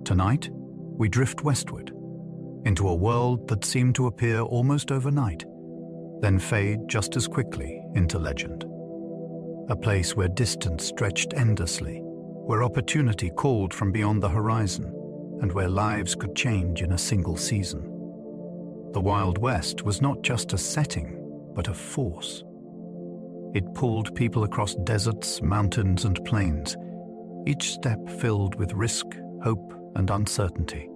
Tonight, we drift westward, into a world that seemed to appear almost overnight, then fade just as quickly into legend. A place where distance stretched endlessly, where opportunity called from beyond the horizon, and where lives could change in a single season. The Wild West was not just a setting, but a force. It pulled people across deserts, mountains, and plains, each step filled with risk, hope, and uncertainty.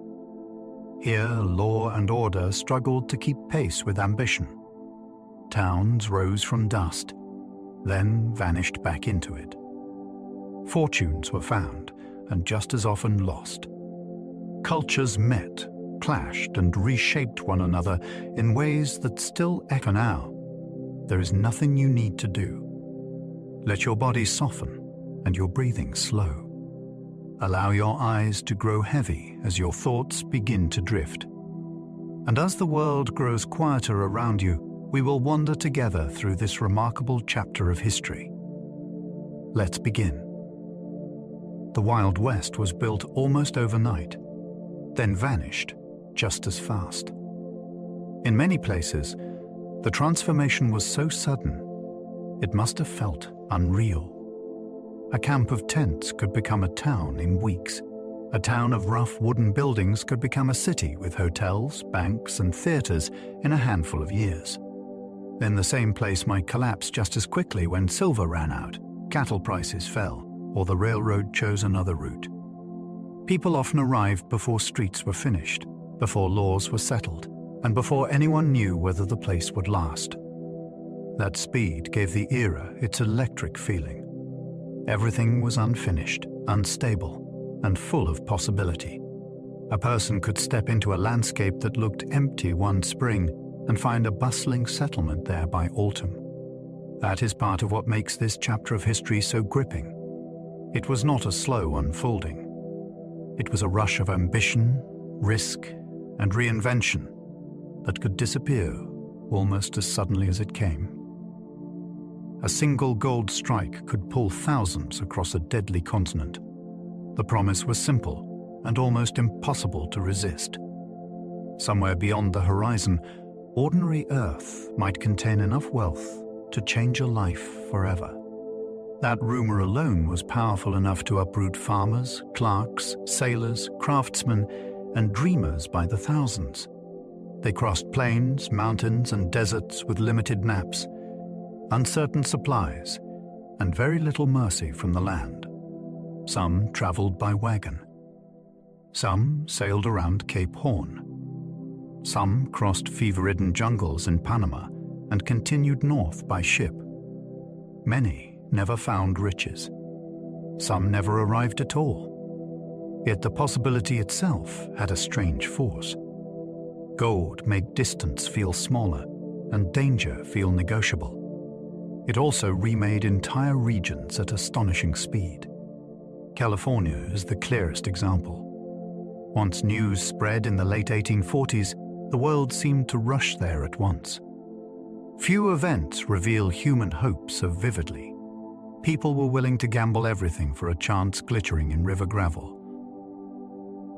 Here, law and order struggled to keep pace with ambition. Towns rose from dust, then vanished back into it. Fortunes were found, and just as often lost. Cultures met, clashed, and reshaped one another in ways that still echo now. There is nothing you need to do. Let your body soften and your breathing slow. Allow your eyes to grow heavy as your thoughts begin to drift. And as the world grows quieter around you, we will wander together through this remarkable chapter of history. Let's begin. The Wild West was built almost overnight, then vanished just as fast. In many places, the transformation was so sudden, it must have felt unreal. A camp of tents could become a town in weeks. A town of rough wooden buildings could become a city with hotels, banks, and theaters in a handful of years. Then the same place might collapse just as quickly when silver ran out, cattle prices fell, or the railroad chose another route. People often arrived before streets were finished, before laws were settled, and before anyone knew whether the place would last. That speed gave the era its electric feeling. Everything was unfinished, unstable, and full of possibility. A person could step into a landscape that looked empty one spring and find a bustling settlement there by autumn. That is part of what makes this chapter of history so gripping. It was not a slow unfolding. It was a rush of ambition, risk, and reinvention that could disappear almost as suddenly as it came. A single gold strike could pull thousands across a deadly continent. The promise was simple and almost impossible to resist. Somewhere beyond the horizon, ordinary Earth might contain enough wealth to change a life forever. That rumor alone was powerful enough to uproot farmers, clerks, sailors, craftsmen, and dreamers by the thousands. They crossed plains, mountains, and deserts with limited maps, uncertain supplies, and very little mercy from the land. Some traveled by wagon. Some sailed around Cape Horn. Some crossed fever-ridden jungles in Panama and continued north by ship. Many never found riches. Some never arrived at all. Yet the possibility itself had a strange force. Gold made distance feel smaller and danger feel negotiable. It also remade entire regions at astonishing speed. California is the clearest example. Once news spread in the late 1840s, the world seemed to rush there at once. Few events reveal human hope so vividly. People were willing to gamble everything for a chance glittering in river gravel.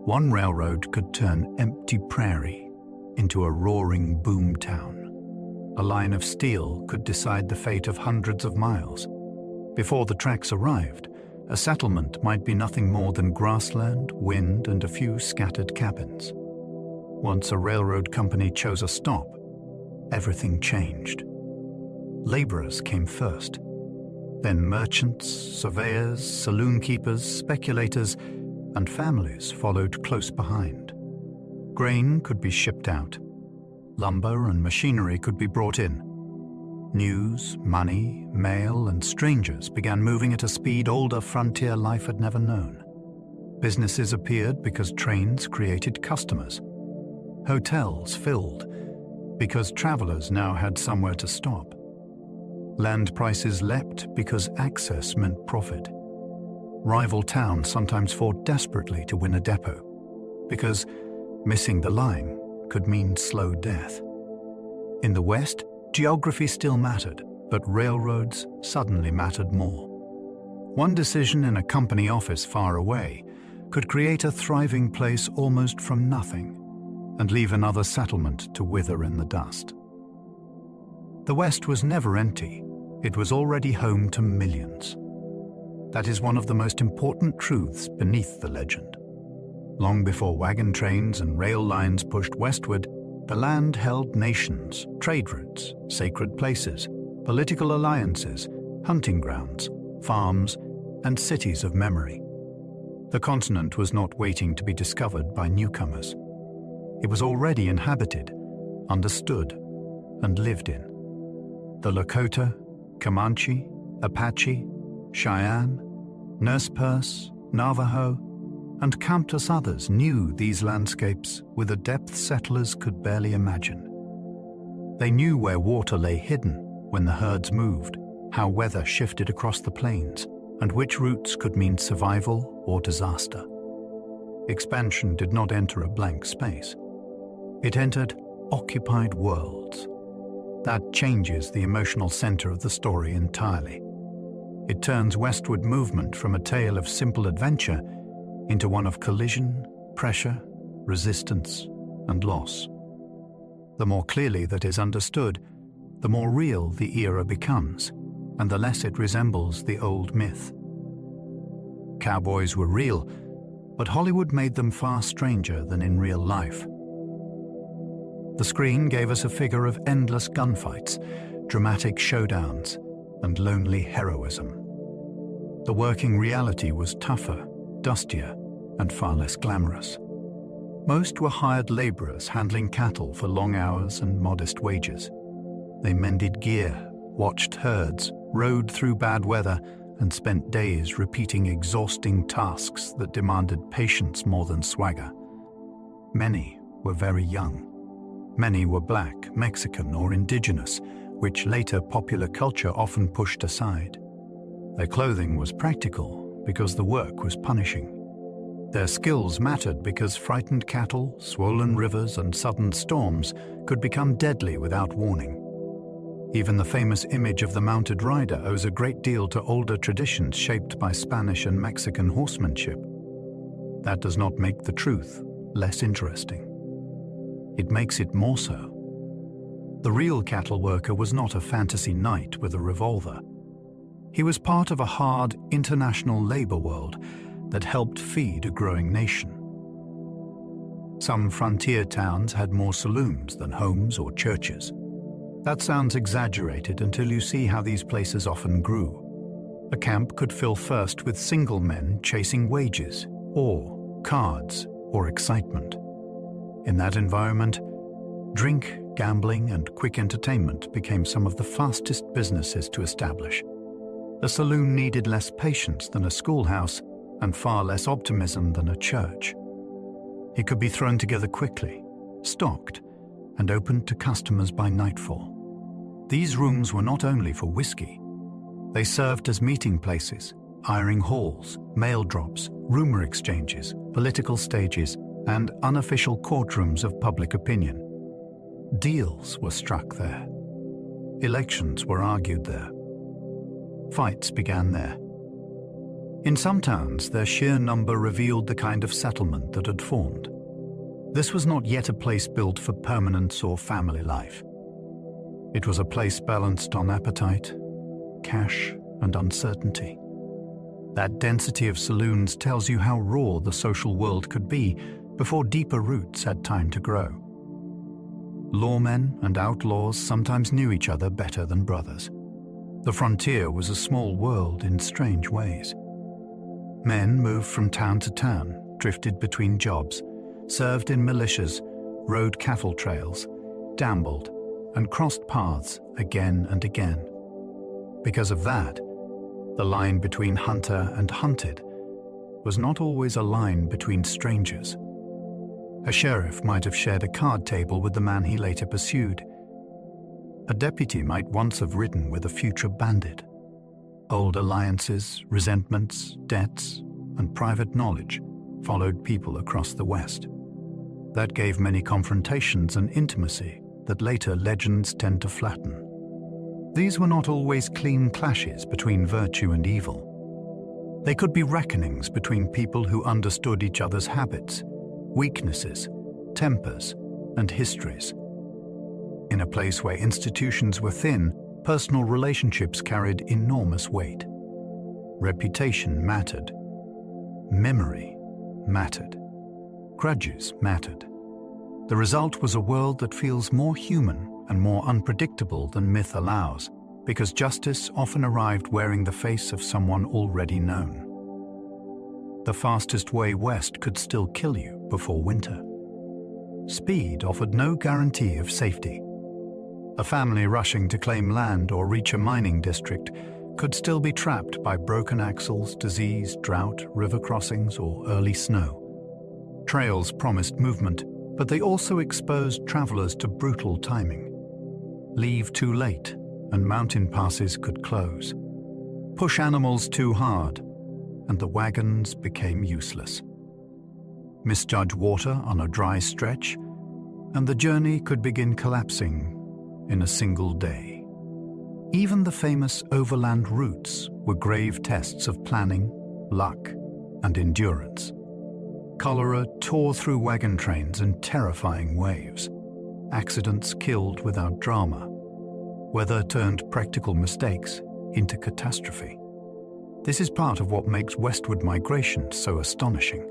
One railroad could turn empty prairie into a roaring boomtown. A line of steel could decide the fate of hundreds of miles. Before the tracks arrived, a settlement might be nothing more than grassland, wind, and a few scattered cabins. Once a railroad company chose a stop, everything changed. Laborers came first, then merchants, surveyors, saloon keepers, speculators, and families followed close behind. Grain could be shipped out. Lumber and machinery could be brought in. News, money, mail, and strangers began moving at a speed older frontier life had never known. Businesses appeared because trains created customers. Hotels filled because travelers now had somewhere to stop. Land prices leapt because access meant profit. Rival towns sometimes fought desperately to win a depot because missing the line could mean slow death. In the West, geography still mattered, but railroads suddenly mattered more. One decision in a company office far away could create a thriving place almost from nothing and leave another settlement to wither in the dust. The West was never empty. It was already home to millions. That is one of the most important truths beneath the legend. Long before wagon trains and rail lines pushed westward, the land held nations, trade routes, sacred places, political alliances, hunting grounds, farms, and cities of memory. The continent was not waiting to be discovered by newcomers. It was already inhabited, understood, and lived in. The Lakota, Comanche, Apache, Cheyenne, Nez Perce, Navajo, and countless others knew these landscapes with a depth settlers could barely imagine. They knew where water lay hidden when the herds moved, how weather shifted across the plains, and which routes could mean survival or disaster. Expansion did not enter a blank space. It entered occupied worlds. That changes the emotional center of the story entirely. It turns westward movement from a tale of simple adventure into one of collision, pressure, resistance, and loss. The more clearly that is understood, the more real the era becomes, and the less it resembles the old myth. Cowboys were real, but Hollywood made them far stranger than in real life. The screen gave us a figure of endless gunfights, dramatic showdowns, and lonely heroism. The working reality was tougher, dustier, and far less glamorous. Most were hired laborers handling cattle for long hours and modest wages. They mended gear, watched herds, rode through bad weather, and spent days repeating exhausting tasks that demanded patience more than swagger. Many were very young. Many were black, Mexican, or indigenous, which later popular culture often pushed aside. Their clothing was practical because the work was punishing. Their skills mattered because frightened cattle, swollen rivers, and sudden storms could become deadly without warning. Even the famous image of the mounted rider owes a great deal to older traditions shaped by Spanish and Mexican horsemanship. That does not make the truth less interesting. It makes it more so. The real cattle worker was not a fantasy knight with a revolver. He was part of a hard international labor world that helped feed a growing nation. Some frontier towns had more saloons than homes or churches. That sounds exaggerated until you see how these places often grew. A camp could fill first with single men chasing wages, or cards, or excitement. In that environment, drink, gambling, and quick entertainment became some of the fastest businesses to establish. A saloon needed less patience than a schoolhouse and far less optimism than a church. It could be thrown together quickly, stocked, and opened to customers by nightfall. These rooms were not only for whiskey. They served as meeting places, hiring halls, mail drops, rumor exchanges, political stages, and unofficial courtrooms of public opinion. Deals were struck there. Elections were argued there. Fights began there. In some towns, their sheer number revealed the kind of settlement that had formed. This was not yet a place built for permanence or family life. It was a place balanced on appetite, cash, and uncertainty. That density of saloons tells you how raw the social world could be before deeper roots had time to grow. Lawmen and outlaws sometimes knew each other better than brothers. The frontier was a small world in strange ways. Men moved from town to town, drifted between jobs, served in militias, rode cattle trails, gambled, and crossed paths again and again. Because of that, the line between hunter and hunted was not always a line between strangers. A sheriff might have shared a card table with the man he later pursued. A deputy might once have ridden with a future bandit. Old alliances, resentments, debts, and private knowledge followed people across the West. That gave many confrontations and intimacy that later legends tend to flatten. These were not always clean clashes between virtue and evil. They could be reckonings between people who understood each other's habits, weaknesses, tempers, and histories. In a place where institutions were thin, personal relationships carried enormous weight. Reputation mattered. Memory mattered. Grudges mattered. The result was a world that feels more human and more unpredictable than myth allows, because justice often arrived wearing the face of someone already known. The fastest way west could still kill you before winter. Speed offered no guarantee of safety. A family rushing to claim land or reach a mining district could still be trapped by broken axles, disease, drought, river crossings, or early snow. Trails promised movement, but they also exposed travelers to brutal timing. Leave too late, and mountain passes could close. Push animals too hard, and the wagons became useless. Misjudge water on a dry stretch, and the journey could begin collapsing in a single day. Even the famous overland routes were grave tests of planning, luck, and endurance. Cholera tore through wagon trains in terrifying waves. Accidents killed without drama. Weather turned practical mistakes into catastrophe. This is part of what makes westward migration so astonishing.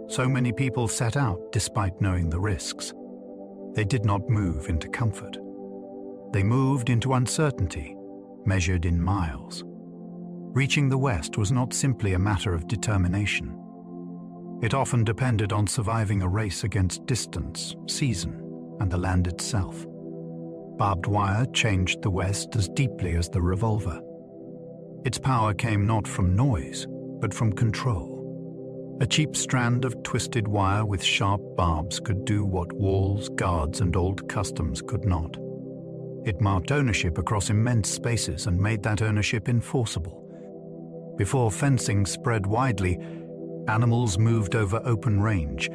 So many people set out despite knowing the risks. They did not move into comfort. They moved into uncertainty, measured in miles. Reaching the West was not simply a matter of determination. It often depended on surviving a race against distance, season, and the land itself. Barbed wire changed the West as deeply as the revolver. Its power came not from noise, but from control. A cheap strand of twisted wire with sharp barbs could do what walls, guards, and old customs could not. It marked ownership across immense spaces and made that ownership enforceable. Before fencing spread widely, animals moved over open range,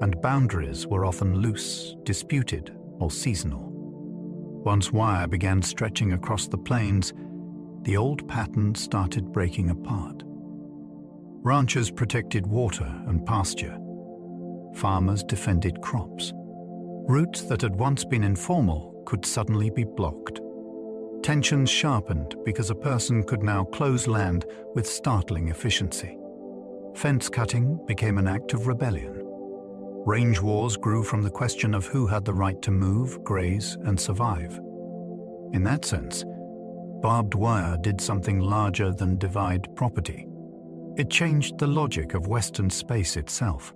and boundaries were often loose, disputed, or seasonal. Once wire began stretching across the plains, the old pattern started breaking apart. Ranchers protected water and pasture. Farmers defended crops. Routes that had once been informal could suddenly be blocked. Tensions sharpened because a person could now close land with startling efficiency. Fence cutting became an act of rebellion. Range wars grew from the question of who had the right to move, graze, and survive. In that sense, barbed wire did something larger than divide property. It changed the logic of Western space itself.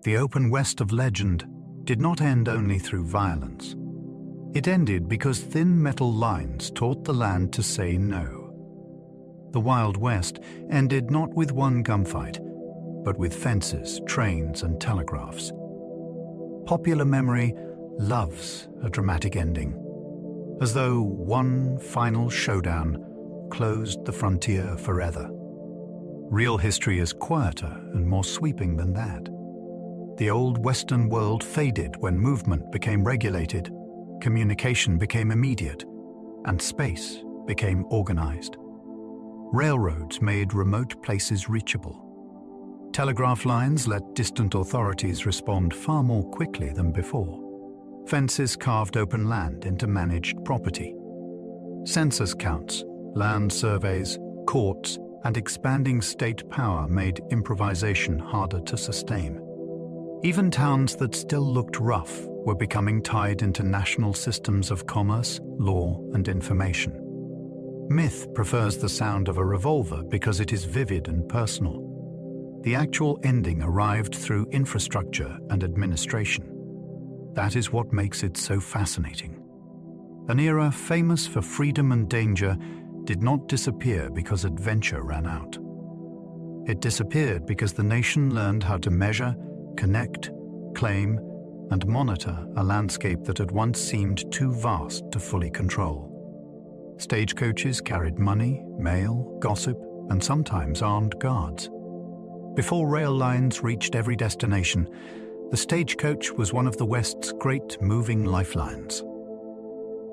The open West of legend did not end only through violence. It ended because thin metal lines taught the land to say no. The Wild West ended not with one gunfight, but with fences, trains, and telegraphs. Popular memory loves a dramatic ending, as though one final showdown closed the frontier forever. Real history is quieter and more sweeping than that. The old Western world faded when movement became regulated, communication became immediate, and space became organized. Railroads made remote places reachable. Telegraph lines let distant authorities respond far more quickly than before. Fences carved open land into managed property. Census counts, land surveys, courts, and expanding state power made improvisation harder to sustain. Even towns that still looked rough were becoming tied into national systems of commerce, law, and information. Myth prefers the sound of a revolver because it is vivid and personal. The actual ending arrived through infrastructure and administration. That is what makes it so fascinating. An era famous for freedom and danger did not disappear because adventure ran out. It disappeared because the nation learned how to measure, connect, claim, and monitor a landscape that had once seemed too vast to fully control. Stagecoaches carried money, mail, gossip, and sometimes armed guards. Before rail lines reached every destination, the stagecoach was one of the West's great moving lifelines.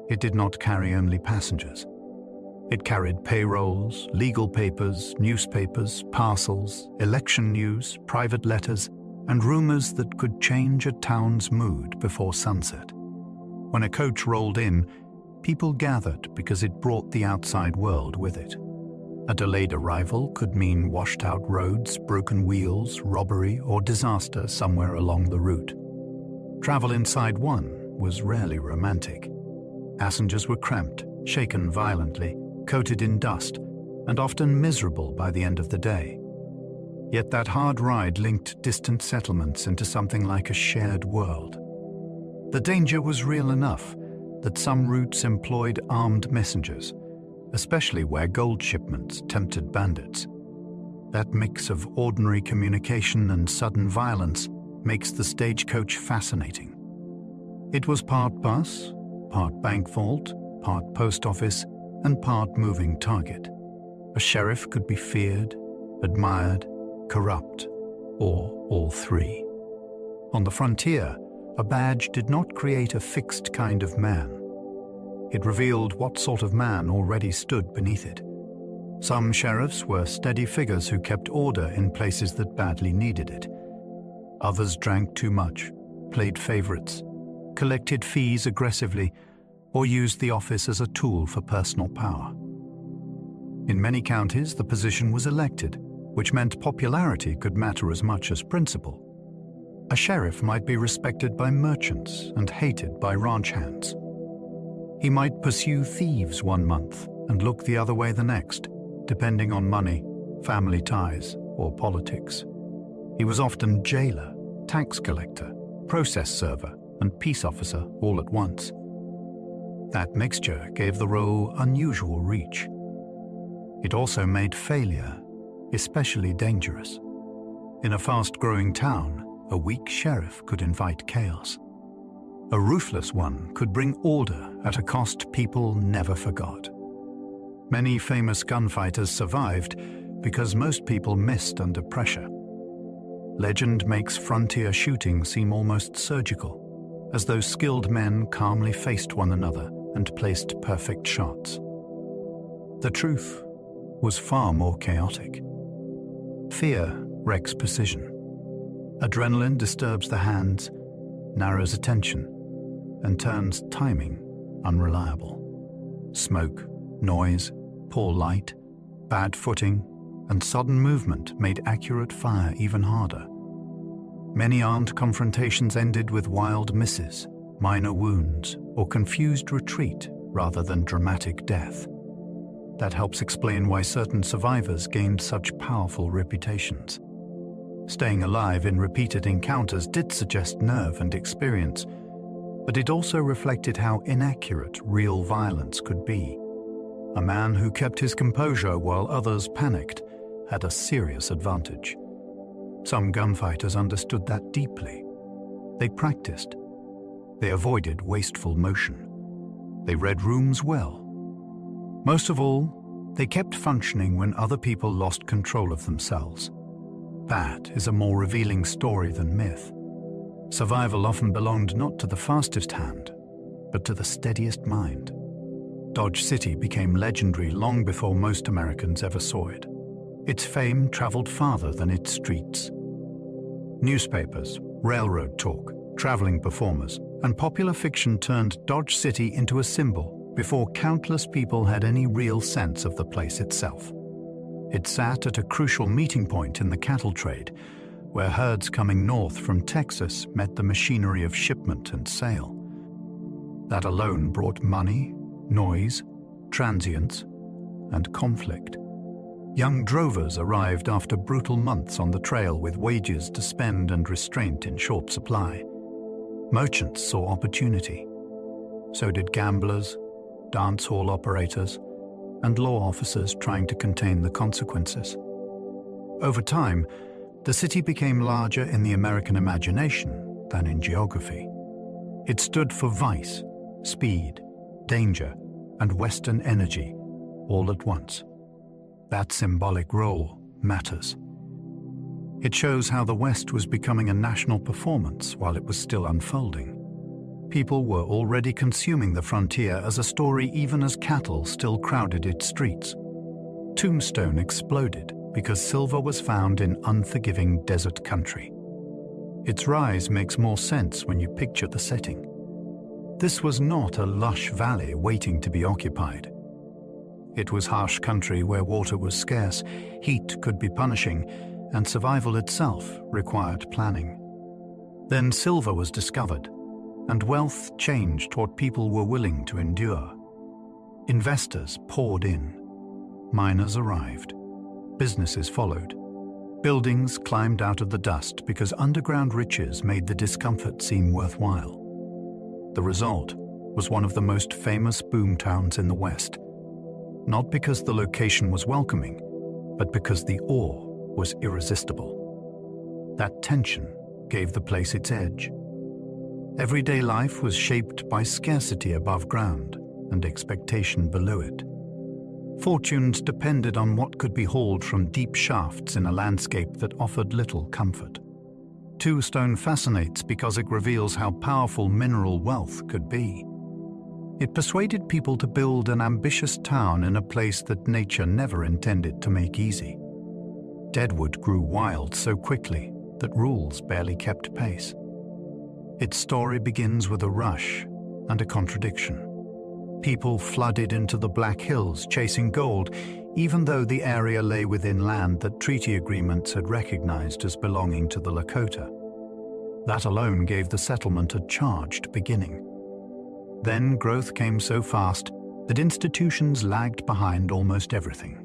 It did not carry only passengers. It carried payrolls, legal papers, newspapers, parcels, election news, private letters, and rumors that could change a town's mood before sunset. When a coach rolled in, people gathered because it brought the outside world with it. A delayed arrival could mean washed-out roads, broken wheels, robbery, or disaster somewhere along the route. Travel inside one was rarely romantic. Passengers were cramped, shaken violently, coated in dust, and often miserable by the end of the day. Yet that hard ride linked distant settlements into something like a shared world. The danger was real enough that some routes employed armed messengers, especially where gold shipments tempted bandits. That mix of ordinary communication and sudden violence makes the stagecoach fascinating. It was part bus, part bank vault, part post office, and part moving target. A sheriff could be feared, admired, corrupt, or all three. On the frontier, a badge did not create a fixed kind of man. It revealed what sort of man already stood beneath it. Some sheriffs were steady figures who kept order in places that badly needed it. Others drank too much, played favorites, collected fees aggressively, or used the office as a tool for personal power. In many counties, the position was elected, which meant popularity could matter as much as principle. A sheriff might be respected by merchants and hated by ranch hands. He might pursue thieves one month and look the other way the next, depending on money, family ties, or politics. He was often jailer, tax collector, process server, and peace officer all at once. That mixture gave the role unusual reach. It also made failure especially dangerous. In a fast-growing town, a weak sheriff could invite chaos. A ruthless one could bring order at a cost people never forgot. Many famous gunfighters survived because most people missed under pressure. Legend makes frontier shooting seem almost surgical, as though skilled men calmly faced one another and placed perfect shots. The truth was far more chaotic. Fear wrecks precision. Adrenaline disturbs the hands, narrows attention, and turns timing unreliable. Smoke, noise, poor light, bad footing, and sudden movement made accurate fire even harder. Many armed confrontations ended with wild misses, minor wounds, or confused retreat rather than dramatic death. That helps explain why certain survivors gained such powerful reputations. Staying alive in repeated encounters did suggest nerve and experience, but it also reflected how inaccurate real violence could be. A man who kept his composure while others panicked had a serious advantage. Some gunfighters understood that deeply. They practiced. They avoided wasteful motion. They read rooms well. Most of all, they kept functioning when other people lost control of themselves. That is a more revealing story than myth. Survival often belonged not to the fastest hand, but to the steadiest mind. Dodge City became legendary long before most Americans ever saw it. Its fame traveled farther than its streets. Newspapers, railroad talk, traveling performers, and popular fiction turned Dodge City into a symbol before countless people had any real sense of the place itself. It sat at a crucial meeting point in the cattle trade, where herds coming north from Texas met the machinery of shipment and sale. That alone brought money, noise, transience, and conflict. Young drovers arrived after brutal months on the trail with wages to spend and restraint in short supply. Merchants saw opportunity. So did gamblers, dance hall operators, and law officers trying to contain the consequences. Over time, the city became larger in the American imagination than in geography. It stood for vice, speed, danger, and Western energy all at once. That symbolic role matters. It shows how the West was becoming a national performance while it was still unfolding. People were already consuming the frontier as a story even as cattle still crowded its streets. Tombstone exploded because silver was found in unforgiving desert country. Its rise makes more sense when you picture the setting. This was not a lush valley waiting to be occupied. It was harsh country where water was scarce, heat could be punishing, and survival itself required planning. Then silver was discovered, and wealth changed what people were willing to endure. Investors poured in. Miners arrived. Businesses followed. Buildings climbed out of the dust because underground riches made the discomfort seem worthwhile. The result was one of the most famous boomtowns in the West, not because the location was welcoming, but because the awe was irresistible. That tension gave the place its edge. Everyday life was shaped by scarcity above ground and expectation below it. Fortunes depended on what could be hauled from deep shafts in a landscape that offered little comfort. Tombstone fascinates because it reveals how powerful mineral wealth could be. It persuaded people to build an ambitious town in a place that nature never intended to make easy. Deadwood grew wild so quickly that rules barely kept pace. Its story begins with a rush and a contradiction. People flooded into the Black Hills chasing gold, even though the area lay within land that treaty agreements had recognized as belonging to the Lakota. That alone gave the settlement a charged beginning. Then growth came so fast that institutions lagged behind almost everything.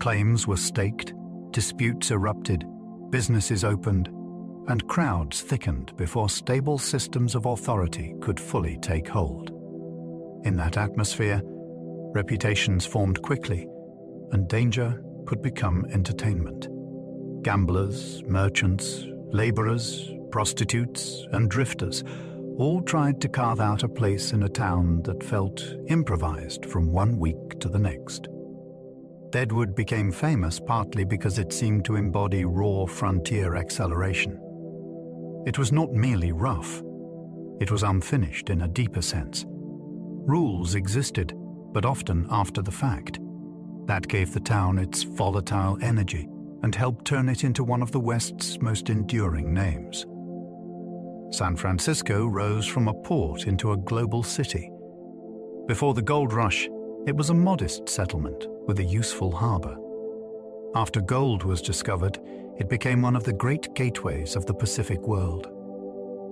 Claims were staked, disputes erupted, businesses opened, and crowds thickened before stable systems of authority could fully take hold. In that atmosphere, reputations formed quickly, and danger could become entertainment. Gamblers, merchants, laborers, prostitutes, and drifters all tried to carve out a place in a town that felt improvised from one week to the next. Deadwood became famous partly because it seemed to embody raw frontier acceleration. It was not merely rough. It was unfinished in a deeper sense. Rules existed, but often after the fact. That gave the town its volatile energy and helped turn it into one of the West's most enduring names. San Francisco rose from a port into a global city. Before the gold rush, it was a modest settlement with a useful harbor. After gold was discovered, it became one of the great gateways of the Pacific world.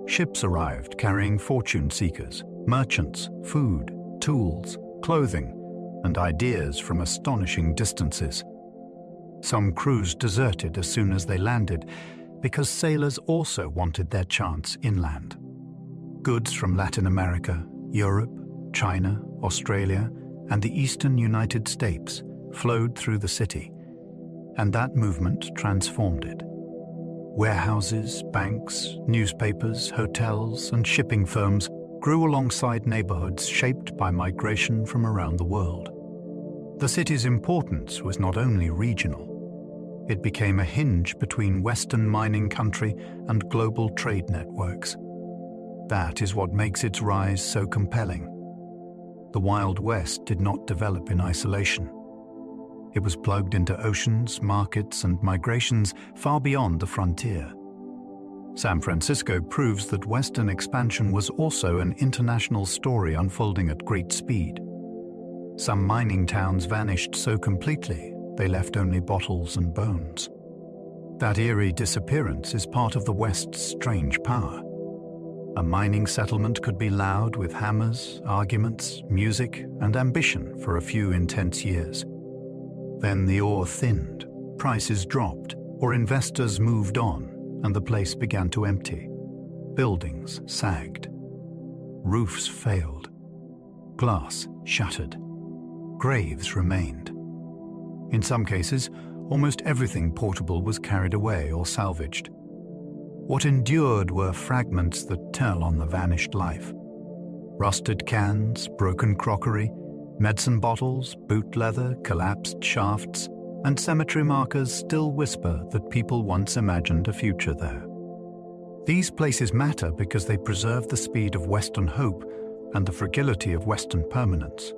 Ships arrived carrying fortune seekers, merchants, food, tools, clothing, and ideas from astonishing distances. Some crews deserted as soon as they landed because sailors also wanted their chance inland. Goods from Latin America, Europe, China, Australia, and the eastern United States flowed through the city, and that movement transformed it. Warehouses, banks, newspapers, hotels, and shipping firms grew alongside neighborhoods shaped by migration from around the world. The city's importance was not only regional. It became a hinge between Western mining country and global trade networks. That is what makes its rise so compelling. The Wild West did not develop in isolation. It was plugged into oceans, markets, and migrations far beyond the frontier. San Francisco proves that Western expansion was also an international story unfolding at great speed. Some mining towns vanished so completely they left only bottles and bones. That eerie disappearance is part of the West's strange power. A mining settlement could be loud with hammers, arguments, music, and ambition for a few intense years. Then the ore thinned, prices dropped, or investors moved on, and the place began to empty. Buildings sagged. Roofs failed. Glass shattered. Graves remained. In some cases, almost everything portable was carried away or salvaged. What endured were fragments that tell on the vanished life. Rusted cans, broken crockery, medicine bottles, boot leather, collapsed shafts, and cemetery markers still whisper that people once imagined a future there. These places matter because they preserve the speed of Western hope and the fragility of Western permanence.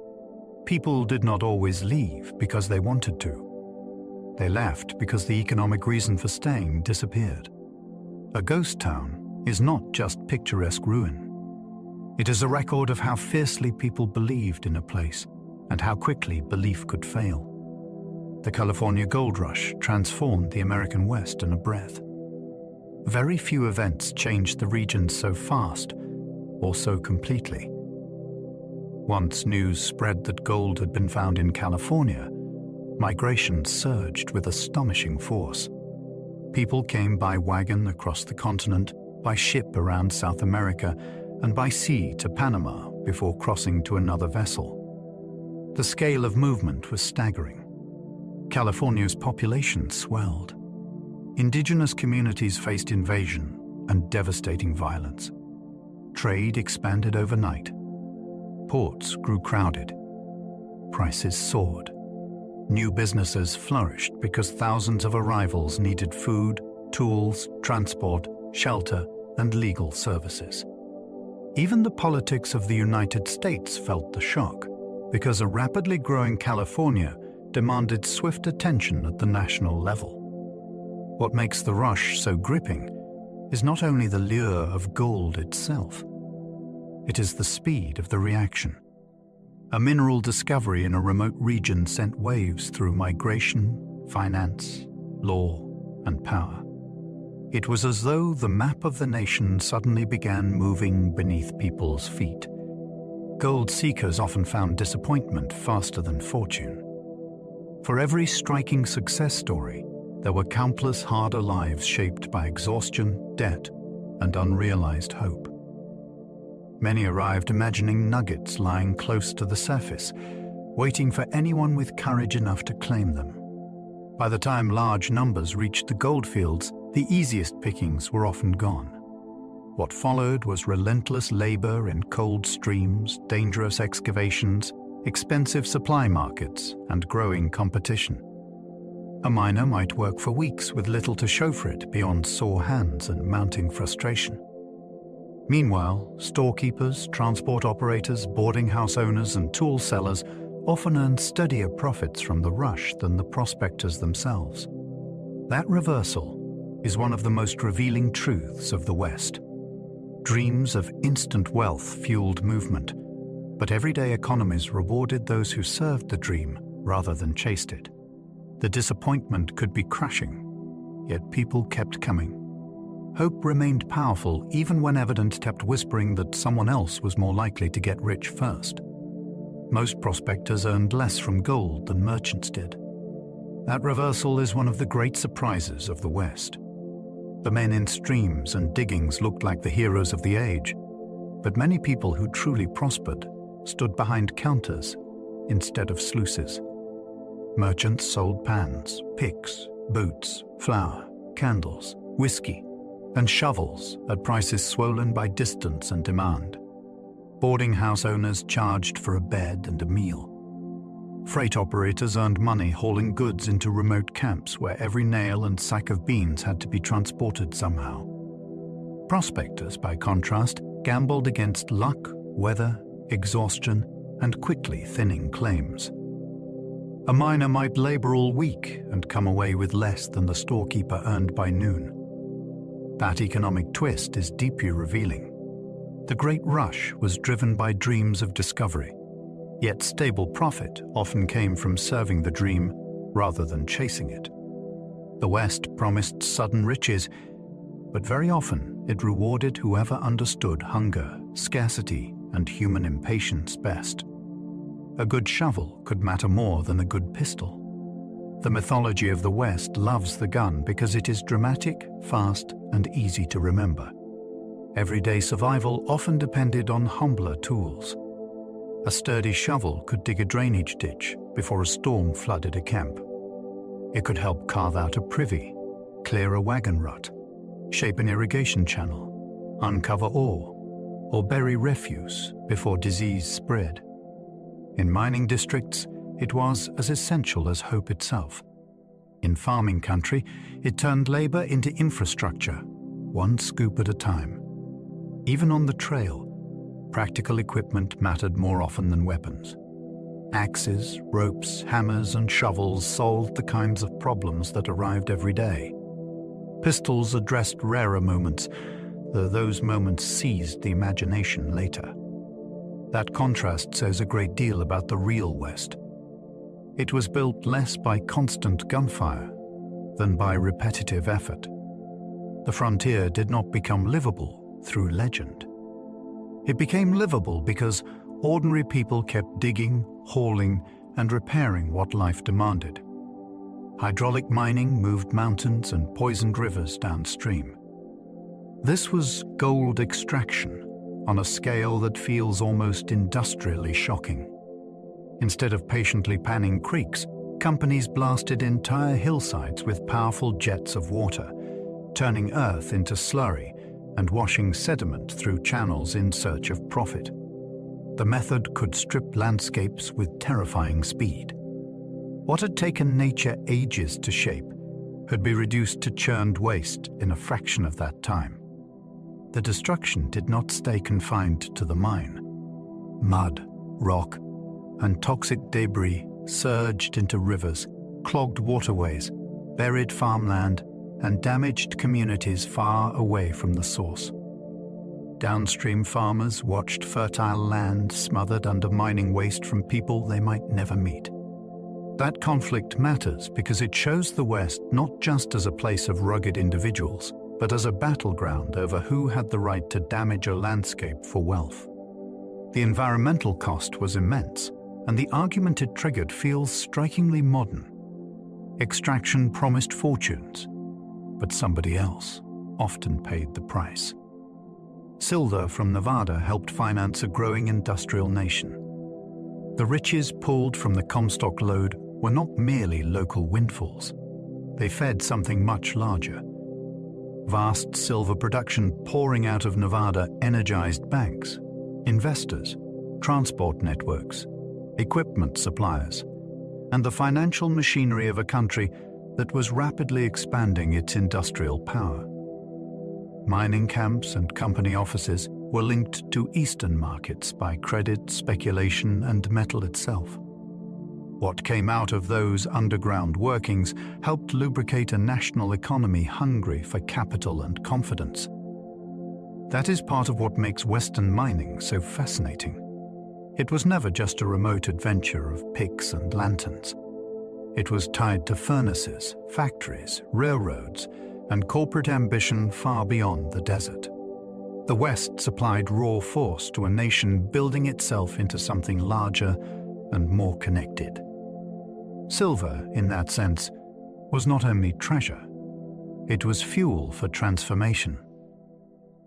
People did not always leave because they wanted to. They left because the economic reason for staying disappeared. A ghost town is not just picturesque ruin. It is a record of how fiercely people believed in a place and how quickly belief could fail. The California gold rush transformed the American West in a breath. Very few events changed the region so fast or so completely. Once news spread that gold had been found in California, migration surged with astonishing force. People came by wagon across the continent, by ship around South America, and by sea to Panama before crossing to another vessel. The scale of movement was staggering. California's population swelled. Indigenous communities faced invasion and devastating violence. Trade expanded overnight. Ports grew crowded. Prices soared. New businesses flourished because thousands of arrivals needed food, tools, transport, shelter, and legal services. Even the politics of the United States felt the shock, because a rapidly growing California demanded swift attention at the national level. What makes the rush so gripping is not only the lure of gold itself. It is the speed of the reaction. A mineral discovery in a remote region sent waves through migration, finance, law, and power. It was as though the map of the nation suddenly began moving beneath people's feet. Gold seekers often found disappointment faster than fortune. For every striking success story, there were countless harder lives shaped by exhaustion, debt, and unrealized hope. Many arrived imagining nuggets lying close to the surface, waiting for anyone with courage enough to claim them. By the time large numbers reached the goldfields, the easiest pickings were often gone. What followed was relentless labor in cold streams, dangerous excavations, expensive supply markets, and growing competition. A miner might work for weeks with little to show for it beyond sore hands and mounting frustration. Meanwhile, storekeepers, transport operators, boarding house owners, and tool sellers often earned steadier profits from the rush than the prospectors themselves. That reversal is one of the most revealing truths of the West. Dreams of instant wealth fueled movement, but everyday economies rewarded those who served the dream rather than chased it. The disappointment could be crushing, yet people kept coming. Hope remained powerful even when evidence kept whispering that someone else was more likely to get rich first. Most prospectors earned less from gold than merchants did. That reversal is one of the great surprises of the West. The men in streams and diggings looked like the heroes of the age, but many people who truly prospered stood behind counters instead of sluices. Merchants sold pans, picks, boots, flour, candles, whiskey, and shovels at prices swollen by distance and demand. Boarding house owners charged for a bed and a meal. Freight operators earned money hauling goods into remote camps where every nail and sack of beans had to be transported somehow. Prospectors, by contrast, gambled against luck, weather, exhaustion, and quickly thinning claims. A miner might labor all week and come away with less than the storekeeper earned by noon. That economic twist is deeply revealing. The Great Rush was driven by dreams of discovery, yet stable profit often came from serving the dream rather than chasing it. The West promised sudden riches, but very often it rewarded whoever understood hunger, scarcity, and human impatience best. A good shovel could matter more than a good pistol. The mythology of the West loves the gun because it is dramatic, fast, and easy to remember. Everyday survival often depended on humbler tools. A sturdy shovel could dig a drainage ditch before a storm flooded a camp. It could help carve out a privy, clear a wagon rut, shape an irrigation channel, uncover ore, or bury refuse before disease spread. In mining districts, it was as essential as hope itself. In farming country, it turned labor into infrastructure, one scoop at a time. Even on the trail, practical equipment mattered more often than weapons. Axes, ropes, hammers, and shovels solved the kinds of problems that arrived every day. Pistols addressed rarer moments, though those moments seized the imagination later. That contrast says a great deal about the real West. It was built less by constant gunfire than by repetitive effort. The frontier did not become livable through legend. It became livable because ordinary people kept digging, hauling, and repairing what life demanded. Hydraulic mining moved mountains and poisoned rivers downstream. This was gold extraction on a scale that feels almost industrially shocking. Instead of patiently panning creeks, companies blasted entire hillsides with powerful jets of water, turning earth into slurry and washing sediment through channels in search of profit. The method could strip landscapes with terrifying speed. What had taken nature ages to shape could be reduced to churned waste in a fraction of that time. The destruction did not stay confined to the mine. Mud, rock, and toxic debris surged into rivers, clogged waterways, buried farmland, and damaged communities far away from the source. Downstream farmers watched fertile land smothered under mining waste from people they might never meet. That conflict matters because it shows the West not just as a place of rugged individuals, but as a battleground over who had the right to damage a landscape for wealth. The environmental cost was immense, and the argument it triggered feels strikingly modern. Extraction promised fortunes, but somebody else often paid the price. Silver from Nevada helped finance a growing industrial nation. The riches pulled from the Comstock lode were not merely local windfalls. They fed something much larger. Vast silver production pouring out of Nevada energized banks, investors, transport networks, equipment suppliers, and the financial machinery of a country that was rapidly expanding its industrial power. Mining camps and company offices were linked to eastern markets by credit, speculation, and metal itself. What came out of those underground workings helped lubricate a national economy hungry for capital and confidence. That is part of what makes Western mining so fascinating. It was never just a remote adventure of picks and lanterns. It was tied to furnaces, factories, railroads, and corporate ambition far beyond the desert. The West supplied raw force to a nation building itself into something larger and more connected. Silver, in that sense, was not only treasure, it was fuel for transformation.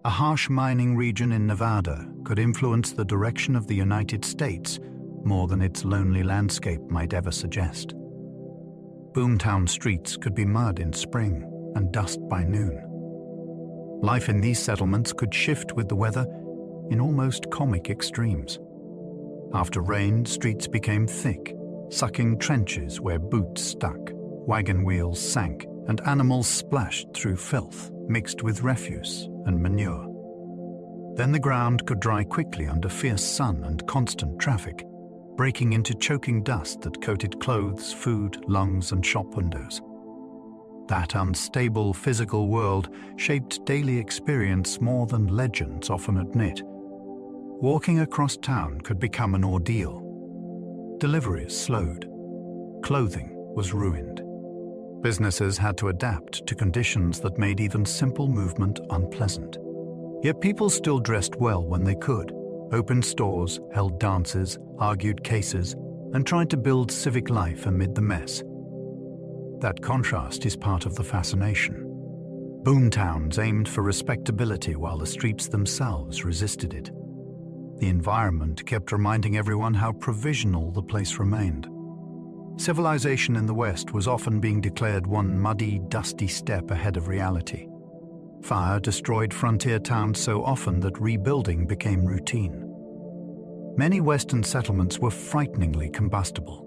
A harsh mining region in Nevada could influence the direction of the United States more than its lonely landscape might ever suggest. Boomtown streets could be mud in spring and dust by noon. Life in these settlements could shift with the weather in almost comic extremes. After rain, streets became thick, sucking trenches where boots stuck, wagon wheels sank, and animals splashed through filth mixed with refuse and manure. Then the ground could dry quickly under fierce sun and constant traffic, breaking into choking dust that coated clothes, food, lungs, and shop windows. That unstable physical world shaped daily experience more than legends often admit. Walking across town could become an ordeal. Deliveries slowed. Clothing was ruined. Businesses had to adapt to conditions that made even simple movement unpleasant. Yet people still dressed well when they could, opened stores, held dances, argued cases, and tried to build civic life amid the mess. That contrast is part of the fascination. Boomtowns aimed for respectability while the streets themselves resisted it. The environment kept reminding everyone how provisional the place remained. Civilization in the West was often being declared one muddy, dusty step ahead of reality. Fire destroyed frontier towns so often that rebuilding became routine. Many Western settlements were frighteningly combustible.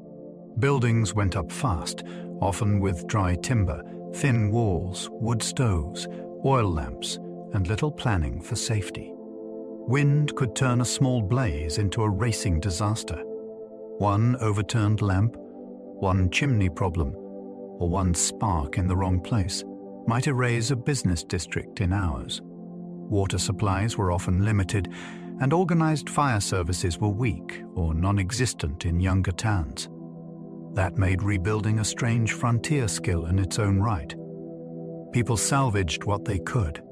Buildings went up fast, often with dry timber, thin walls, wood stoves, oil lamps, and little planning for safety. Wind could turn a small blaze into a racing disaster. One overturned lamp, one chimney problem, or one spark in the wrong place might erase a business district in hours. Water supplies were often limited, and organized fire services were weak or non-existent in younger towns. That made rebuilding a strange frontier skill in its own right. People salvaged what they could,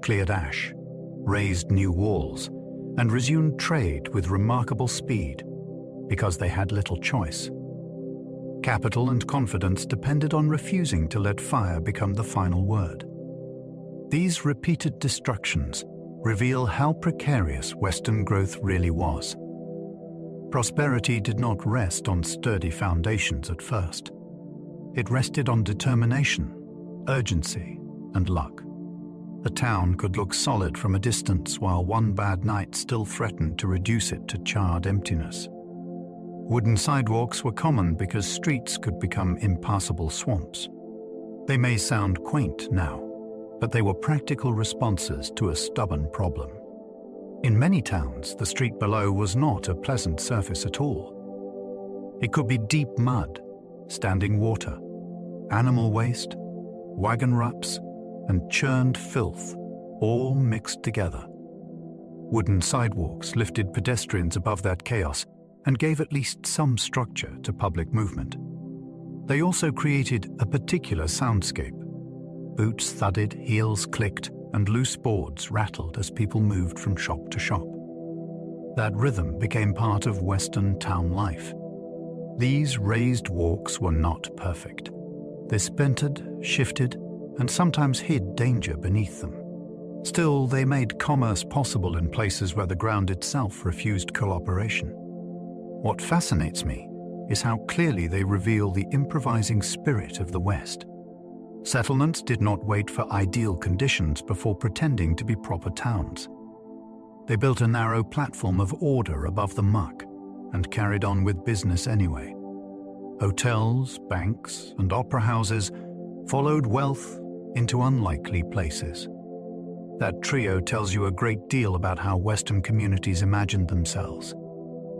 cleared ash, raised new walls, and resumed trade with remarkable speed because they had little choice. Capital and confidence depended on refusing to let fire become the final word. These repeated destructions reveal how precarious Western growth really was. Prosperity did not rest on sturdy foundations at first. It rested on determination, urgency, and luck. A town could look solid from a distance while one bad night still threatened to reduce it to charred emptiness. Wooden sidewalks were common because streets could become impassable swamps. They may sound quaint now, but they were practical responses to a stubborn problem. In many towns, the street below was not a pleasant surface at all. It could be deep mud, standing water, animal waste, wagon ruts, and churned filth, all mixed together. Wooden sidewalks lifted pedestrians above that chaos and gave at least some structure to public movement. They also created a particular soundscape. Boots thudded, heels clicked, and loose boards rattled as people moved from shop to shop. That rhythm became part of Western town life. These raised walks were not perfect. They splintered, shifted, and sometimes hid danger beneath them. Still, they made commerce possible in places where the ground itself refused cooperation. What fascinates me is how clearly they reveal the improvising spirit of the West. Settlements did not wait for ideal conditions before pretending to be proper towns. They built a narrow platform of order above the muck and carried on with business anyway. Hotels, banks, and opera houses followed wealth into unlikely places. That trio tells you a great deal about how Western communities imagined themselves.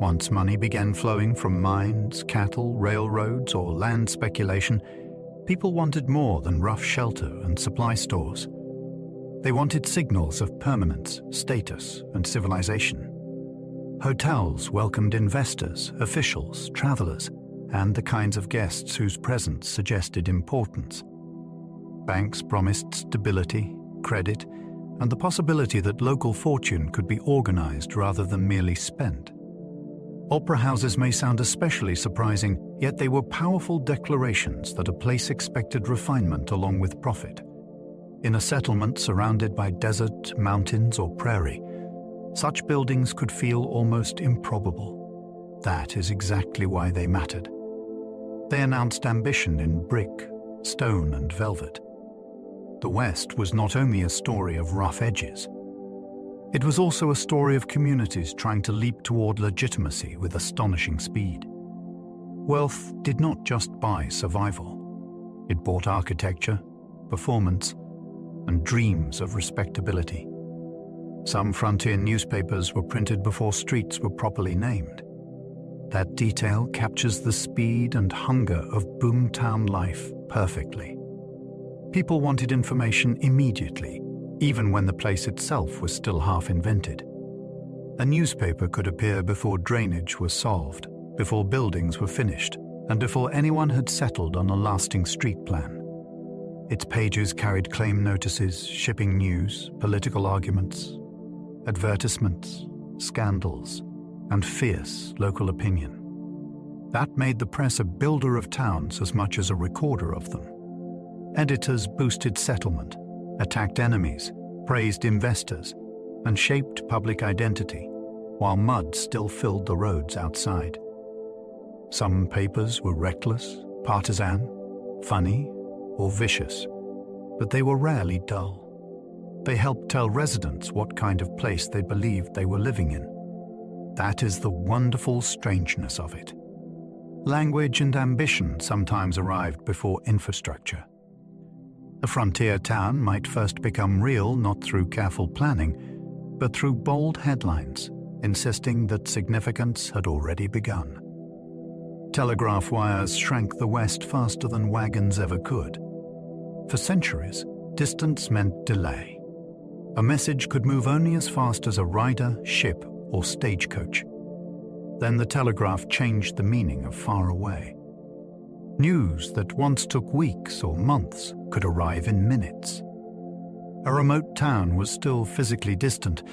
Once money began flowing from mines, cattle, railroads, or land speculation, people wanted more than rough shelter and supply stores. They wanted signals of permanence, status, and civilization. Hotels welcomed investors, officials, travelers, and the kinds of guests whose presence suggested importance. Banks promised stability, credit, and the possibility that local fortune could be organized rather than merely spent. Opera houses may sound especially surprising, yet they were powerful declarations that a place expected refinement along with profit. In a settlement surrounded by desert, mountains, or prairie, such buildings could feel almost improbable. That is exactly why they mattered. They announced ambition in brick, stone, and velvet. The West was not only a story of rough edges. It was also a story of communities trying to leap toward legitimacy with astonishing speed. Wealth did not just buy survival. It bought architecture, performance, and dreams of respectability. Some frontier newspapers were printed before streets were properly named. That detail captures the speed and hunger of boomtown life perfectly. People wanted information immediately, even when the place itself was still half invented. A newspaper could appear before drainage was solved, before buildings were finished, and before anyone had settled on a lasting street plan. Its pages carried claim notices, shipping news, political arguments, advertisements, scandals, and fierce local opinion. That made the press a builder of towns as much as a recorder of them. Editors boosted settlement, attacked enemies, praised investors, and shaped public identity, while mud still filled the roads outside. Some papers were reckless, partisan, funny, or vicious, but they were rarely dull. They helped tell residents what kind of place they believed they were living in. That is the wonderful strangeness of it. Language and ambition sometimes arrived before infrastructure. A frontier town might first become real not through careful planning, but through bold headlines insisting that significance had already begun. Telegraph wires shrank the West faster than wagons ever could. For centuries, distance meant delay. A message could move only as fast as a rider, ship, or stagecoach. Then the telegraph changed the meaning of far away. News that once took weeks or months could arrive in minutes. A remote town was still physically distant,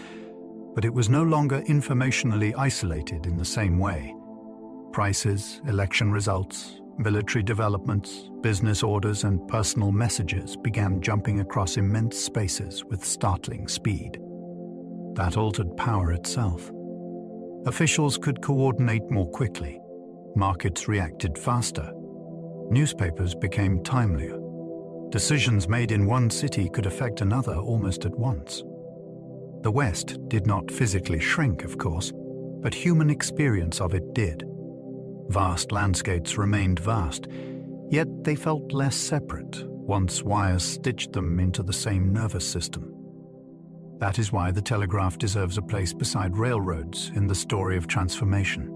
but it was no longer informationally isolated in the same way. Prices, election results, military developments, business orders, and personal messages began jumping across immense spaces with startling speed. That altered power itself. Officials could coordinate more quickly. Markets reacted faster. Newspapers became timelier. Decisions made in one city could affect another almost at once. The West did not physically shrink, of course, but human experience of it did. Vast landscapes remained vast, yet they felt less separate once wires stitched them into the same nervous system. That is why the telegraph deserves a place beside railroads in the story of transformation.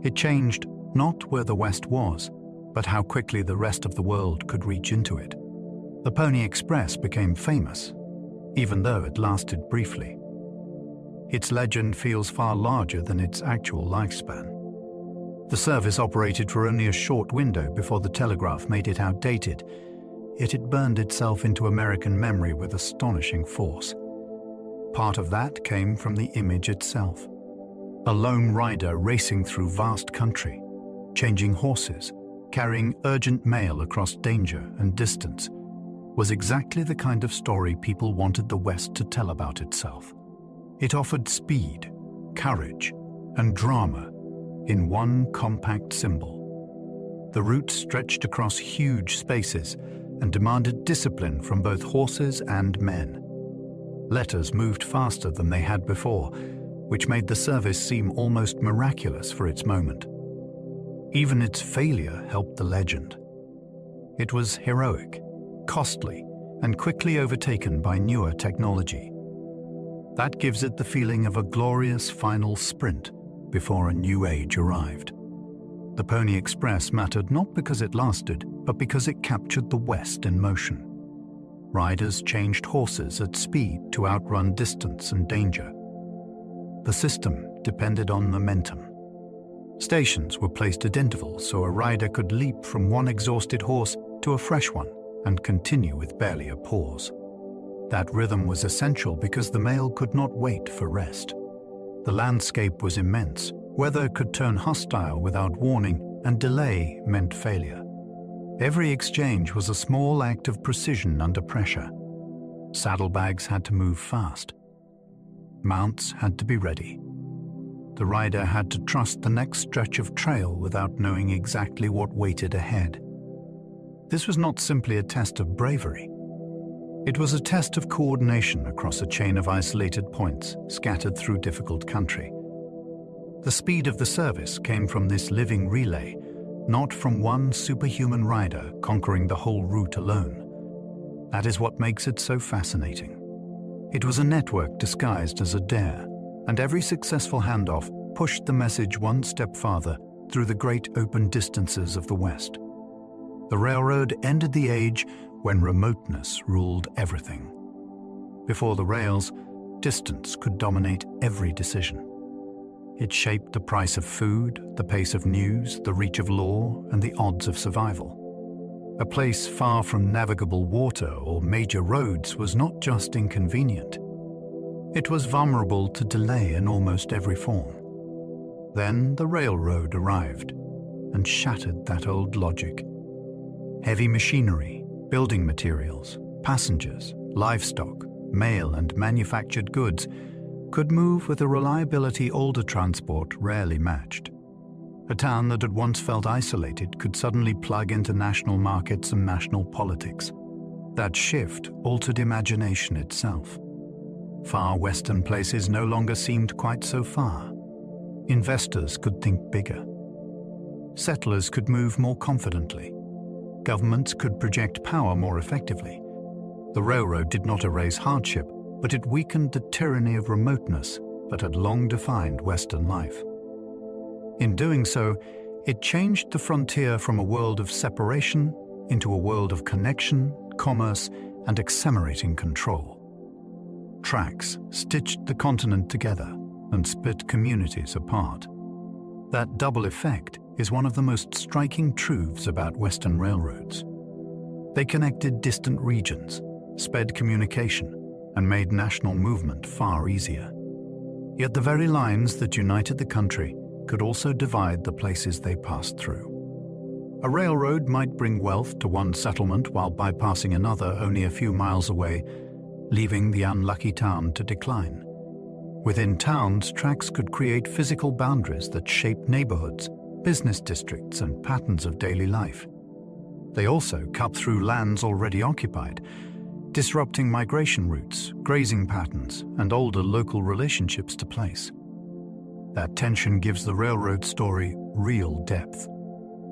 It changed not where the West was, but how quickly the rest of the world could reach into it. The Pony Express became famous, even though it lasted briefly. Its legend feels far larger than its actual lifespan. The service operated for only a short window before the telegraph made it outdated, yet it burned itself into American memory with astonishing force. Part of that came from the image itself. A lone rider racing through vast country, changing horses, carrying urgent mail across danger and distance, was exactly the kind of story people wanted the West to tell about itself. It offered speed, courage, and drama in one compact symbol. The route stretched across huge spaces and demanded discipline from both horses and men. Letters moved faster than they had before, which made the service seem almost miraculous for its moment. Even its failure helped the legend. It was heroic, costly, and quickly overtaken by newer technology. That gives it the feeling of a glorious final sprint before a new age arrived. The Pony Express mattered not because it lasted, but because it captured the West in motion. Riders changed horses at speed to outrun distance and danger. The system depended on momentum. Stations were placed at intervals so a rider could leap from one exhausted horse to a fresh one and continue with barely a pause. That rhythm was essential because the mail could not wait for rest. The landscape was immense, weather could turn hostile without warning, and delay meant failure. Every exchange was a small act of precision under pressure. Saddlebags had to move fast. Mounts had to be ready. The rider had to trust the next stretch of trail without knowing exactly what waited ahead. This was not simply a test of bravery. It was a test of coordination across a chain of isolated points scattered through difficult country. The speed of the service came from this living relay, not from one superhuman rider conquering the whole route alone. That is what makes it so fascinating. It was a network disguised as a dare, and every successful handoff pushed the message one step farther through the great open distances of the West. The railroad ended the age when remoteness ruled everything. Before the rails, distance could dominate every decision. It shaped the price of food, the pace of news, the reach of law, and the odds of survival. A place far from navigable water or major roads was not just inconvenient. It was vulnerable to delay in almost every form. Then the railroad arrived and shattered that old logic. Heavy machinery, building materials, passengers, livestock, mail, and manufactured goods could move with a reliability older transport rarely matched. A town that had once felt isolated could suddenly plug into national markets and national politics. That shift altered imagination itself. Far western places no longer seemed quite so far. Investors could think bigger. Settlers could move more confidently. governments could project power more effectively. The railroad did not erase hardship, but it weakened the tyranny of remoteness that had long defined Western life. In doing so, it changed the frontier from a world of separation into a world of connection, commerce, and accelerating control. Tracks stitched the continent together and split communities apart. That double effect is one of the most striking truths about Western railroads. They connected distant regions, sped communication, and made national movement far easier. Yet the very lines that united the country could also divide the places they passed through. A railroad might bring wealth to one settlement while bypassing another only a few miles away, leaving the unlucky town to decline. Within towns, tracks could create physical boundaries that shaped neighborhoods, business districts, and patterns of daily life. They also cut through lands already occupied, disrupting migration routes, grazing patterns, and older local relationships to place. That tension gives the railroad story real depth.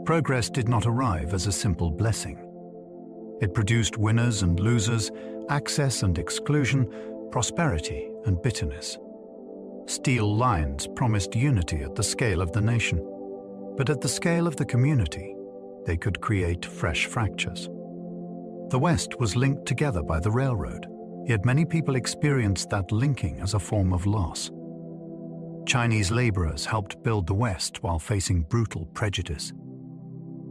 Progress did not arrive as a simple blessing. It produced winners and losers, access and exclusion, prosperity and bitterness. Steel lines promised unity at the scale of the nation, but at the scale of the community, they could create fresh fractures. The West was linked together by the railroad, yet many people experienced that linking as a form of loss. Chinese laborers helped build the West while facing brutal prejudice.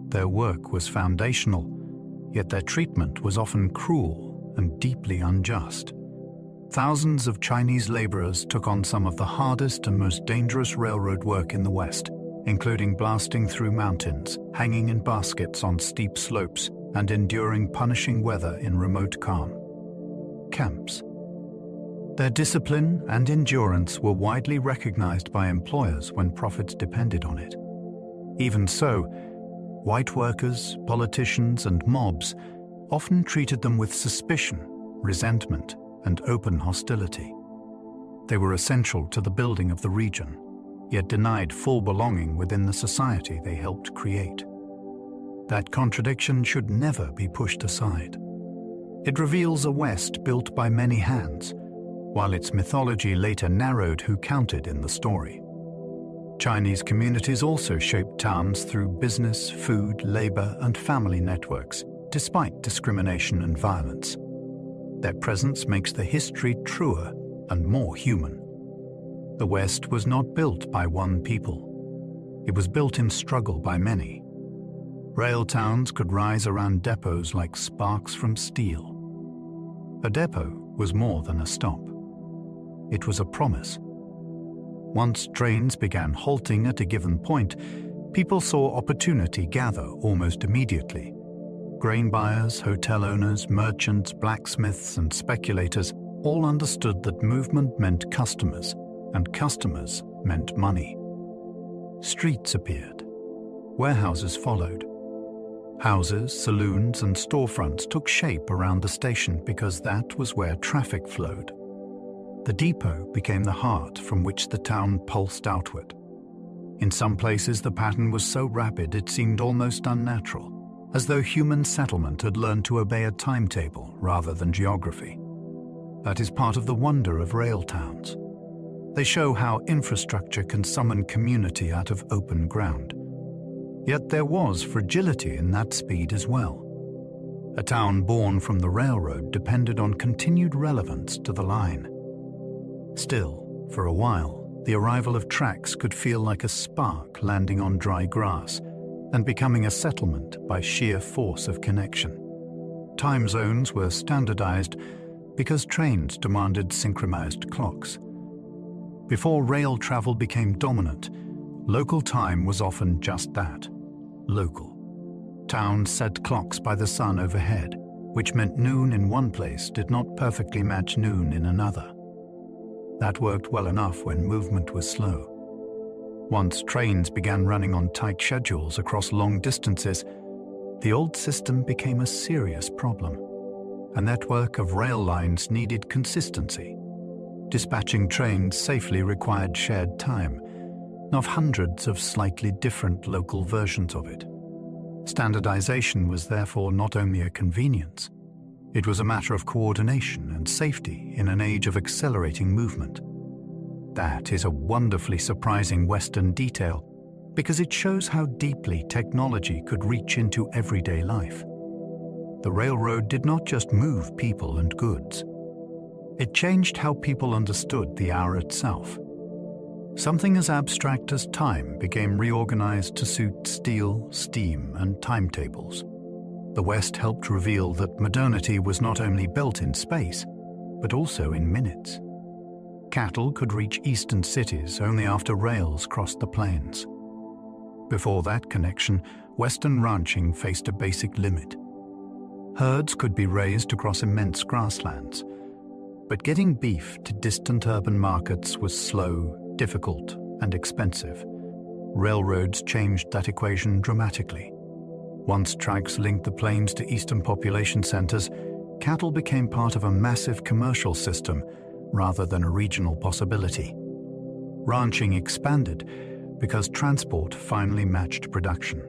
Their work was foundational, yet their treatment was often cruel and deeply unjust. Thousands of Chinese laborers took on some of the hardest and most dangerous railroad work in the West, including blasting through mountains, hanging in baskets on steep slopes, and enduring punishing weather in remote calm. Camps. Their discipline and endurance were widely recognized by employers when profits depended on it. Even so, white workers, politicians, and mobs often treated them with suspicion, resentment, and open hostility. They were essential to the building of the region, yet denied full belonging within the society they helped create. That contradiction should never be pushed aside. It reveals a West built by many hands, while its mythology later narrowed who counted in the story. Chinese communities also shaped towns through business, food, labor, and family networks, despite discrimination and violence. Their presence makes the history truer and more human. The West was not built by one people. It was built in struggle by many. Rail towns could rise around depots like sparks from steel. A depot was more than a stop. It was a promise. Once trains began halting at a given point, people saw opportunity gather almost immediately. Grain buyers, hotel owners, merchants, blacksmiths, and speculators all understood that movement meant customers, and customers meant money. Streets appeared. Warehouses followed. Houses, saloons, and storefronts took shape around the station because that was where traffic flowed. The depot became the heart from which the town pulsed outward. In some places, the pattern was so rapid it seemed almost unnatural, as though human settlement had learned to obey a timetable rather than geography. That is part of the wonder of rail towns. They show how infrastructure can summon community out of open ground. Yet there was fragility in that speed as well. A town born from the railroad depended on continued relevance to the line. Still, for a while, the arrival of tracks could feel like a spark landing on dry grass and becoming a settlement by sheer force of connection. Time zones were standardized because trains demanded synchronized clocks. Before rail travel became dominant, local time was often just that, local. Towns set clocks by the sun overhead, which meant noon in one place did not perfectly match noon in another. That worked well enough when movement was slow. Once trains began running on tight schedules across long distances, the old system became a serious problem. A network of rail lines needed consistency. Dispatching trains safely required shared time, not hundreds of slightly different local versions of it. Standardization was therefore not only a convenience, it was a matter of coordination and safety in an age of accelerating movement. That is a wonderfully surprising Western detail because it shows how deeply technology could reach into everyday life. The railroad did not just move people and goods. It changed how people understood the hour itself. Something as abstract as time became reorganized to suit steel, steam, and timetables. The West helped reveal that modernity was not only built in space, but also in minutes. Cattle could reach eastern cities only after rails crossed the plains. Before that connection, Western ranching faced a basic limit. Herds could be raised across immense grasslands, but getting beef to distant urban markets was slow, difficult, and expensive. Railroads changed that equation dramatically. Once tracks linked the plains to eastern population centers, cattle became part of a massive commercial system rather than a regional possibility. Ranching expanded because transport finally matched production.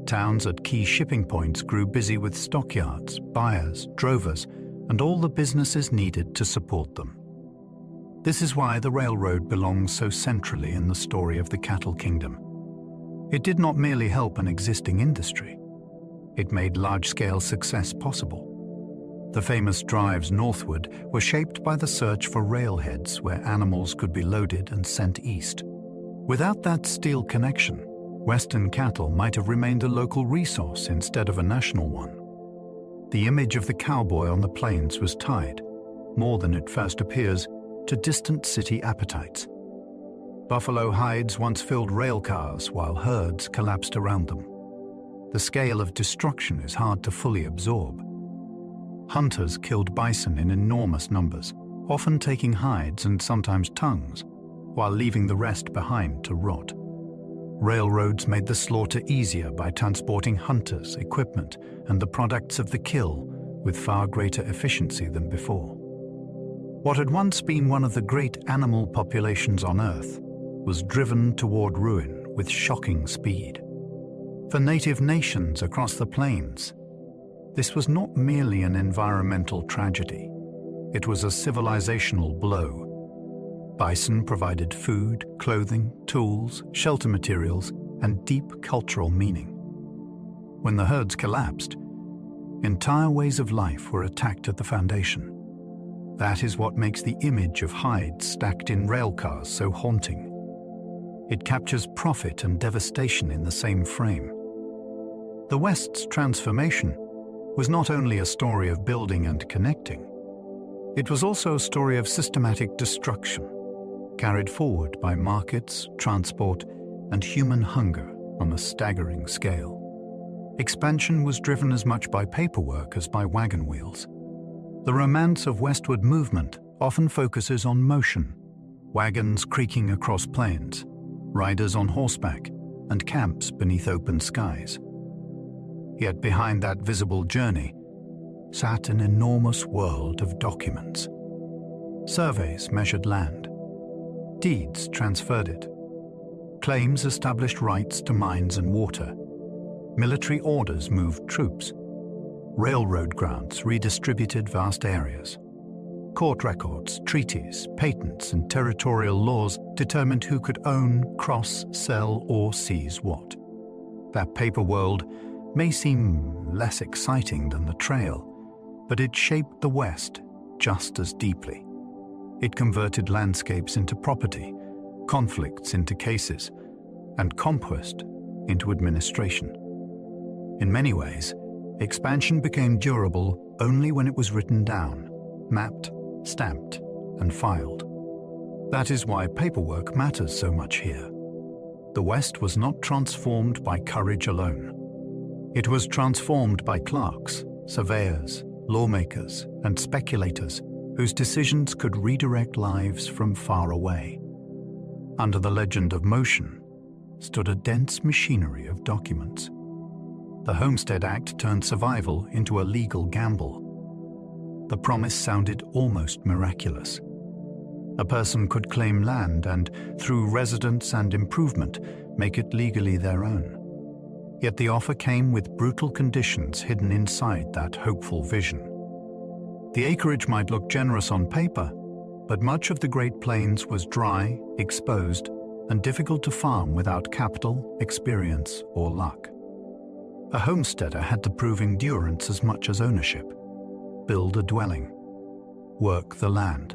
Towns at key shipping points grew busy with stockyards, buyers, drovers, and all the businesses needed to support them. This is why the railroad belongs so centrally in the story of the cattle kingdom. It did not merely help an existing industry. It made large-scale success possible. The famous drives northward were shaped by the search for railheads where animals could be loaded and sent east. Without that steel connection, Western cattle might have remained a local resource instead of a national one. The image of the cowboy on the plains was tied, more than it first appears, to distant city appetites. Buffalo hides once filled rail cars while herds collapsed around them. The scale of destruction is hard to fully absorb. Hunters killed bison in enormous numbers, often taking hides and sometimes tongues, while leaving the rest behind to rot. Railroads made the slaughter easier by transporting hunters, equipment, and the products of the kill with far greater efficiency than before. What had once been one of the great animal populations on Earth was driven toward ruin with shocking speed. For native nations across the plains, this was not merely an environmental tragedy. It was a civilizational blow. Bison provided food, clothing, tools, shelter materials, and deep cultural meaning. When the herds collapsed, entire ways of life were attacked at the foundation. That is what makes the image of hides stacked in railcars so haunting. It captures profit and devastation in the same frame. The West's transformation was not only a story of building and connecting, it was also a story of systematic destruction, carried forward by markets, transport, and human hunger on a staggering scale. Expansion was driven as much by paperwork as by wagon wheels. The romance of westward movement often focuses on motion, wagons creaking across plains, riders on horseback, and camps beneath open skies. Yet behind that visible journey sat an enormous world of documents. Surveys measured land. Deeds transferred it. Claims established rights to mines and water. Military orders moved troops. Railroad grants redistributed vast areas. Court records, treaties, patents, and territorial laws determined who could own, cross, sell, or seize what. That paper world may seem less exciting than the trail, but it shaped the West just as deeply. It converted landscapes into property, conflicts into cases, and conquest into administration. In many ways, expansion became durable only when it was written down, mapped, stamped, and filed. That is why paperwork matters so much here. The West was not transformed by courage alone. It was transformed by clerks, surveyors, lawmakers, and speculators whose decisions could redirect lives from far away. Under the legend of motion stood a dense machinery of documents. The Homestead Act turned survival into a legal gamble. The promise sounded almost miraculous. A person could claim land and, through residence and improvement, make it legally their own. Yet the offer came with brutal conditions hidden inside that hopeful vision. The acreage might look generous on paper, but much of the Great Plains was dry, exposed, and difficult to farm without capital, experience, or luck. A homesteader had to prove endurance as much as ownership. Build a dwelling. Work the land.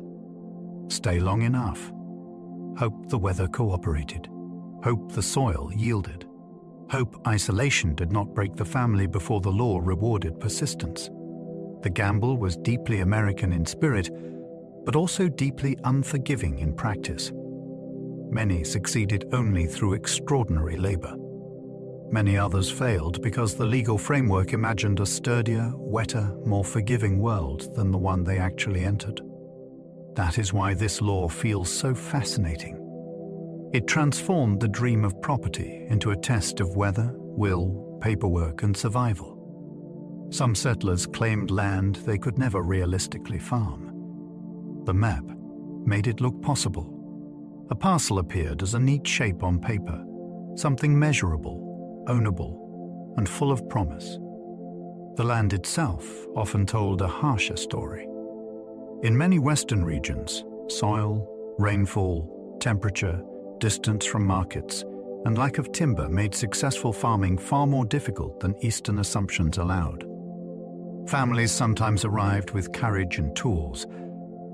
Stay long enough. Hope the weather cooperated. Hope the soil yielded. Hope isolation did not break the family before the law rewarded persistence. The gamble was deeply American in spirit, but also deeply unforgiving in practice. Many succeeded only through extraordinary labor. Many others failed because the legal framework imagined a sturdier, wetter, more forgiving world than the one they actually entered. That is why this law feels so fascinating. It transformed the dream of property into a test of weather, will, paperwork, and survival. Some settlers claimed land they could never realistically farm. The map made it look possible. A parcel appeared as a neat shape on paper, something measurable, ownable, and full of promise. The land itself often told a harsher story. In many western regions, soil, rainfall, temperature, distance from markets, and lack of timber made successful farming far more difficult than Eastern assumptions allowed. Families sometimes arrived with courage and tools,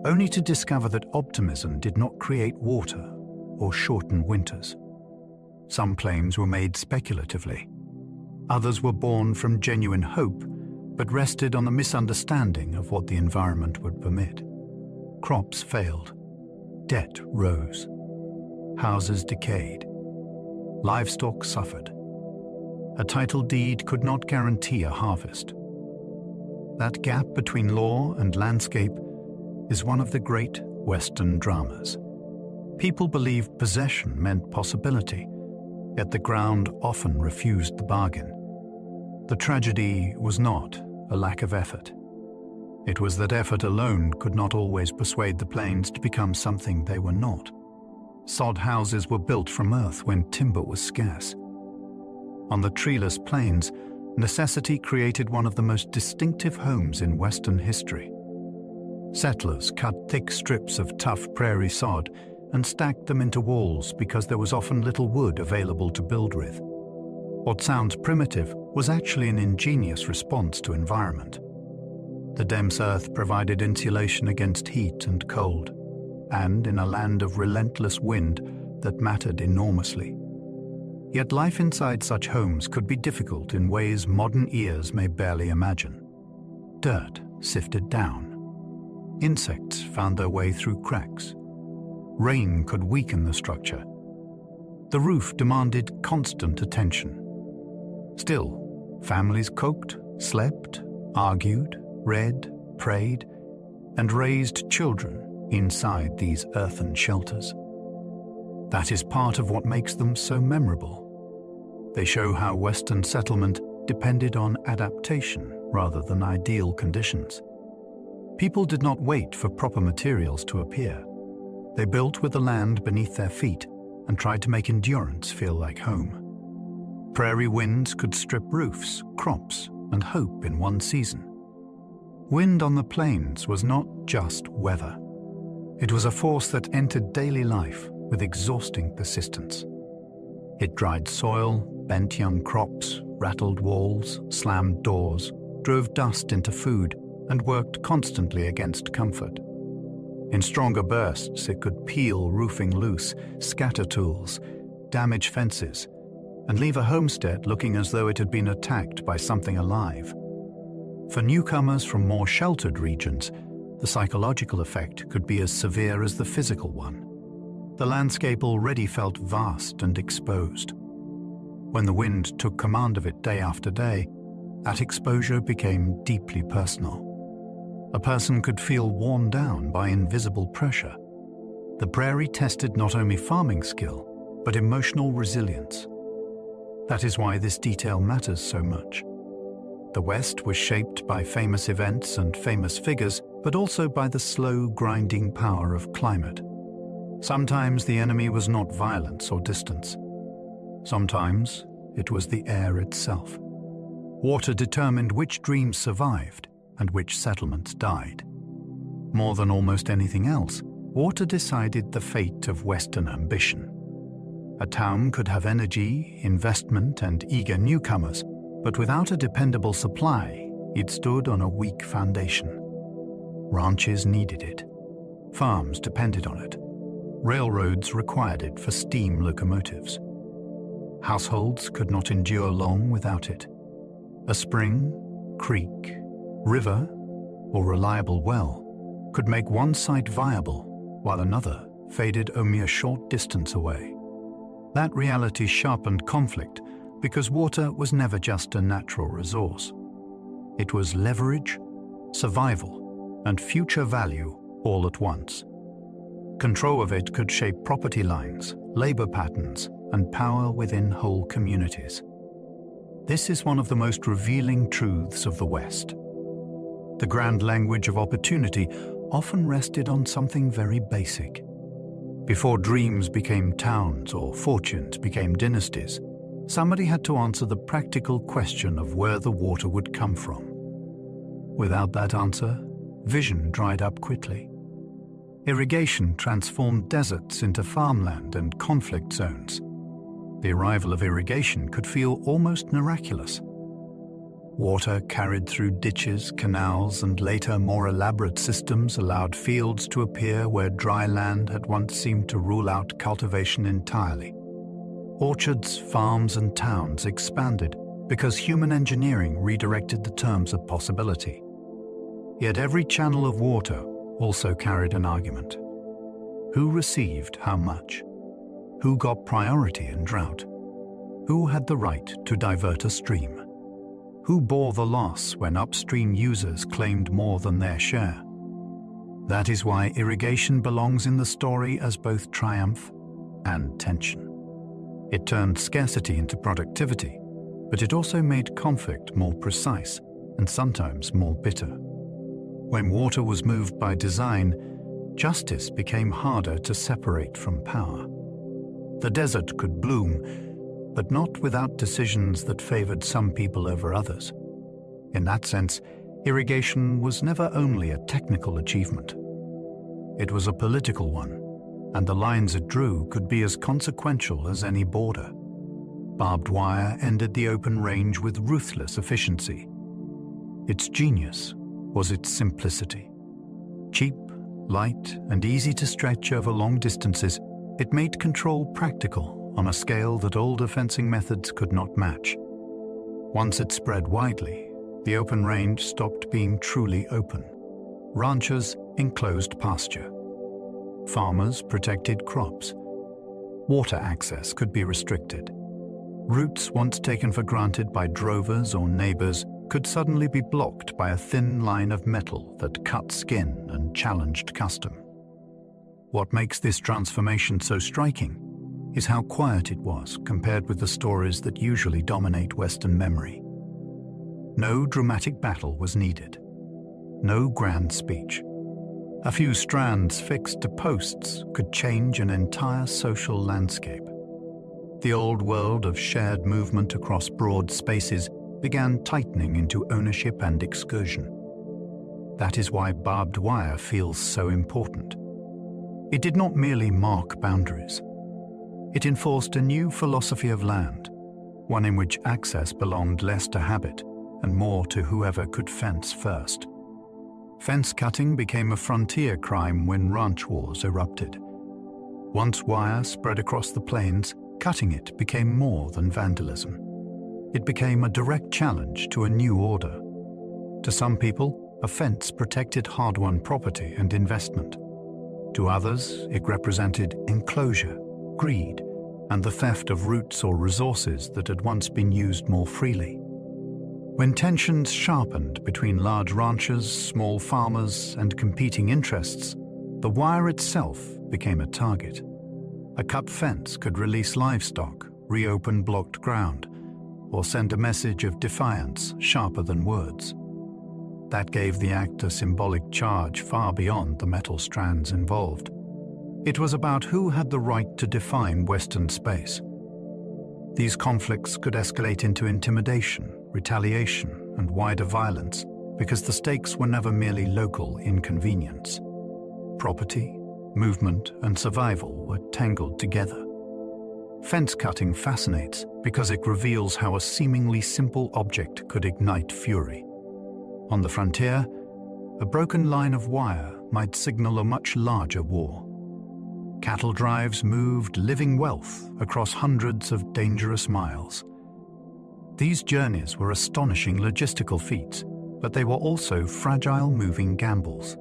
only to discover that optimism did not create water or shorten winters. Some claims were made speculatively. Others were born from genuine hope, but rested on a misunderstanding of what the environment would permit. Crops failed. Debt rose. Houses decayed. Livestock suffered. A title deed could not guarantee a harvest. That gap between law and landscape is one of the great Western dramas. People believed possession meant possibility, yet the ground often refused the bargain. The tragedy was not a lack of effort. It was that effort alone could not always persuade the plains to become something they were not. Sod houses were built from earth when timber was scarce. On the treeless plains, necessity created one of the most distinctive homes in Western history. Settlers cut thick strips of tough prairie sod and stacked them into walls because there was often little wood available to build with. What sounds primitive was actually an ingenious response to environment. The dense earth provided insulation against heat and cold, and in a land of relentless wind, that mattered enormously. Yet life inside such homes could be difficult in ways modern ears may barely imagine. Dirt sifted down. Insects found their way through cracks. Rain could weaken the structure. The roof demanded constant attention. Still, families cooked, slept, argued, read, prayed, and raised children inside these earthen shelters. That is part of what makes them so memorable. They show how Western settlement depended on adaptation rather than ideal conditions. People did not wait for proper materials to appear. They built with the land beneath their feet and tried to make endurance feel like home. Prairie winds could strip roofs, crops, and hope in one season. Wind on the plains was not just weather. It was a force that entered daily life with exhausting persistence. It dried soil, bent young crops, rattled walls, slammed doors, drove dust into food, and worked constantly against comfort. In stronger bursts, it could peel roofing loose, scatter tools, damage fences, and leave a homestead looking as though it had been attacked by something alive. For newcomers from more sheltered regions, the psychological effect could be as severe as the physical one. The landscape already felt vast and exposed. When the wind took command of it day after day, that exposure became deeply personal. A person could feel worn down by invisible pressure. The prairie tested not only farming skill, but emotional resilience. That is why this detail matters so much. The West was shaped by famous events and famous figures, but also by the slow, grinding power of climate. Sometimes the enemy was not violence or distance. Sometimes it was the air itself. Water determined which dreams survived and which settlements died. More than almost anything else, water decided the fate of Western ambition. A town could have energy, investment, and eager newcomers, but without a dependable supply, it stood on a weak foundation. Ranches needed it. Farms depended on it. Railroads required it for steam locomotives. Households could not endure long without it. A spring, creek, river, or reliable well could make one site viable, while another faded only a short distance away. That reality sharpened conflict because water was never just a natural resource. It was leverage, survival, and future value all at once. Control of it could shape property lines, labor patterns, and power within whole communities. This is one of the most revealing truths of the West. The grand language of opportunity often rested on something very basic. Before dreams became towns or fortunes became dynasties, somebody had to answer the practical question of where the water would come from. Without that answer, vision dried up quickly. Irrigation transformed deserts into farmland and conflict zones. The arrival of irrigation could feel almost miraculous. Water carried through ditches, canals, and later more elaborate systems allowed fields to appear where dry land had once seemed to rule out cultivation entirely. Orchards, farms, and towns expanded because human engineering redirected the terms of possibility. Yet every channel of water also carried an argument. Who received how much? Who got priority in drought? Who had the right to divert a stream? Who bore the loss when upstream users claimed more than their share? That is why irrigation belongs in the story as both triumph and tension. It turned scarcity into productivity, but it also made conflict more precise and sometimes more bitter. When water was moved by design, justice became harder to separate from power. The desert could bloom, but not without decisions that favored some people over others. In that sense, irrigation was never only a technical achievement. It was a political one, and the lines it drew could be as consequential as any border. Barbed wire ended the open range with ruthless efficiency. Its genius was its simplicity. Cheap, light, and easy to stretch over long distances, it made control practical on a scale that older fencing methods could not match. Once it spread widely, the open range stopped being truly open. Ranchers enclosed pasture. Farmers protected crops. Water access could be restricted. Routes once taken for granted by drovers or neighbors could suddenly be blocked by a thin line of metal that cut skin and challenged custom. What makes this transformation so striking is how quiet it was compared with the stories that usually dominate Western memory. No dramatic battle was needed. No grand speech. A few strands fixed to posts could change an entire social landscape. The old world of shared movement across broad spaces began tightening into ownership and excursion. That is why barbed wire feels so important. It did not merely mark boundaries. It enforced a new philosophy of land, one in which access belonged less to habit and more to whoever could fence first. Fence cutting became a frontier crime when ranch wars erupted. Once wire spread across the plains, cutting it became more than vandalism. It became a direct challenge to a new order. To some people, a fence protected hard-won property and investment. To others, it represented enclosure, greed, and the theft of roots or resources that had once been used more freely. When tensions sharpened between large ranchers, small farmers, and competing interests, the wire itself became a target. A cut fence could release livestock, reopen blocked ground, or send a message of defiance sharper than words. That gave the act a symbolic charge far beyond the metal strands involved. It was about who had the right to define Western space. These conflicts could escalate into intimidation, retaliation, and wider violence because the stakes were never merely local inconvenience. Property, movement, and survival were tangled together. Fence cutting fascinates because it reveals how a seemingly simple object could ignite fury. On the frontier, a broken line of wire might signal a much larger war. Cattle drives moved living wealth across hundreds of dangerous miles. These journeys were astonishing logistical feats, but they were also fragile moving gambles.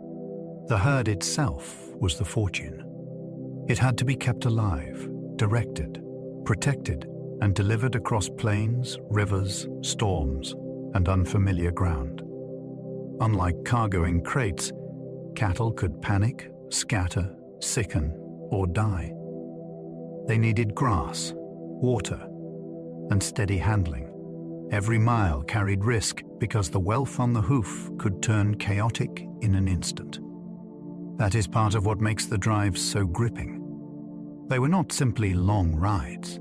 The herd itself was the fortune. It had to be kept alive, directed, protected, and delivered across plains, rivers, storms, and unfamiliar ground. Unlike cargo in crates, cattle could panic, scatter, sicken, or die. They needed grass, water, and steady handling. Every mile carried risk because the wealth on the hoof could turn chaotic in an instant. That is part of what makes the drives so gripping. They were not simply long rides.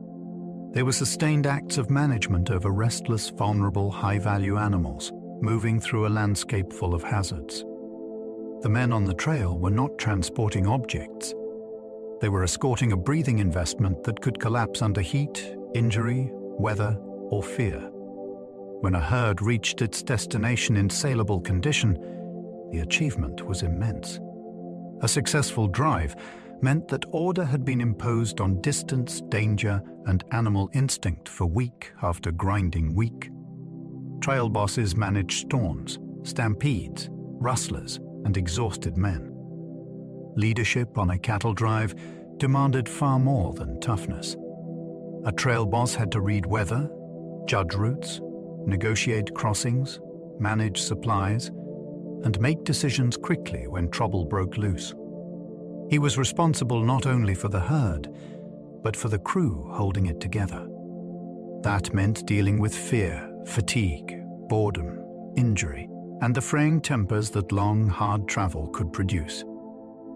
They were sustained acts of management over restless, vulnerable, high-value animals, moving through a landscape full of hazards. The men on the trail were not transporting objects. They were escorting a breathing investment that could collapse under heat, injury, weather, or fear. When a herd reached its destination in saleable condition, the achievement was immense. A successful drive meant that order had been imposed on distance, danger, and animal instinct for week after grinding week. Trail bosses managed storms, stampedes, rustlers, and exhausted men. Leadership on a cattle drive demanded far more than toughness. A trail boss had to read weather, judge routes, negotiate crossings, manage supplies, and make decisions quickly when trouble broke loose. He was responsible not only for the herd, but for the crew holding it together. That meant dealing with fear, fatigue, boredom, injury, and the fraying tempers that long, hard travel could produce.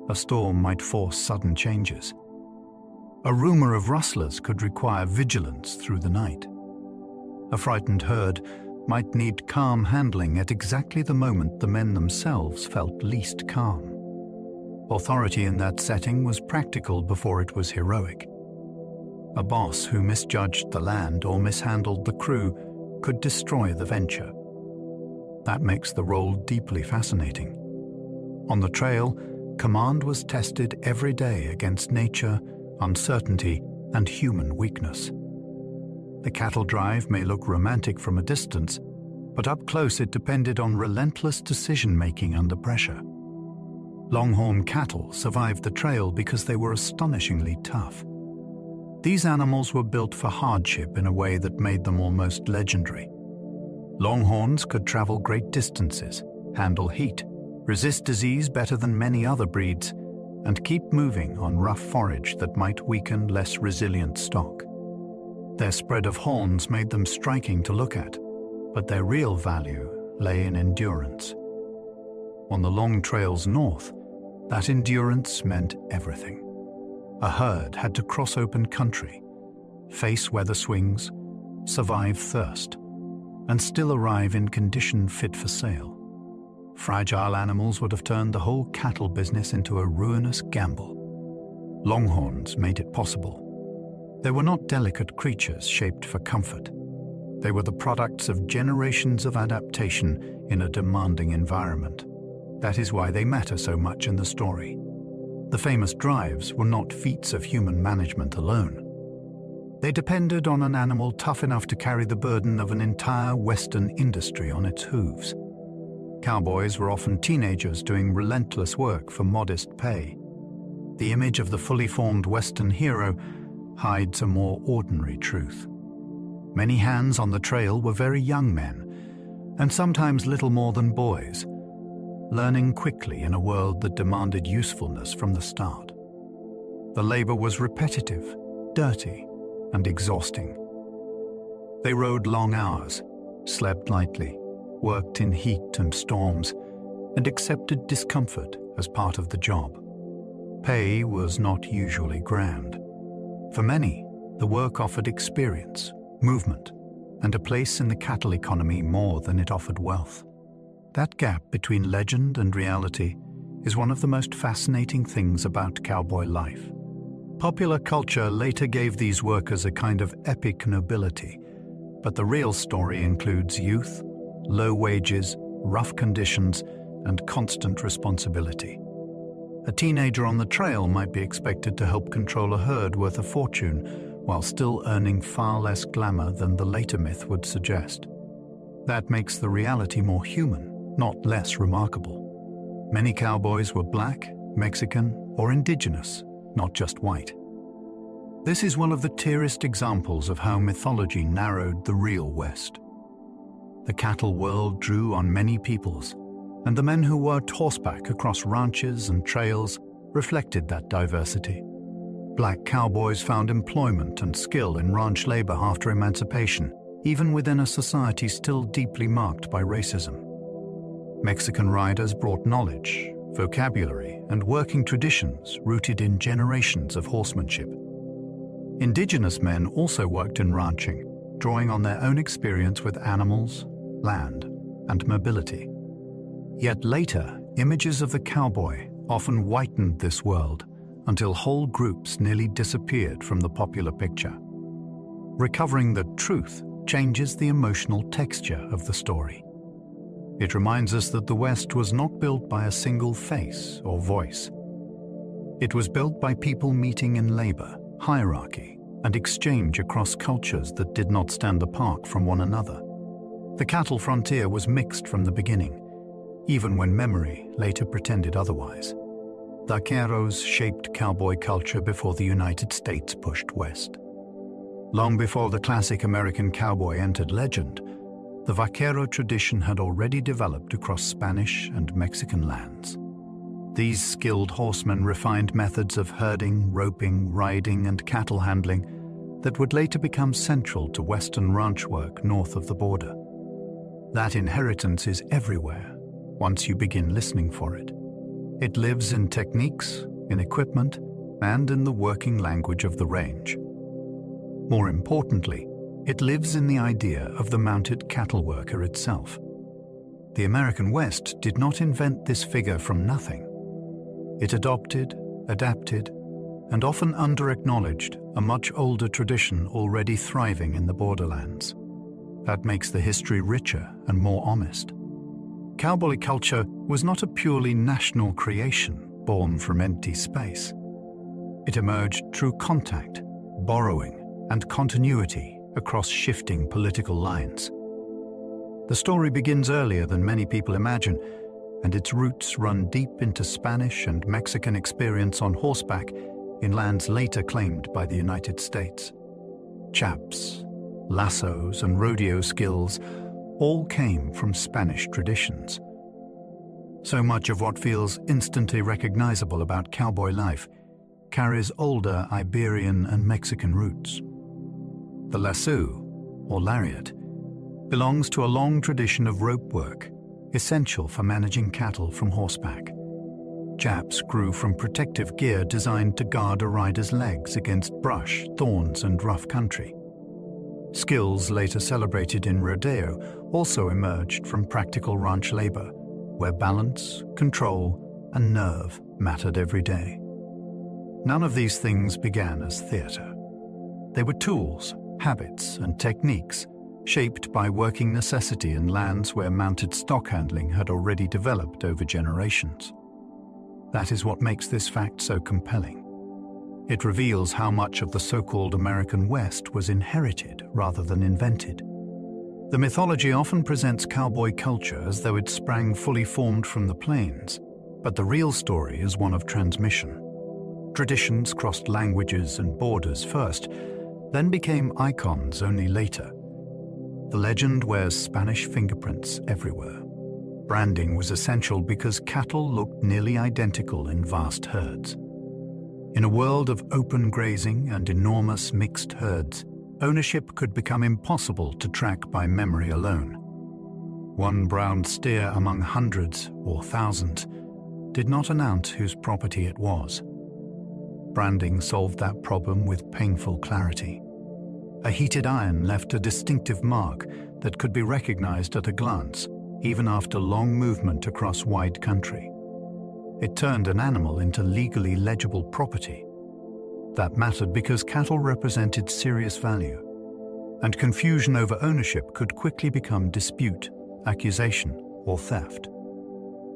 A storm might force sudden changes. A rumor of rustlers could require vigilance through the night. A frightened herd might need calm handling at exactly the moment the men themselves felt least calm. Authority in that setting was practical before it was heroic. A boss who misjudged the land or mishandled the crew could destroy the venture. That makes the role deeply fascinating. On the trail, command was tested every day against nature, uncertainty, and human weakness. The cattle drive may look romantic from a distance, but up close it depended on relentless decision-making under pressure. Longhorn cattle survived the trail because they were astonishingly tough. These animals were built for hardship in a way that made them almost legendary. Longhorns could travel great distances, handle heat, resist disease better than many other breeds, and keep moving on rough forage that might weaken less resilient stock. Their spread of horns made them striking to look at, but their real value lay in endurance. On the long trails north, that endurance meant everything. A herd had to cross open country, face weather swings, survive thirst, and still arrive in condition fit for sale. Fragile animals would have turned the whole cattle business into a ruinous gamble. Longhorns made it possible. They were not delicate creatures shaped for comfort. They were the products of generations of adaptation in a demanding environment. That is why they matter so much in the story. The famous drives were not feats of human management alone. They depended on an animal tough enough to carry the burden of an entire Western industry on its hooves. Cowboys were often teenagers doing relentless work for modest pay. The image of the fully formed Western hero hides a more ordinary truth. Many hands on the trail were very young men, and sometimes little more than boys, learning quickly in a world that demanded usefulness from the start. The labor was repetitive, dirty, and exhausting. They rode long hours, slept lightly, worked in heat and storms, and accepted discomfort as part of the job. Pay was not usually grand. For many, The work offered experience, movement, and a place in the cattle economy more than it offered wealth. That gap between legend and reality is one of the most fascinating things about cowboy life. Popular culture later gave these workers a kind of epic nobility, but the real story includes youth, low wages, rough conditions, and constant responsibility. A teenager on the trail might be expected to help control a herd worth a fortune, while still earning far less glamour than the later myth would suggest. That makes the reality more human, not less remarkable. Many cowboys were black, Mexican, or indigenous, not just white. This is one of the clearest examples of how mythology narrowed the real West. The cattle world drew on many peoples, and the men who worked horseback across ranches and trails reflected that diversity. Black cowboys found employment and skill in ranch labor after emancipation, even within a society still deeply marked by racism. Mexican riders brought knowledge, vocabulary, and working traditions rooted in generations of horsemanship. Indigenous men also worked in ranching, drawing on their own experience with animals, land, and mobility. Yet later, images of the cowboy often whitened this world until whole groups nearly disappeared from the popular picture. Recovering the truth changes the emotional texture of the story. It reminds us that the West was not built by a single face or voice. It was built by people meeting in labor, hierarchy, and exchange across cultures that did not stand apart from one another. The cattle frontier was mixed from the beginning, even when memory later pretended otherwise. Vaqueros shaped cowboy culture before the United States pushed west. Long before the classic American cowboy entered legend, the vaquero tradition had already developed across Spanish and Mexican lands. These skilled horsemen refined methods of herding, roping, riding, and cattle handling that would later become central to Western ranch work north of the border. That inheritance is everywhere once you begin listening for it. It lives in techniques, in equipment, and in the working language of the range. More importantly, it lives in the idea of the mounted cattle worker itself. The American West did not invent this figure from nothing. It adopted, adapted, and often under-acknowledged a much older tradition already thriving in the borderlands. That makes the history richer and more honest. Cowboy culture was not a purely national creation born from empty space. It emerged through contact, borrowing, and continuity across shifting political lines. The story begins earlier than many people imagine, and its roots run deep into Spanish and Mexican experience on horseback in lands later claimed by the United States. Chaps, lassos, and rodeo skills all came from Spanish traditions. So much of what feels instantly recognizable about cowboy life carries older Iberian and Mexican roots. The lasso, or lariat, belongs to a long tradition of rope work, essential for managing cattle from horseback. Chaps grew from protective gear designed to guard a rider's legs against brush, thorns, and rough country. Skills later celebrated in rodeo also emerged from practical ranch labor, where balance, control, and nerve mattered every day. None of these things began as theater. They were tools, habits, and techniques shaped by working necessity in lands where mounted stock handling had already developed over generations. That is what makes this fact so compelling. It reveals how much of the so-called American West was inherited rather than invented. The mythology often presents cowboy culture as though it sprang fully formed from the plains, but the real story is one of transmission. Traditions crossed languages and borders first, then became icons only later. The legend wears Spanish fingerprints everywhere. Branding was essential because cattle looked nearly identical in vast herds. In a world of open grazing and enormous mixed herds, ownership could become impossible to track by memory alone. One brown steer among hundreds or thousands did not announce whose property it was. Branding solved that problem with painful clarity. A heated iron left a distinctive mark that could be recognized at a glance, even after long movement across wide country. It turned an animal into legally legible property. That mattered because cattle represented serious value, and confusion over ownership could quickly become dispute, accusation, or theft.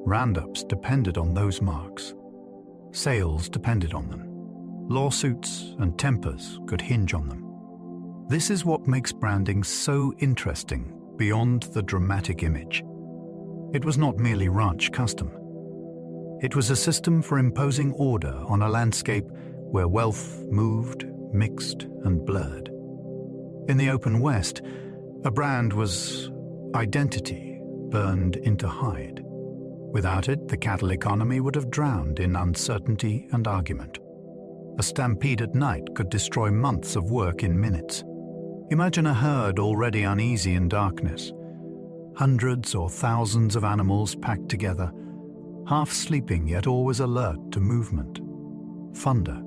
Roundups depended on those marks. Sales depended on them. Lawsuits and tempers could hinge on them. This is what makes branding so interesting beyond the dramatic image. It was not merely ranch custom. It was a system for imposing order on a landscape where wealth moved, mixed, and blurred. In the open West, a brand was identity burned into hide. Without it, the cattle economy would have drowned in uncertainty and argument. A stampede at night could destroy months of work in minutes. Imagine a herd already uneasy in darkness. Hundreds or thousands of animals packed together, half sleeping yet always alert to movement, thunder,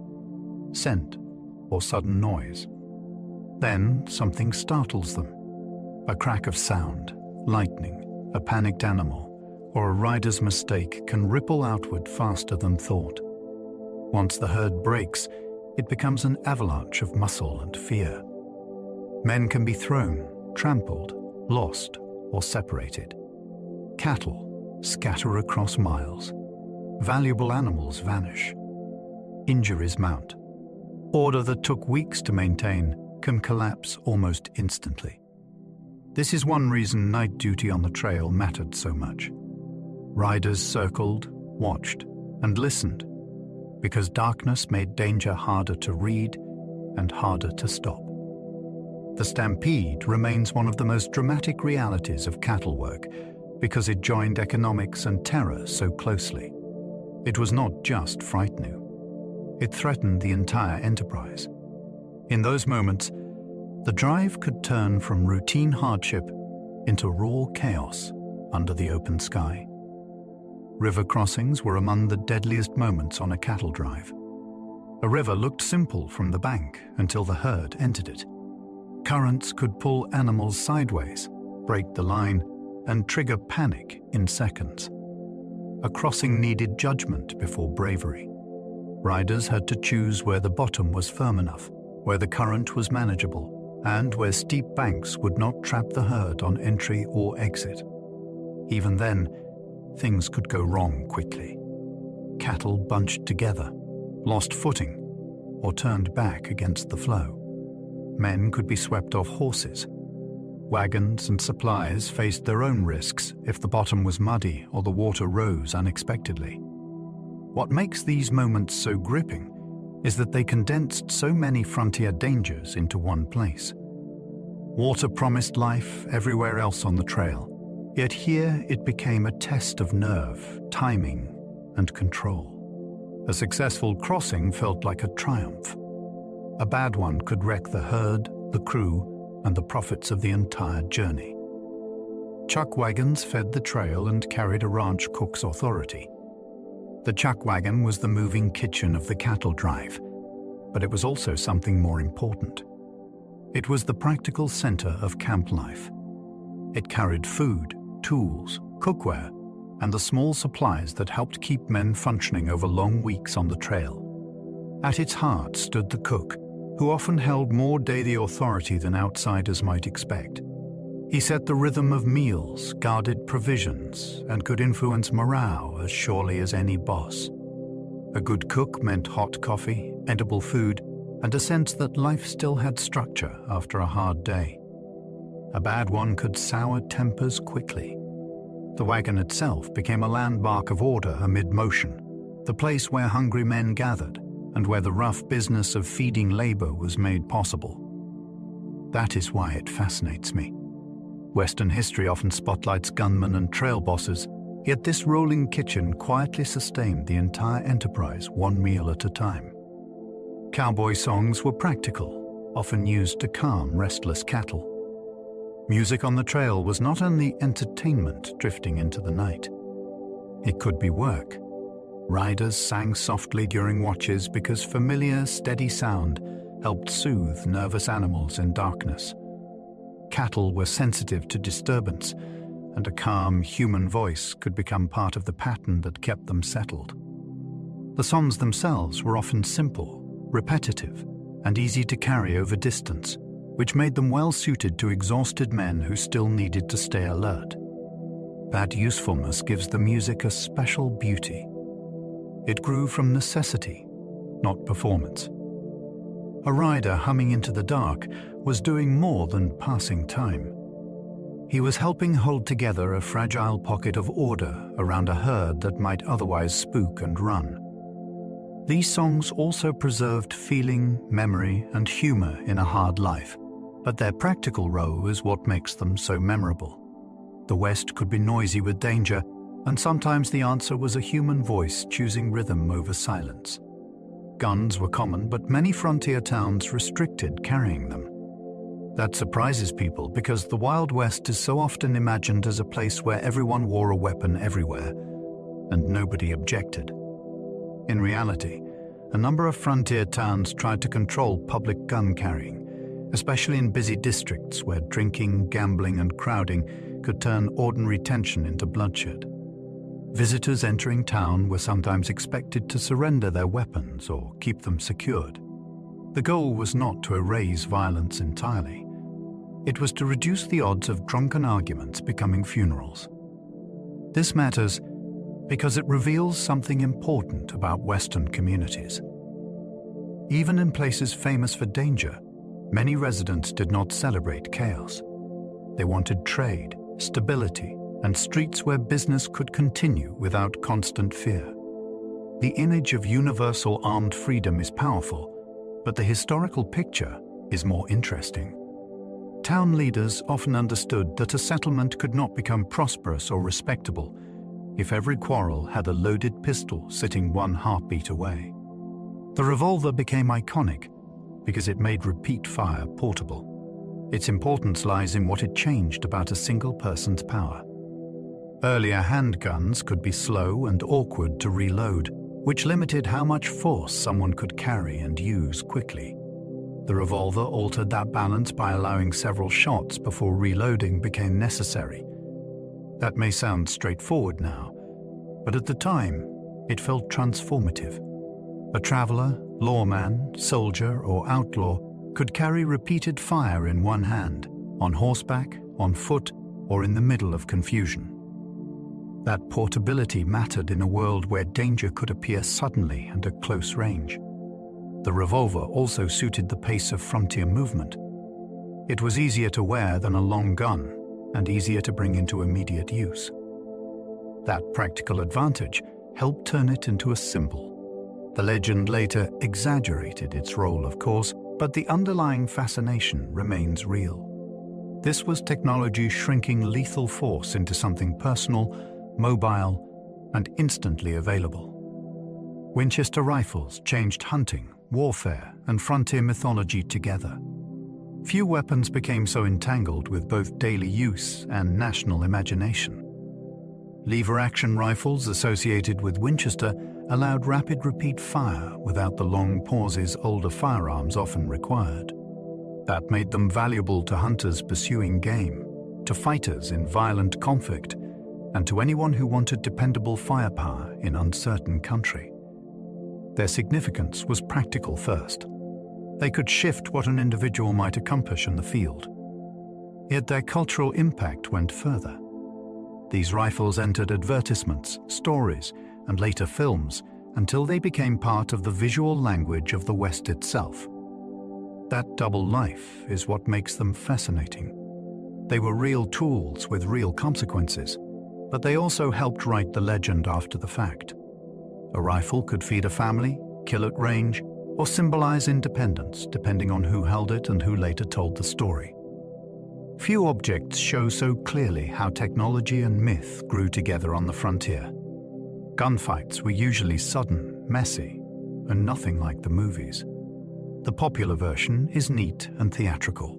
scent, or sudden noise. Then something startles them. A crack of sound, lightning, a panicked animal, or a rider's mistake can ripple outward faster than thought. Once the herd breaks, it becomes an avalanche of muscle and fear. Men can be thrown, trampled, lost, or separated. Cattle scatter across miles. Valuable animals vanish. Injuries mount. Order that took weeks to maintain can collapse almost instantly. This is one reason night duty on the trail mattered so much. Riders circled, watched, and listened, because darkness made danger harder to read and harder to stop. The stampede remains one of the most dramatic realities of cattle work because it joined economics and terror so closely. It was not just frightening. It threatened the entire enterprise. In those moments, the drive could turn from routine hardship into raw chaos under the open sky. River crossings were among the deadliest moments on a cattle drive. A river looked simple from the bank until the herd entered it. Currents could pull animals sideways, break the line, and trigger panic in seconds. A crossing needed judgment before bravery. Riders had to choose where the bottom was firm enough, where the current was manageable, and where steep banks would not trap the herd on entry or exit. Even then, things could go wrong quickly. Cattle bunched together, lost footing, or turned back against the flow. Men could be swept off horses. Wagons and supplies faced their own risks if the bottom was muddy or the water rose unexpectedly. What makes these moments so gripping is that they condensed so many frontier dangers into one place. Water promised life everywhere else on the trail, yet here it became a test of nerve, timing, and control. A successful crossing felt like a triumph. A bad one could wreck the herd, the crew, and the profits of the entire journey. Chuck wagons fed the trail and carried a ranch cook's authority. The chuck wagon was the moving kitchen of the cattle drive, but it was also something more important. It was the practical center of camp life. It carried food, tools, cookware, and the small supplies that helped keep men functioning over long weeks on the trail. At its heart stood the cook, who often held more daily authority than outsiders might expect. He set the rhythm of meals, guarded provisions, and could influence morale as surely as any boss. A good cook meant hot coffee, edible food, and a sense that life still had structure after a hard day. A bad one could sour tempers quickly. The wagon itself became a landmark of order amid motion, the place where hungry men gathered, and where the rough business of feeding labor was made possible. That is why it fascinates me. Western history often spotlights gunmen and trail bosses, yet this rolling kitchen quietly sustained the entire enterprise one meal at a time. Cowboy songs were practical, often used to calm restless cattle. Music on the trail was not only entertainment drifting into the night. It could be work. Riders sang softly during watches because familiar, steady sound helped soothe nervous animals in darkness. Cattle were sensitive to disturbance, and a calm human voice could become part of the pattern that kept them settled. The songs themselves were often simple, repetitive, and easy to carry over distance, which made them well suited to exhausted men who still needed to stay alert. That usefulness gives the music a special beauty. It grew from necessity, not performance. A rider humming into the dark was doing more than passing time. He was helping hold together a fragile pocket of order around a herd that might otherwise spook and run. These songs also preserved feeling, memory, and humor in a hard life, but their practical role is what makes them so memorable. The West could be noisy with danger, and sometimes the answer was a human voice choosing rhythm over silence. Guns were common, but many frontier towns restricted carrying them. That surprises people because the Wild West is so often imagined as a place where everyone wore a weapon everywhere, and nobody objected. In reality, a number of frontier towns tried to control public gun carrying, especially in busy districts where drinking, gambling, and crowding could turn ordinary tension into bloodshed. Visitors entering town were sometimes expected to surrender their weapons or keep them secured. The goal was not to erase violence entirely. It was to reduce the odds of drunken arguments becoming funerals. This matters because it reveals something important about Western communities. Even in places famous for danger, many residents did not celebrate chaos. They wanted trade, stability, and streets where business could continue without constant fear. The image of universal armed freedom is powerful, but the historical picture is more interesting. Town leaders often understood that a settlement could not become prosperous or respectable if every quarrel had a loaded pistol sitting one heartbeat away. The revolver became iconic because it made repeat fire portable. Its importance lies in what it changed about a single person's power. Earlier handguns could be slow and awkward to reload, which limited how much force someone could carry and use quickly. The revolver altered that balance by allowing several shots before reloading became necessary. That may sound straightforward now, but at the time, it felt transformative. A traveler, lawman, soldier, or outlaw could carry repeated fire in one hand, on horseback, on foot, or in the middle of confusion. That portability mattered in a world where danger could appear suddenly and at close range. The revolver also suited the pace of frontier movement. It was easier to wear than a long gun and easier to bring into immediate use. That practical advantage helped turn it into a symbol. The legend later exaggerated its role, of course, but the underlying fascination remains real. This was technology shrinking lethal force into something personal, mobile, and instantly available. Winchester rifles changed hunting, warfare, and frontier mythology together. Few weapons became so entangled with both daily use and national imagination. Lever-action rifles associated with Winchester allowed rapid repeat fire without the long pauses older firearms often required. That made them valuable to hunters pursuing game, to fighters in violent conflict, and to anyone who wanted dependable firepower in uncertain country. Their significance was practical first. They could shift what an individual might accomplish in the field. Yet their cultural impact went further. These rifles entered advertisements, stories, and later films until they became part of the visual language of the West itself. That double life is what makes them fascinating. They were real tools with real consequences, but they also helped write the legend after the fact. A rifle could feed a family, kill at range, or symbolize independence, depending on who held it and who later told the story. Few objects show so clearly how technology and myth grew together on the frontier. Gunfights were usually sudden, messy, and nothing like the movies. The popular version is neat and theatrical.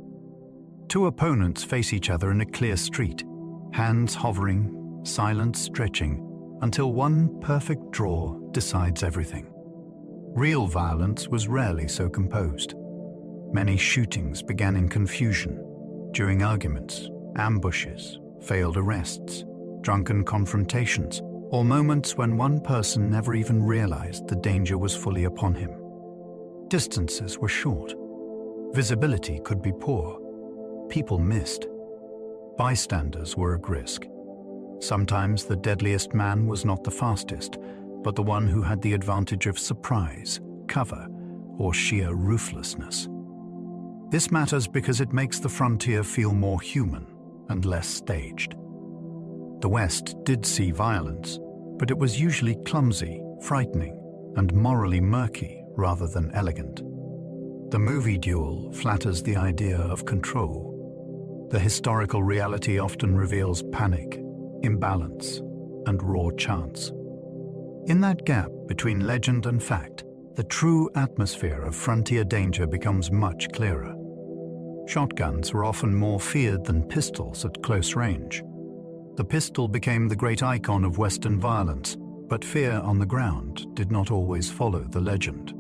Two opponents face each other in a clear street, hands hovering, silence stretching, until one perfect draw decides everything. Real violence was rarely so composed. Many shootings began in confusion, during arguments, ambushes, failed arrests, drunken confrontations, or moments when one person never even realized the danger was fully upon him. Distances were short. Visibility could be poor. People missed. Bystanders were at risk. Sometimes the deadliest man was not the fastest, but the one who had the advantage of surprise, cover, or sheer ruthlessness. This matters because it makes the frontier feel more human and less staged. The West did see violence, but it was usually clumsy, frightening, and morally murky rather than elegant. The movie duel flatters the idea of control. The historical reality often reveals panic, imbalance, and raw chance. In that gap between legend and fact, the true atmosphere of frontier danger becomes much clearer. Shotguns were often more feared than pistols at close range. The pistol became the great icon of Western violence, but fear on the ground did not always follow the legend.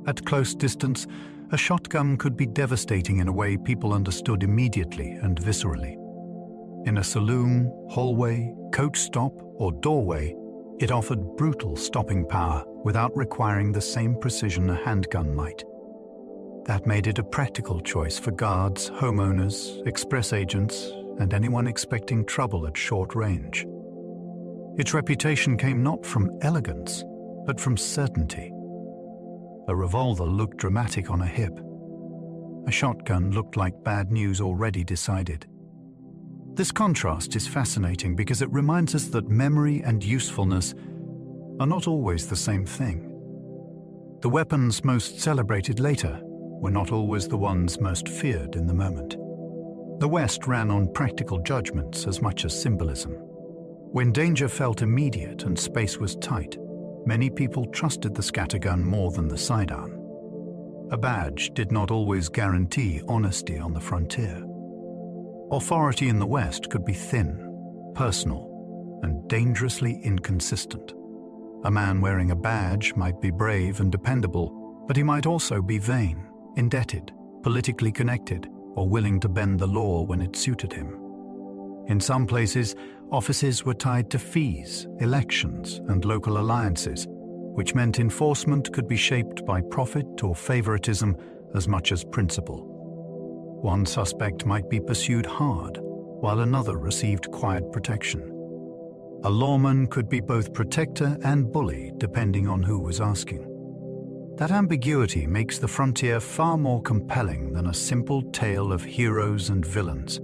At close distance, a shotgun could be devastating in a way people understood immediately and viscerally. In a saloon, hallway, coach stop, or doorway, it offered brutal stopping power without requiring the same precision a handgun might. That made it a practical choice for guards, homeowners, express agents, and anyone expecting trouble at short range. Its reputation came not from elegance, but from certainty. A revolver looked dramatic on a hip. A shotgun looked like bad news already decided. This contrast is fascinating because it reminds us that memory and usefulness are not always the same thing. The weapons most celebrated later were not always the ones most feared in the moment. The West ran on practical judgments as much as symbolism. When danger felt immediate and space was tight, many people trusted the scattergun more than the sidearm. A badge did not always guarantee honesty on the frontier. Authority in the West could be thin, personal, and dangerously inconsistent. A man wearing a badge might be brave and dependable, but he might also be vain, indebted, politically connected, or willing to bend the law when it suited him. In some places, offices were tied to fees, elections, and local alliances, which meant enforcement could be shaped by profit or favoritism as much as principle. One suspect might be pursued hard, while another received quiet protection. A lawman could be both protector and bully, depending on who was asking. That ambiguity makes the frontier far more compelling than a simple tale of heroes and villains.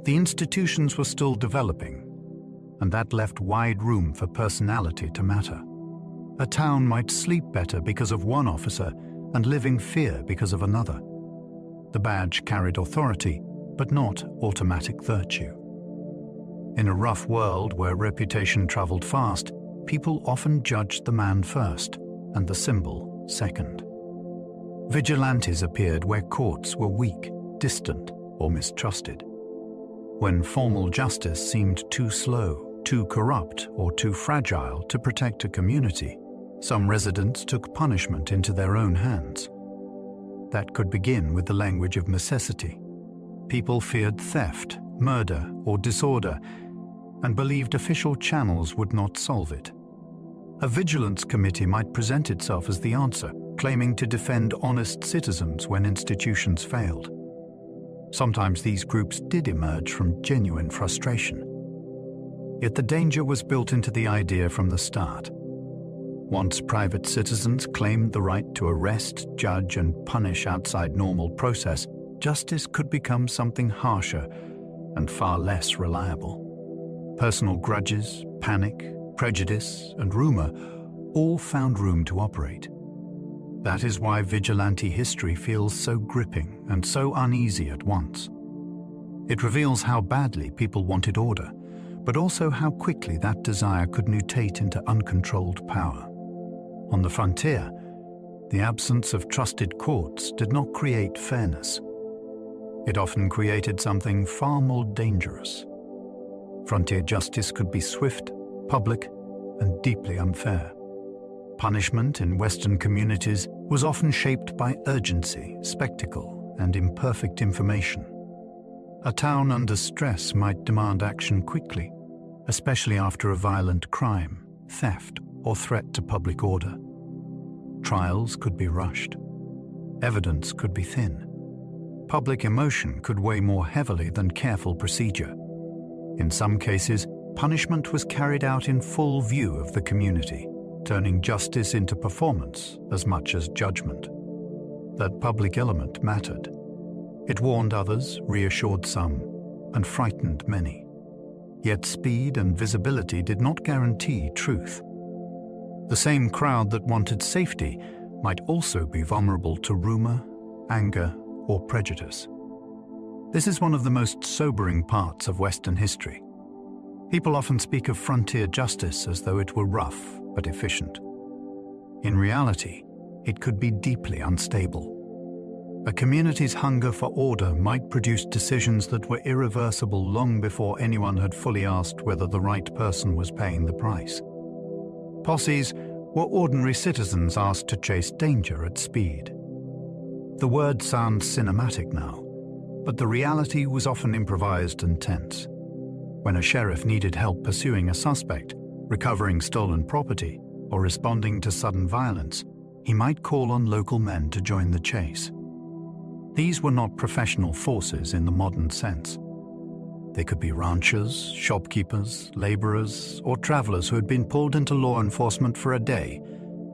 The institutions were still developing, and that left wide room for personality to matter. A town might sleep better because of one officer and live in fear because of another. The badge carried authority, but not automatic virtue. In a rough world where reputation traveled fast, people often judged the man first and the symbol second. Vigilantes appeared where courts were weak, distant, or mistrusted. When formal justice seemed too slow, too corrupt, or too fragile to protect a community, some residents took punishment into their own hands. That could begin with the language of necessity. People feared theft, murder, or disorder, and believed official channels would not solve it. A vigilance committee might present itself as the answer, claiming to defend honest citizens when institutions failed. Sometimes these groups did emerge from genuine frustration. Yet the danger was built into the idea from the start. Once private citizens claimed the right to arrest, judge, and punish outside normal process, justice could become something harsher and far less reliable. Personal grudges, panic, prejudice, and rumor all found room to operate. That is why vigilante history feels so gripping and so uneasy at once. It reveals how badly people wanted order, but also how quickly that desire could mutate into uncontrolled power. On the frontier, the absence of trusted courts did not create fairness. It often created something far more dangerous. Frontier justice could be swift, public, and deeply unfair. Punishment in Western communities was often shaped by urgency, spectacle, and imperfect information. A town under stress might demand action quickly, especially after a violent crime, theft, or threat to public order. Trials could be rushed. Evidence could be thin. Public emotion could weigh more heavily than careful procedure. In some cases, punishment was carried out in full view of the community, turning justice into performance as much as judgment. That public element mattered. It warned others, reassured some, and frightened many. Yet speed and visibility did not guarantee truth. The same crowd that wanted safety might also be vulnerable to rumor, anger, or prejudice. This is one of the most sobering parts of Western history. People often speak of frontier justice as though it were rough but efficient. In reality, it could be deeply unstable. A community's hunger for order might produce decisions that were irreversible long before anyone had fully asked whether the right person was paying the price. Posses were ordinary citizens asked to chase danger at speed. The word sounds cinematic now, but the reality was often improvised and tense. When a sheriff needed help pursuing a suspect, recovering stolen property, or responding to sudden violence, he might call on local men to join the chase. These were not professional forces in the modern sense. They could be ranchers, shopkeepers, laborers, or travelers who had been pulled into law enforcement for a day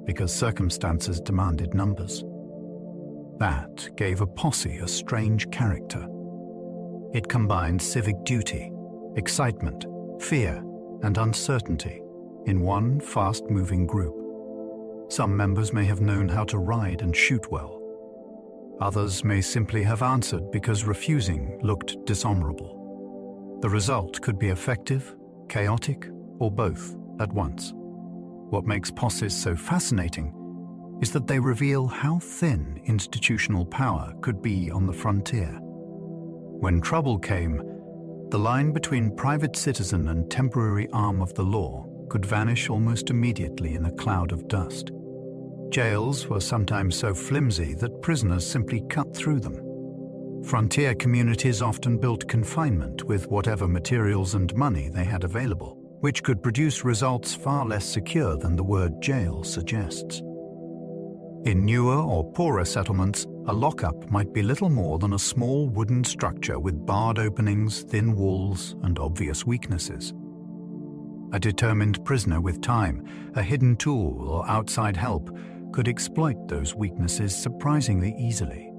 because circumstances demanded numbers. That gave a posse a strange character. It combined civic duty, excitement, fear, and uncertainty in one fast-moving group. Some members may have known how to ride and shoot well. Others may simply have answered because refusing looked dishonorable. The result could be effective, chaotic, or both at once. What makes posses so fascinating is that they reveal how thin institutional power could be on the frontier. When trouble came, the line between private citizen and temporary arm of the law could vanish almost immediately in a cloud of dust. Jails were sometimes so flimsy that prisoners simply cut through them. Frontier communities often built confinement with whatever materials and money they had available, which could produce results far less secure than the word jail suggests. In newer or poorer settlements, a lockup might be little more than a small wooden structure with barred openings, thin walls, and obvious weaknesses. A determined prisoner with time, a hidden tool, or outside help could exploit those weaknesses surprisingly easily.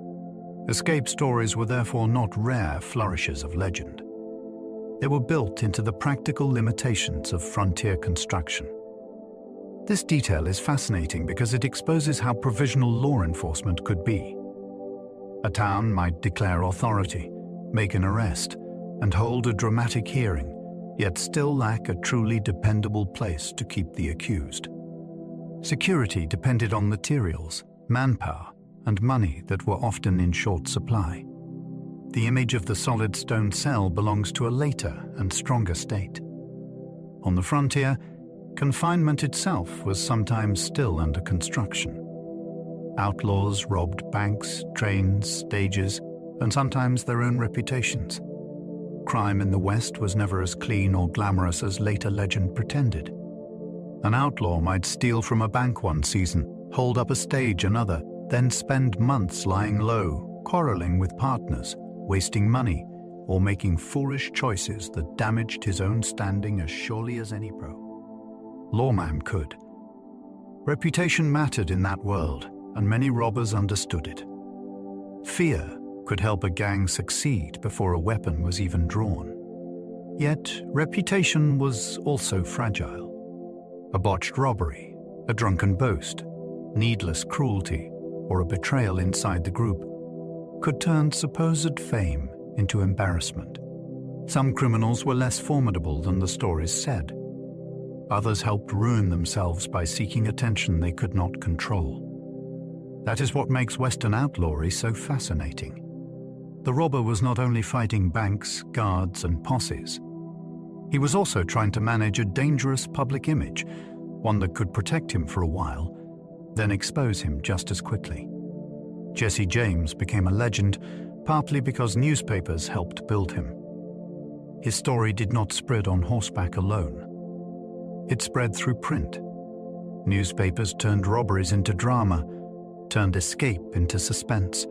Escape stories were therefore not rare flourishes of legend. They were built into the practical limitations of frontier construction. This detail is fascinating because it exposes how provisional law enforcement could be. A town might declare authority, make an arrest, and hold a dramatic hearing, yet still lack a truly dependable place to keep the accused. Security depended on materials, manpower, and money that were often in short supply. The image of the solid stone cell belongs to a later and stronger state. On the frontier, confinement itself was sometimes still under construction. Outlaws robbed banks, trains, stages, and sometimes their own reputations. Crime in the West was never as clean or glamorous as later legend pretended. An outlaw might steal from a bank one season, hold up a stage another, then spend months lying low, quarreling with partners, wasting money, or making foolish choices that damaged his own standing as surely as any pro. Lawman could. Reputation mattered in that world, and many robbers understood it. Fear could help a gang succeed before a weapon was even drawn. Yet, reputation was also fragile. A botched robbery, a drunken boast, needless cruelty, or a betrayal inside the group could turn supposed fame into embarrassment. Some criminals were less formidable than the stories said. Others helped ruin themselves by seeking attention they could not control. That is what makes Western outlawry so fascinating. The robber was not only fighting banks, guards, and posses. He was also trying to manage a dangerous public image, one that could protect him for a while, then expose him just as quickly. Jesse James became a legend partly because newspapers helped build him. His story did not spread on horseback alone. It spread through print. Newspapers turned robberies into drama, turned escape into suspense,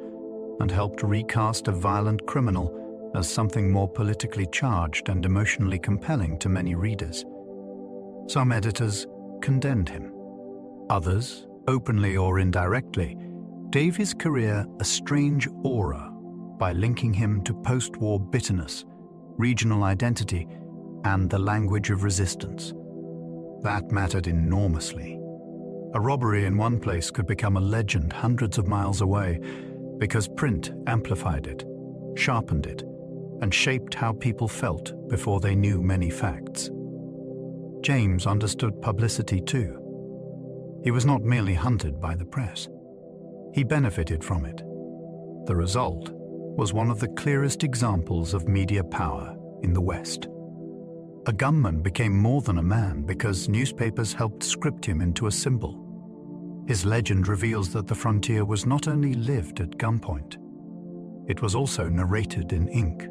and helped recast a violent criminal as something more politically charged and emotionally compelling to many readers. Some editors condemned him. Others, openly or indirectly, gave his career a strange aura by linking him to post-war bitterness, regional identity, and the language of resistance. That mattered enormously. A robbery in one place could become a legend hundreds of miles away because print amplified it, sharpened it, and shaped how people felt before they knew many facts. James understood publicity too. He was not merely hunted by the press. He benefited from it. The result was one of the clearest examples of media power in the West. A gunman became more than a man because newspapers helped script him into a symbol. His legend reveals that the frontier was not only lived at gunpoint, it was also narrated in ink.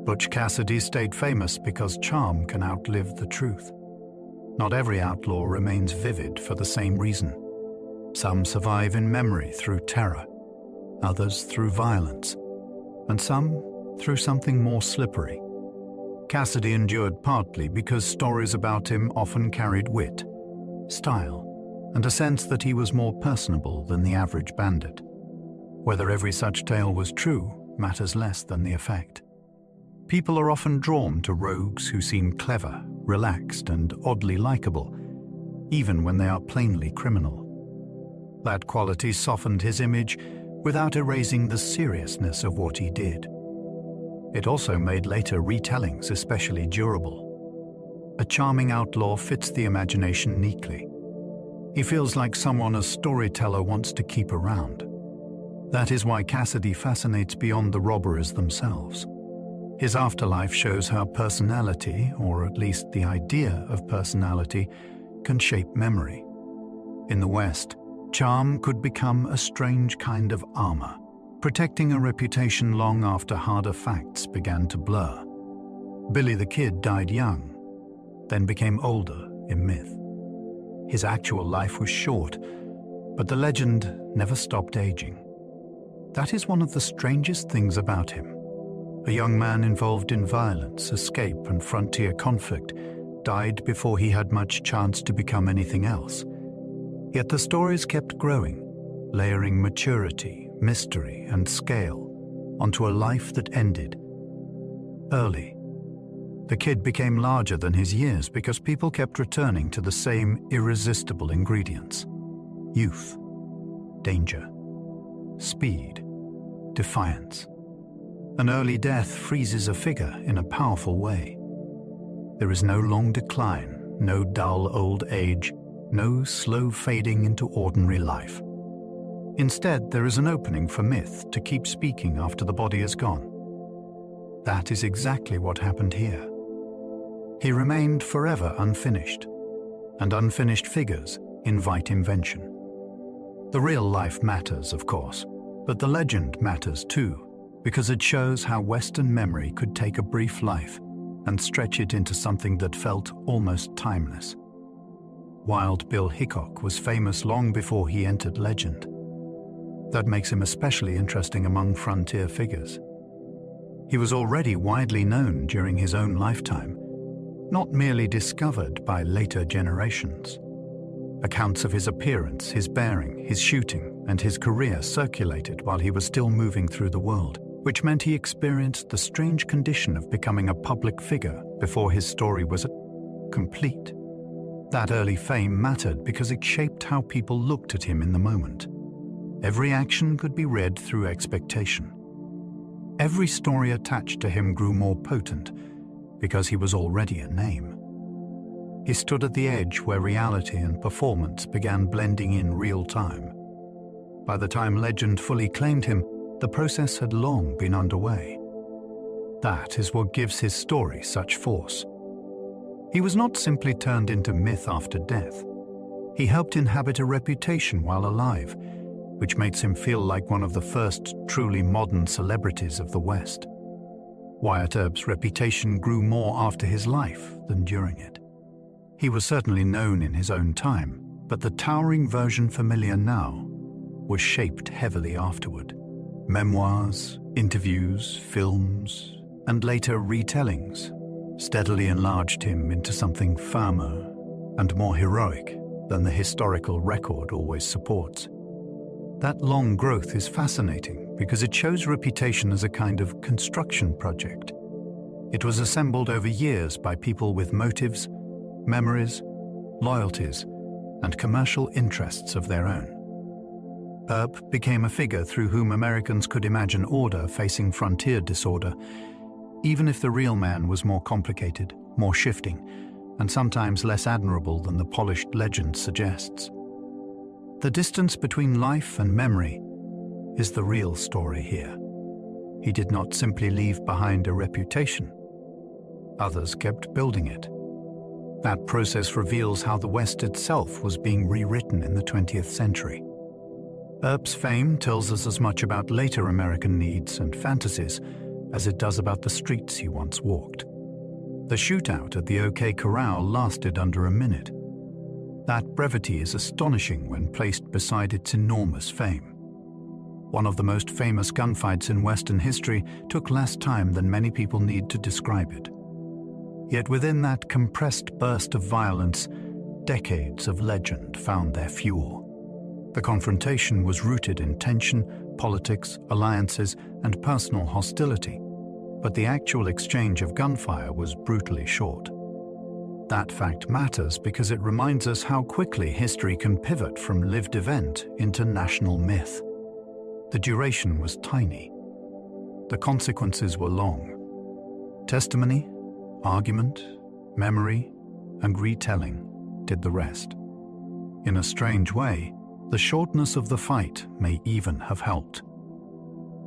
Butch Cassidy stayed famous because charm can outlive the truth. Not every outlaw remains vivid for the same reason. Some survive in memory through terror, others through violence, and some through something more slippery. Cassidy endured partly because stories about him often carried wit, style, and a sense that he was more personable than the average bandit. Whether every such tale was true matters less than the effect. People are often drawn to rogues who seem clever, relaxed, and oddly likable, even when they are plainly criminal. That quality softened his image without erasing the seriousness of what he did. It also made later retellings especially durable. A charming outlaw fits the imagination neatly. He feels like someone a storyteller wants to keep around. That is why Cassidy fascinates beyond the robbers themselves. His afterlife shows how personality, or at least the idea of personality, can shape memory. In the West, charm could become a strange kind of armor, protecting a reputation long after harder facts began to blur. Billy the Kid died young, then became older in myth. His actual life was short, but the legend never stopped aging. That is one of the strangest things about him. A young man involved in violence, escape, and frontier conflict died before he had much chance to become anything else. Yet the stories kept growing, layering maturity, mystery, and scale onto a life that ended early. The kid became larger than his years because people kept returning to the same irresistible ingredients: youth, danger, speed, defiance. An early death freezes a figure in a powerful way. There is no long decline, no dull old age, no slow fading into ordinary life. Instead, there is an opening for myth to keep speaking after the body is gone. That is exactly what happened here. He remained forever unfinished, and unfinished figures invite invention. The real life matters, of course, but the legend matters too, because it shows how Western memory could take a brief life and stretch it into something that felt almost timeless. Wild Bill Hickok was famous long before he entered legend. That makes him especially interesting among frontier figures. He was already widely known during his own lifetime, not merely discovered by later generations. Accounts of his appearance, his bearing, his shooting, and his career circulated while he was still moving through the world, which meant he experienced the strange condition of becoming a public figure before his story was complete. That early fame mattered because it shaped how people looked at him in the moment. Every action could be read through expectation. Every story attached to him grew more potent because he was already a name. He stood at the edge where reality and performance began blending in real time. By the time legend fully claimed him, the process had long been underway. That is what gives his story such force. He was not simply turned into myth after death. He helped inhabit a reputation while alive, which makes him feel like one of the first truly modern celebrities of the West. Wyatt Earp's reputation grew more after his life than during it. He was certainly known in his own time, but the towering version familiar now was shaped heavily afterward. Memoirs, interviews, films, and later retellings steadily enlarged him into something firmer and more heroic than the historical record always supports. That long growth is fascinating because it shows reputation as a kind of construction project. It was assembled over years by people with motives, memories, loyalties, and commercial interests of their own. Earp became a figure through whom Americans could imagine order facing frontier disorder, even if the real man was more complicated, more shifting, and sometimes less admirable than the polished legend suggests. The distance between life and memory is the real story here. He did not simply leave behind a reputation. Others kept building it. That process reveals how the West itself was being rewritten in the 20th century. Earp's fame tells us as much about later American needs and fantasies as it does about the streets he once walked. The shootout at the OK Corral lasted under a minute. That brevity is astonishing when placed beside its enormous fame. One of the most famous gunfights in Western history took less time than many people need to describe it. Yet within that compressed burst of violence, decades of legend found their fuel. The confrontation was rooted in tension, politics, alliances, and personal hostility, but the actual exchange of gunfire was brutally short. That fact matters because it reminds us how quickly history can pivot from lived event into national myth. The duration was tiny. The consequences were long. Testimony, argument, memory, and retelling did the rest. In a strange way, the shortness of the fight may even have helped.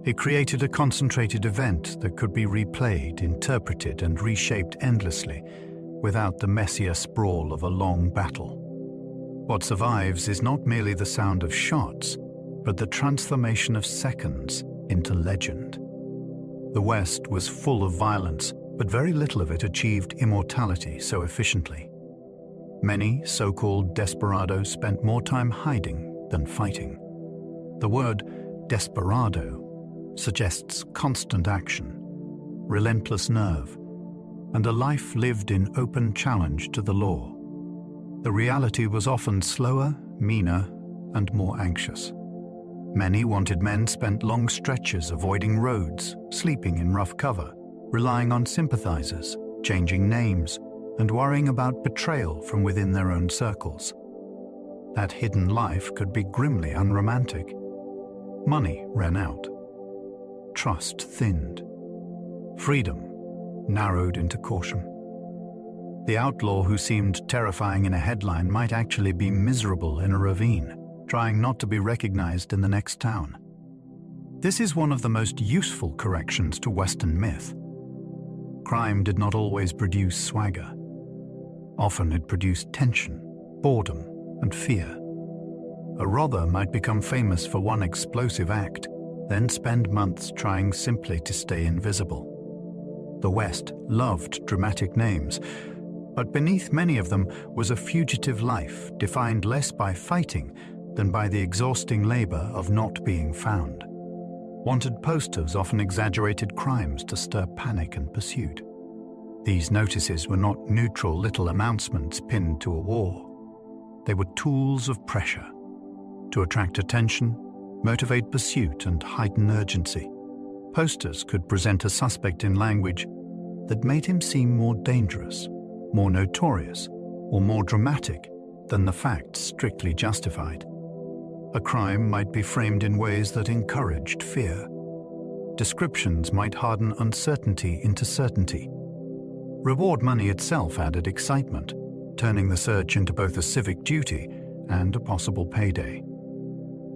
It created a concentrated event that could be replayed, interpreted, and reshaped endlessly without the messier sprawl of a long battle. What survives is not merely the sound of shots, but the transformation of seconds into legend. The West was full of violence, but very little of it achieved immortality so efficiently. Many so-called desperados spent more time hiding than fighting. The word desperado suggests constant action, relentless nerve, and a life lived in open challenge to the law. The reality was often slower, meaner, and more anxious. Many wanted men spent long stretches avoiding roads, sleeping in rough cover, relying on sympathizers, changing names, and worrying about betrayal from within their own circles. That hidden life could be grimly unromantic. Money ran out. Trust thinned. Freedom narrowed into caution. The outlaw who seemed terrifying in a headline might actually be miserable in a ravine, trying not to be recognized in the next town. This is one of the most useful corrections to Western myth. Crime did not always produce swagger. Often it produced tension, boredom, and fear. A robber might become famous for one explosive act, then spend months trying simply to stay invisible. The West loved dramatic names, but beneath many of them was a fugitive life defined less by fighting than by the exhausting labor of not being found. Wanted posters often exaggerated crimes to stir panic and pursuit. These notices were not neutral little announcements pinned to a wall. They were tools of pressure to attract attention, motivate pursuit, and heighten urgency. Posters could present a suspect in language that made him seem more dangerous, more notorious, or more dramatic than the facts strictly justified. A crime might be framed in ways that encouraged fear. Descriptions might harden uncertainty into certainty. Reward money itself added excitement, turning the search into both a civic duty and a possible payday.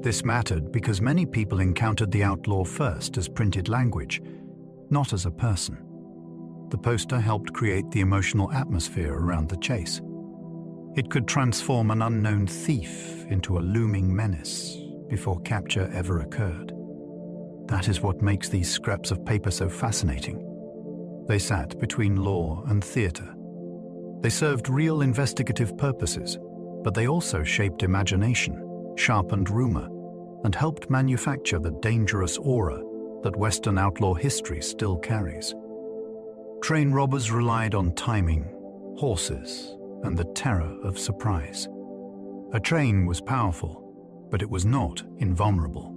This mattered because many people encountered the outlaw first as printed language, not as a person. The poster helped create the emotional atmosphere around the chase. It could transform an unknown thief into a looming menace before capture ever occurred. That is what makes these scraps of paper so fascinating. They sat between law and theatre. They served real investigative purposes, but they also shaped imagination, sharpened rumor, and helped manufacture the dangerous aura that Western outlaw history still carries. Train robbers relied on timing, horses, and the terror of surprise. A train was powerful, but it was not invulnerable.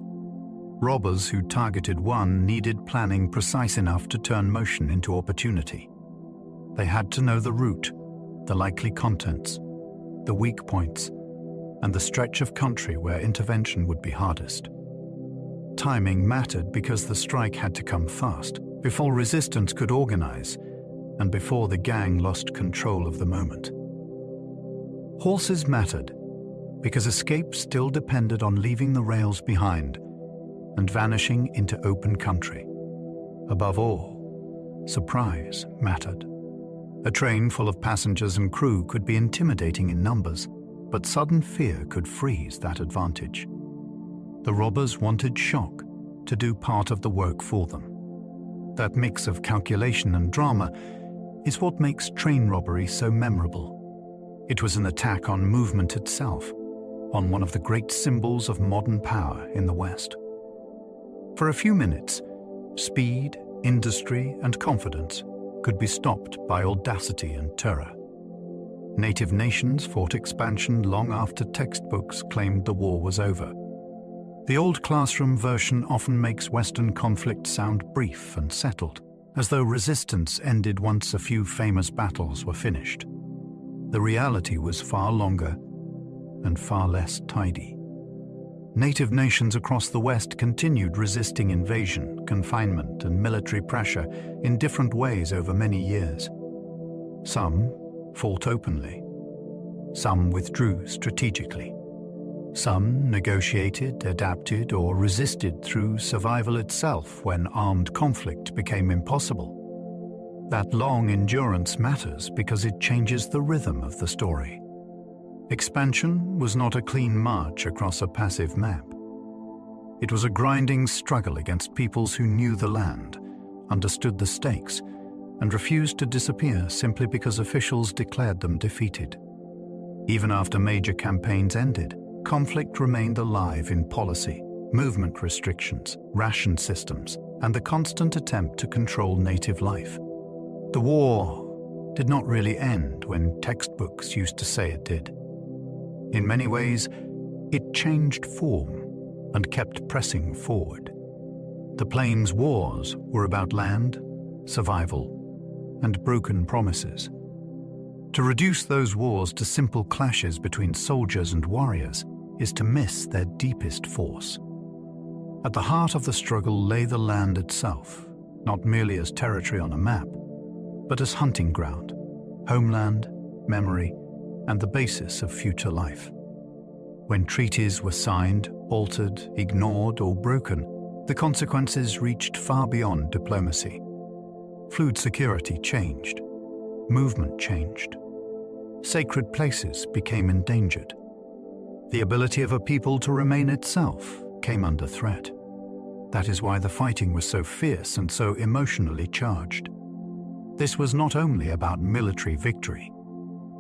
Robbers who targeted one needed planning precise enough to turn motion into opportunity. They had to know the route, the likely contents, the weak points, and the stretch of country where intervention would be hardest. Timing mattered because the strike had to come fast, before resistance could organize, and before the gang lost control of the moment. Horses mattered because escape still depended on leaving the rails behind and vanishing into open country. Above all, surprise mattered. A train full of passengers and crew could be intimidating in numbers, but sudden fear could freeze that advantage. The robbers wanted shock to do part of the work for them. That mix of calculation and drama is what makes train robbery so memorable. It was an attack on movement itself, on one of the great symbols of modern power in the West. For a few minutes, speed, industry, and confidence could be stopped by audacity and terror. Native nations fought expansion long after textbooks claimed the war was over. The old classroom version often makes Western conflict sound brief and settled, as though resistance ended once a few famous battles were finished. The reality was far longer and far less tidy. Native nations across the West continued resisting invasion, confinement, and military pressure in different ways over many years. Some fought openly. Some withdrew strategically. Some negotiated, adapted, or resisted through survival itself when armed conflict became impossible. That long endurance matters because it changes the rhythm of the story. Expansion was not a clean march across a passive map. It was a grinding struggle against peoples who knew the land, understood the stakes, and refused to disappear simply because officials declared them defeated. Even after major campaigns ended, conflict remained alive in policy, movement restrictions, ration systems, and the constant attempt to control native life. The war did not really end when textbooks used to say it did. In many ways, it changed form and kept pressing forward. The Plains Wars were about land, survival, and broken promises. To reduce those wars to simple clashes between soldiers and warriors is to miss their deepest force. At the heart of the struggle lay the land itself, not merely as territory on a map, but as hunting ground, homeland, memory, and the basis of future life. When treaties were signed, altered, ignored, or broken, the consequences reached far beyond diplomacy. Food security changed. Movement changed. Sacred places became endangered. The ability of a people to remain itself came under threat. That is why the fighting was so fierce and so emotionally charged. This was not only about military victory.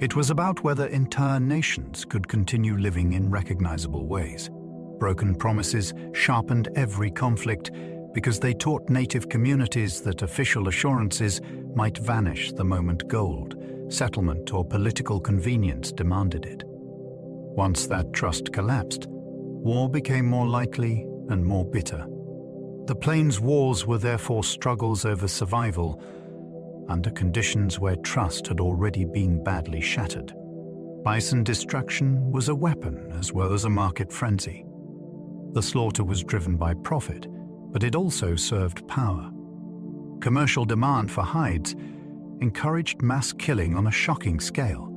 It was about whether entire nations could continue living in recognizable ways. Broken promises sharpened every conflict because they taught native communities that official assurances might vanish the moment gold, settlement, or political convenience demanded it. Once that trust collapsed, war became more likely and more bitter. The Plains Wars were therefore struggles over survival under conditions where trust had already been badly shattered. Bison destruction was a weapon as well as a market frenzy. The slaughter was driven by profit, but it also served power. Commercial demand for hides encouraged mass killing on a shocking scale.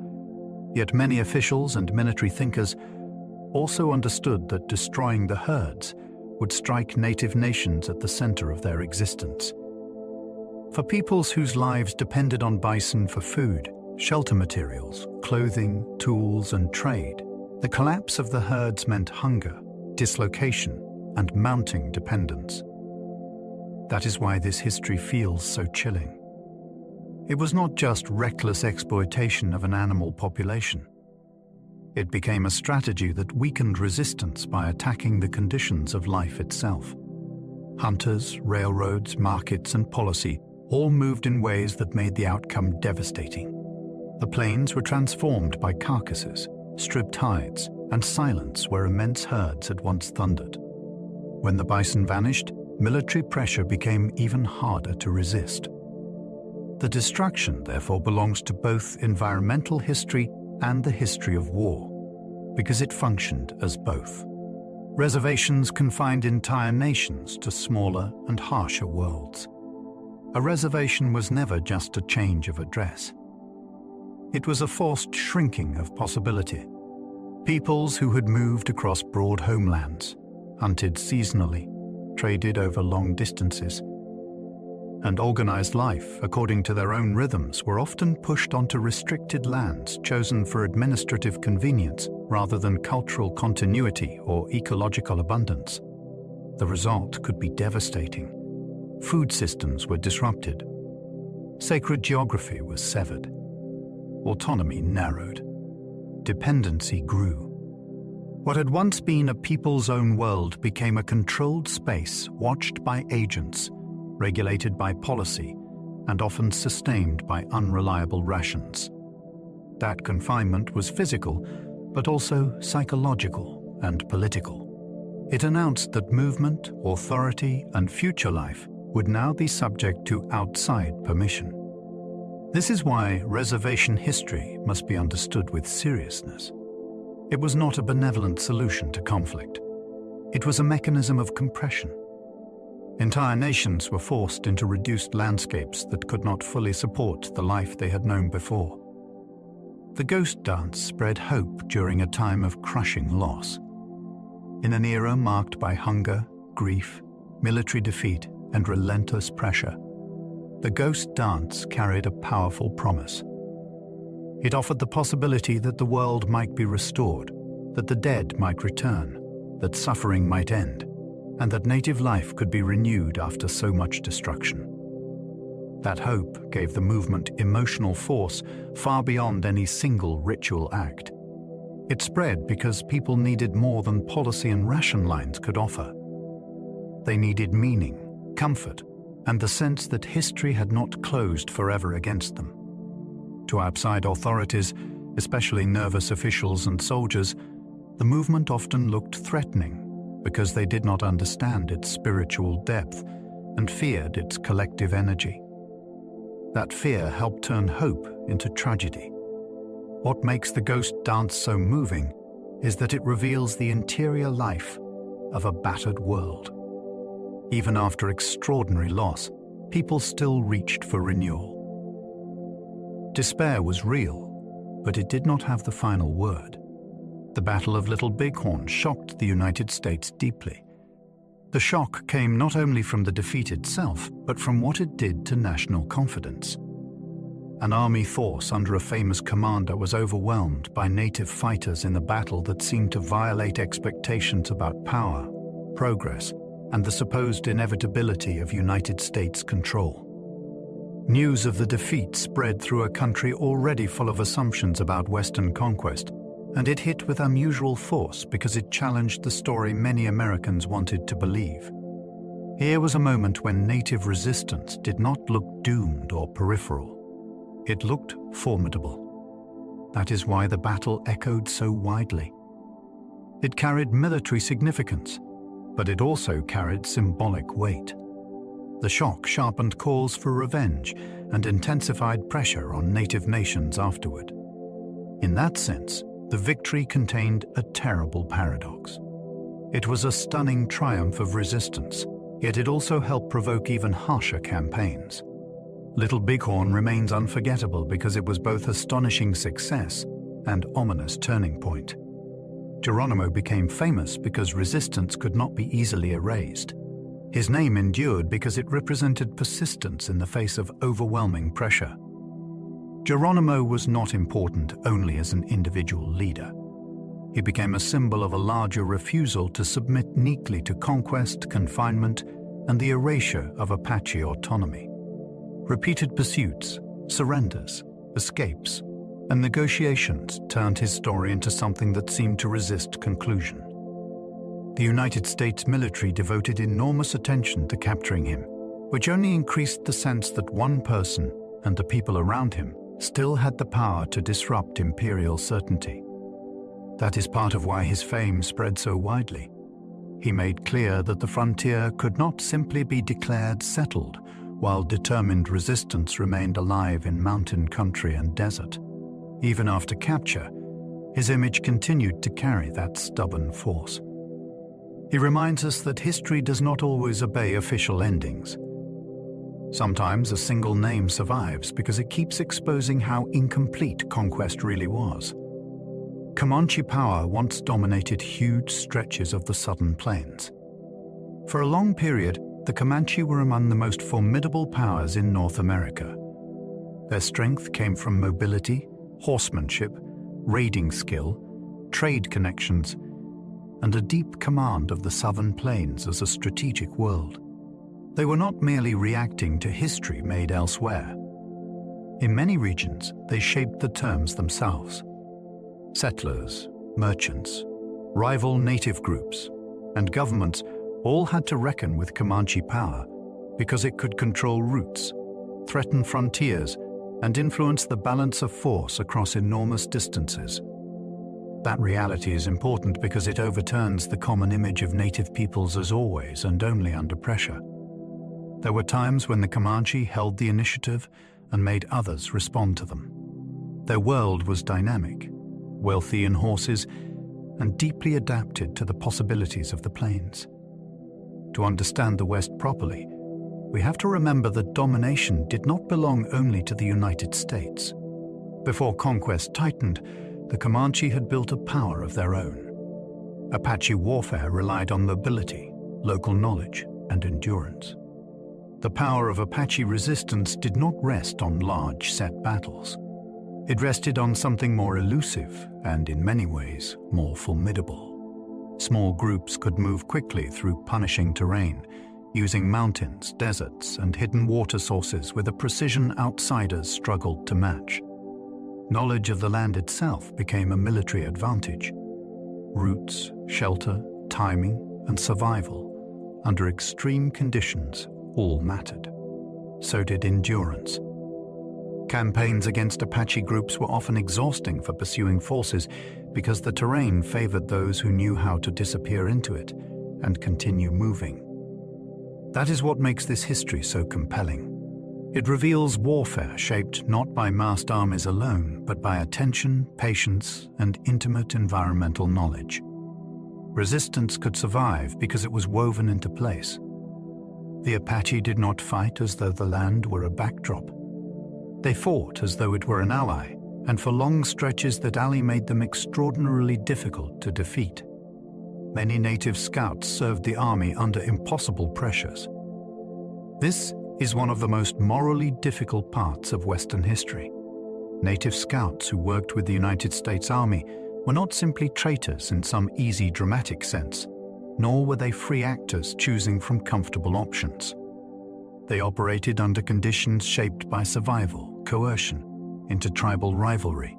Yet many officials and military thinkers also understood that destroying the herds would strike native nations at the center of their existence. For peoples whose lives depended on bison for food, shelter materials, clothing, tools, and trade, the collapse of the herds meant hunger, dislocation, and mounting dependence. That is why this history feels so chilling. It was not just reckless exploitation of an animal population. It became a strategy that weakened resistance by attacking the conditions of life itself. Hunters, railroads, markets, and policy all moved in ways that made the outcome devastating. The plains were transformed by carcasses, stripped hides, and silence where immense herds had once thundered. When the bison vanished, military pressure became even harder to resist. The destruction, therefore, belongs to both environmental history and the history of war, because it functioned as both. Reservations confined entire nations to smaller and harsher worlds. A reservation was never just a change of address. It was a forced shrinking of possibility. Peoples who had moved across broad homelands, hunted seasonally, traded over long distances, and organized life according to their own rhythms were often pushed onto restricted lands chosen for administrative convenience rather than cultural continuity or ecological abundance. The result could be devastating. Food systems were disrupted. Sacred geography was severed. Autonomy narrowed. Dependency grew. What had once been a people's own world became a controlled space watched by agents, regulated by policy, and often sustained by unreliable rations. That confinement was physical, but also psychological and political. It announced that movement, authority, and future life would now be subject to outside permission. This is why reservation history must be understood with seriousness. It was not a benevolent solution to conflict. It was a mechanism of compression. Entire nations were forced into reduced landscapes that could not fully support the life they had known before. The ghost dance spread hope during a time of crushing loss. In an era marked by hunger, grief, military defeat, and relentless pressure, the ghost dance carried a powerful promise. It offered the possibility that the world might be restored, that the dead might return, that suffering might end, and that native life could be renewed after so much destruction. That hope gave the movement emotional force far beyond any single ritual act. It spread because people needed more than policy and ration lines could offer. They needed meaning, comfort, and the sense that history had not closed forever against them. To outside authorities, especially nervous officials and soldiers, the movement often looked threatening because they did not understand its spiritual depth and feared its collective energy. That fear helped turn hope into tragedy. What makes the ghost dance so moving is that it reveals the interior life of a battered world. Even after extraordinary loss, people still reached for renewal. Despair was real, but it did not have the final word. The Battle of Little Bighorn shocked the United States deeply. The shock came not only from the defeat itself, but from what it did to national confidence. An army force under a famous commander was overwhelmed by native fighters in a battle that seemed to violate expectations about power, progress, and the supposed inevitability of United States control. News of the defeat spread through a country already full of assumptions about Western conquest, and it hit with unusual force because it challenged the story many Americans wanted to believe. Here was a moment when native resistance did not look doomed or peripheral. It looked formidable. That is why the battle echoed so widely. It carried military significance, but it also carried symbolic weight. The shock sharpened calls for revenge and intensified pressure on native nations afterward. In that sense, the victory contained a terrible paradox. It was a stunning triumph of resistance, yet it also helped provoke even harsher campaigns. Little Bighorn remains unforgettable because it was both astonishing success and ominous turning point. Geronimo became famous because resistance could not be easily erased. His name endured because it represented persistence in the face of overwhelming pressure. Geronimo was not important only as an individual leader. He became a symbol of a larger refusal to submit meekly to conquest, confinement, and the erasure of Apache autonomy. Repeated pursuits, surrenders, escapes, and negotiations turned his story into something that seemed to resist conclusion. The United States military devoted enormous attention to capturing him, which only increased the sense that one person and the people around him still had the power to disrupt imperial certainty. That is part of why his fame spread so widely. He made clear that the frontier could not simply be declared settled, while determined resistance remained alive in mountain country and desert. Even after capture, his image continued to carry that stubborn force. He reminds us that history does not always obey official endings. Sometimes a single name survives because it keeps exposing how incomplete conquest really was. Comanche power once dominated huge stretches of the southern plains. For a long period, the Comanche were among the most formidable powers in North America. Their strength came from mobility, horsemanship, raiding skill, trade connections, and a deep command of the southern plains as a strategic world. They were not merely reacting to history made elsewhere. In many regions, they shaped the terms themselves. Settlers, merchants, rival native groups, and governments all had to reckon with Comanche power because it could control routes, threaten frontiers, and influence the balance of force across enormous distances. That reality is important because it overturns the common image of native peoples as always and only under pressure. There were times when the Comanche held the initiative and made others respond to them. Their world was dynamic, wealthy in horses, and deeply adapted to the possibilities of the plains. To understand the West properly, we have to remember that domination did not belong only to the United States. Before conquest tightened, the Comanche had built a power of their own. Apache warfare relied on mobility, local knowledge, and endurance. The power of Apache resistance did not rest on large set battles. It rested on something more elusive and, in many ways, more formidable. Small groups could move quickly through punishing terrain, using mountains, deserts, and hidden water sources with a precision outsiders struggled to match. Knowledge of the land itself became a military advantage. Routes, shelter, timing, and survival, under extreme conditions, all mattered. So did endurance. Campaigns against Apache groups were often exhausting for pursuing forces because the terrain favored those who knew how to disappear into it and continue moving. That is what makes this history so compelling. It reveals warfare shaped not by massed armies alone, but by attention, patience, and intimate environmental knowledge. Resistance could survive because it was woven into place. The Apache did not fight as though the land were a backdrop. They fought as though it were an ally, and for long stretches that ally made them extraordinarily difficult to defeat. Many native scouts served the army under impossible pressures. This is one of the most morally difficult parts of Western history. Native scouts who worked with the United States Army were not simply traitors in some easy dramatic sense, nor were they free actors choosing from comfortable options. They operated under conditions shaped by survival, coercion, intertribal rivalry,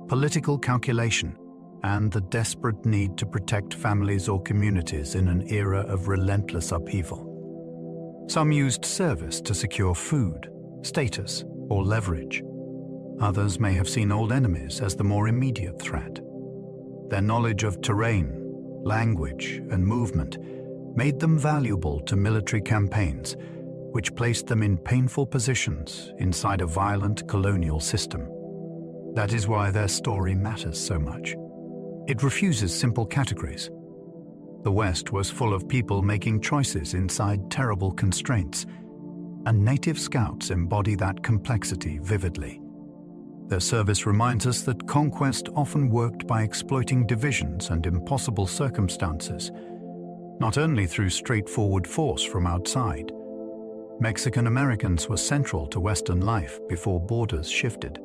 political calculation, and the desperate need to protect families or communities in an era of relentless upheaval. Some used service to secure food, status, or leverage. Others may have seen old enemies as the more immediate threat. Their knowledge of terrain, language, and movement made them valuable to military campaigns, which placed them in painful positions inside a violent colonial system. That is why their story matters so much. It refuses simple categories. The West was full of people making choices inside terrible constraints, and native scouts embody that complexity vividly. Their service reminds us that conquest often worked by exploiting divisions and impossible circumstances, not only through straightforward force from outside. Mexican Americans were central to Western life before borders shifted.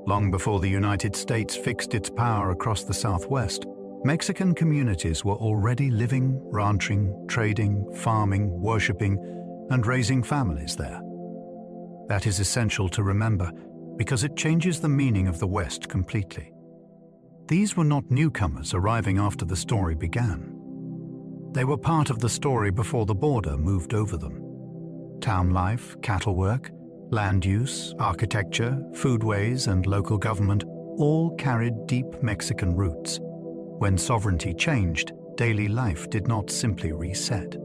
Long before the United States fixed its power across the Southwest, Mexican communities were already living, ranching, trading, farming, worshipping, and raising families there. That is essential to remember because it changes the meaning of the West completely. These were not newcomers arriving after the story began. They were part of the story before the border moved over them. Town life, cattle work, land use, architecture, foodways, and local government all carried deep Mexican roots. When sovereignty changed, daily life did not simply reset.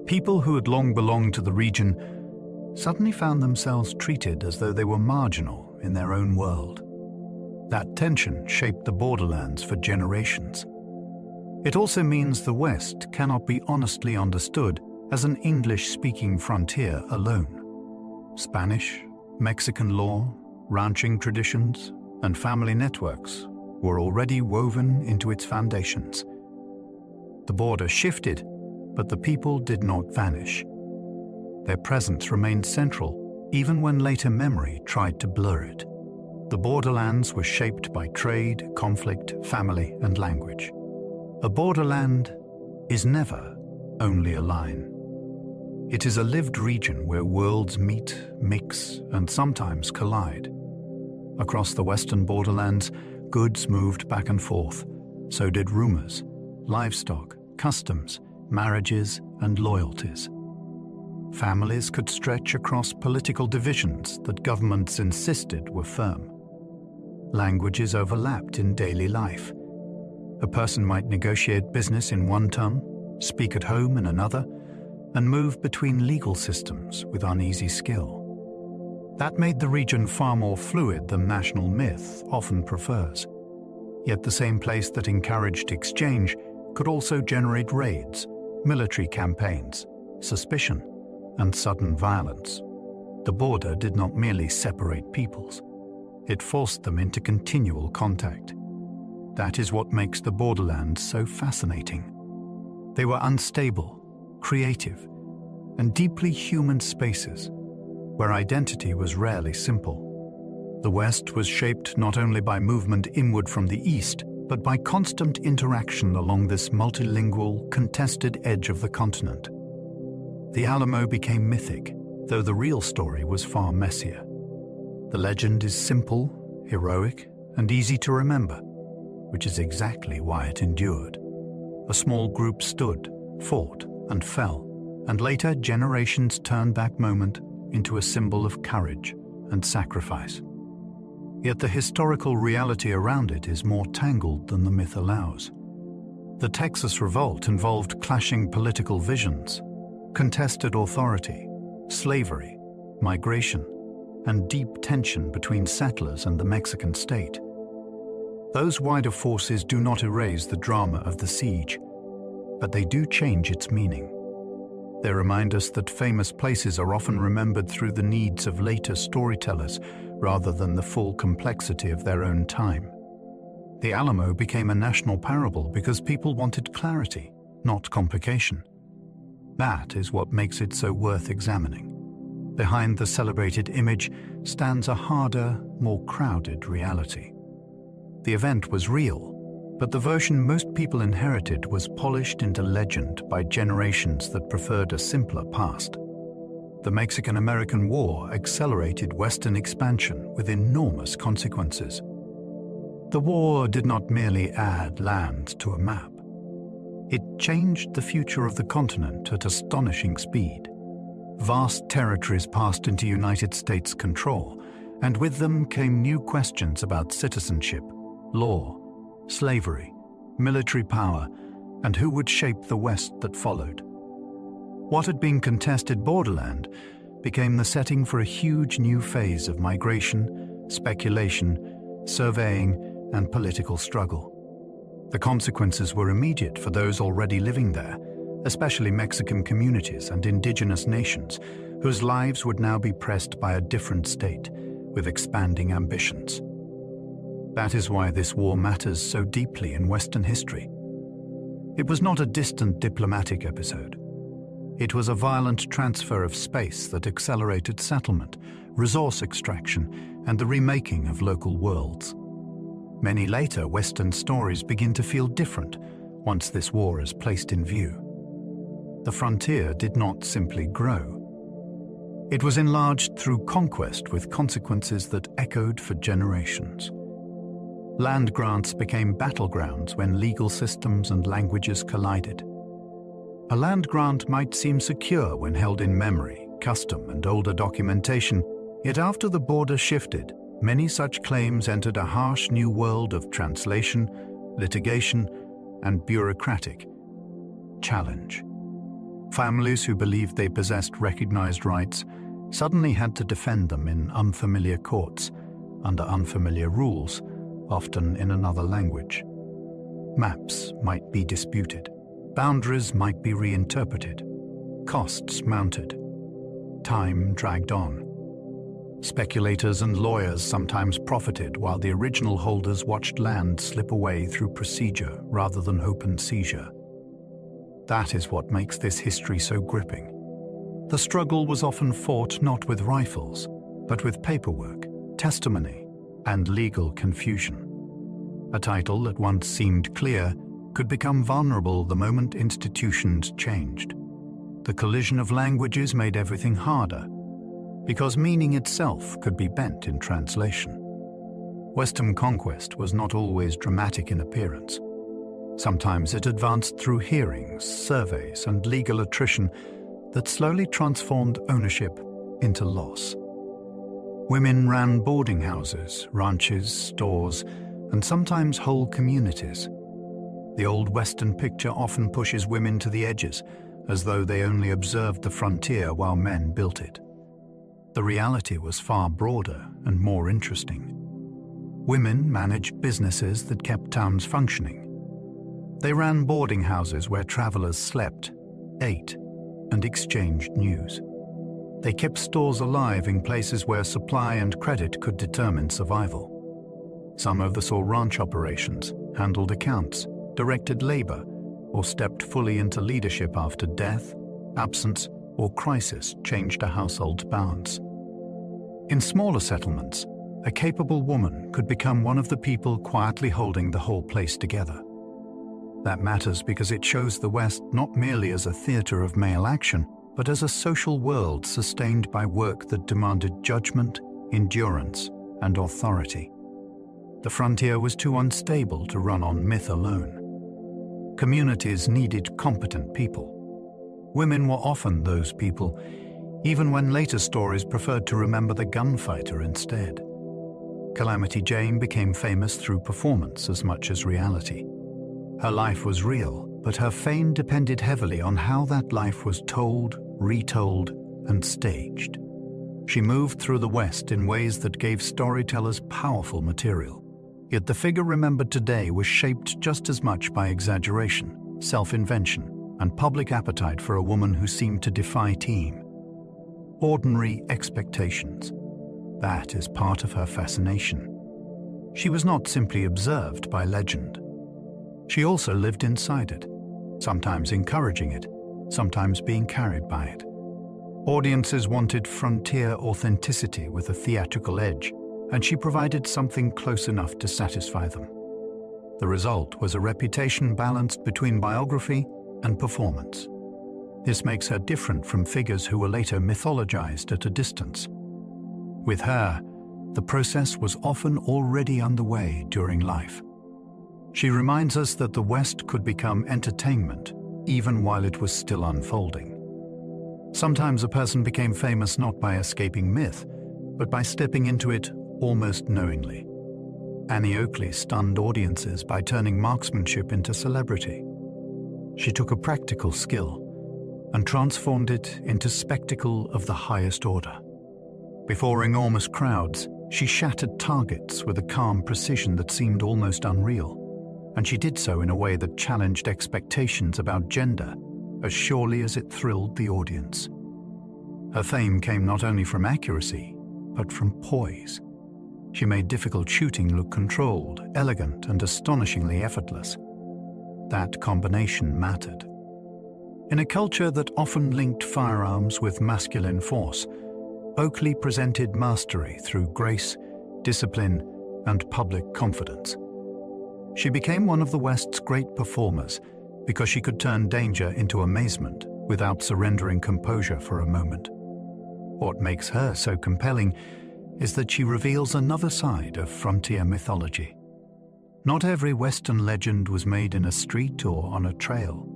People who had long belonged to the region suddenly found themselves treated as though they were marginal in their own world. That tension shaped the borderlands for generations. It also means the West cannot be honestly understood as an English-speaking frontier alone. Spanish, Mexican law, ranching traditions, and family networks were already woven into its foundations. The border shifted, but the people did not vanish. Their presence remained central, even when later memory tried to blur it. The borderlands were shaped by trade, conflict, family, and language. A borderland is never only a line. It is a lived region where worlds meet, mix, and sometimes collide. Across the western borderlands, goods moved back and forth. So did rumors, livestock, customs, marriages, and loyalties. Families could stretch across political divisions that governments insisted were firm. Languages overlapped in daily life. A person might negotiate business in one tongue, speak at home in another, and move between legal systems with uneasy skill. That made the region far more fluid than national myth often prefers. Yet the same place that encouraged exchange could also generate raids, military campaigns, suspicion, and sudden violence. The border did not merely separate peoples. It forced them into continual contact. That is what makes the borderlands so fascinating. They were unstable, creative, and deeply human spaces, where identity was rarely simple. The West was shaped not only by movement inward from the East, but by constant interaction along this multilingual, contested edge of the continent. The Alamo became mythic, though the real story was far messier. The legend is simple, heroic, and easy to remember, which is exactly why it endured. A small group stood, fought, and fell, and later generations turned that moment into a symbol of courage and sacrifice. Yet the historical reality around it is more tangled than the myth allows. The Texas Revolt involved clashing political visions, contested authority, slavery, migration, and deep tension between settlers and the Mexican state. Those wider forces do not erase the drama of the siege, but they do change its meaning. They remind us that famous places are often remembered through the needs of later storytellers rather than the full complexity of their own time. The Alamo became a national parable because people wanted clarity, not complication. That is what makes it so worth examining. Behind the celebrated image stands a harder, more crowded reality. The event was real, but the version most people inherited was polished into legend by generations that preferred a simpler past. The Mexican-American War accelerated Western expansion with enormous consequences. The war did not merely add land to a map. It changed the future of the continent at astonishing speed. Vast territories passed into United States control, and with them came new questions about citizenship, law, slavery, military power, and who would shape the West that followed. What had been contested borderland became the setting for a huge new phase of migration, speculation, surveying, and political struggle. The consequences were immediate for those already living there, especially Mexican communities and indigenous nations, whose lives would now be pressed by a different state, with expanding ambitions. That is why this war matters so deeply in Western history. It was not a distant diplomatic episode. It was a violent transfer of space that accelerated settlement, resource extraction, and the remaking of local worlds. Many later Western stories begin to feel different once this war is placed in view. The frontier did not simply grow. It was enlarged through conquest with consequences that echoed for generations. Land grants became battlegrounds when legal systems and languages collided. A land grant might seem secure when held in memory, custom, and older documentation, yet after the border shifted, many such claims entered a harsh new world of translation, litigation, and bureaucratic challenge. Families who believed they possessed recognized rights suddenly had to defend them in unfamiliar courts, under unfamiliar rules, often in another language. Maps might be disputed. Boundaries might be reinterpreted. Costs mounted. Time dragged on. Speculators and lawyers sometimes profited while the original holders watched land slip away through procedure rather than open seizure. That is what makes this history so gripping. The struggle was often fought not with rifles, but with paperwork, testimony, and legal confusion. A title that once seemed clear could become vulnerable the moment institutions changed. The collision of languages made everything harder, because meaning itself could be bent in translation. Western conquest was not always dramatic in appearance. Sometimes it advanced through hearings, surveys, and legal attrition that slowly transformed ownership into loss. Women ran boarding houses, ranches, stores, and sometimes whole communities. The old Western picture often pushes women to the edges, as though they only observed the frontier while men built it. The reality was far broader and more interesting. Women managed businesses that kept towns functioning. They ran boarding houses where travelers slept, ate, and exchanged news. They kept stores alive in places where supply and credit could determine survival. Some oversaw ranch operations, handled accounts, directed labor, or stepped fully into leadership after death, absence, or crisis changed a household's balance. In smaller settlements, a capable woman could become one of the people quietly holding the whole place together. That matters because it shows the West not merely as a theater of male action, but as a social world sustained by work that demanded judgment, endurance, and authority. The frontier was too unstable to run on myth alone. Communities needed competent people. Women were often those people, even when later stories preferred to remember the gunfighter instead. Calamity Jane became famous through performance as much as reality. Her life was real, but her fame depended heavily on how that life was told, retold, and staged. She moved through the West in ways that gave storytellers powerful material. Yet the figure remembered today was shaped just as much by exaggeration, self-invention, and public appetite for a woman who seemed to defy team. Ordinary expectations. That is part of her fascination. She was not simply observed by legend. She also lived inside it, sometimes encouraging it, sometimes being carried by it. Audiences wanted frontier authenticity with a theatrical edge, and she provided something close enough to satisfy them. The result was a reputation balanced between biography and performance. This makes her different from figures who were later mythologized at a distance. With her, the process was often already underway during life. She reminds us that the West could become entertainment, even while it was still unfolding. Sometimes a person became famous not by escaping myth, but by stepping into it almost knowingly. Annie Oakley stunned audiences by turning marksmanship into celebrity. She took a practical skill and transformed it into spectacle of the highest order. Before enormous crowds, she shattered targets with a calm precision that seemed almost unreal. And she did so in a way that challenged expectations about gender as surely as it thrilled the audience. Her fame came not only from accuracy, but from poise. She made difficult shooting look controlled, elegant, and astonishingly effortless. That combination mattered. In a culture that often linked firearms with masculine force, Oakley presented mastery through grace, discipline, and public confidence. She became one of the West's great performers because she could turn danger into amazement without surrendering composure for a moment. What makes her so compelling is that she reveals another side of frontier mythology. Not every Western legend was made in a street or on a trail.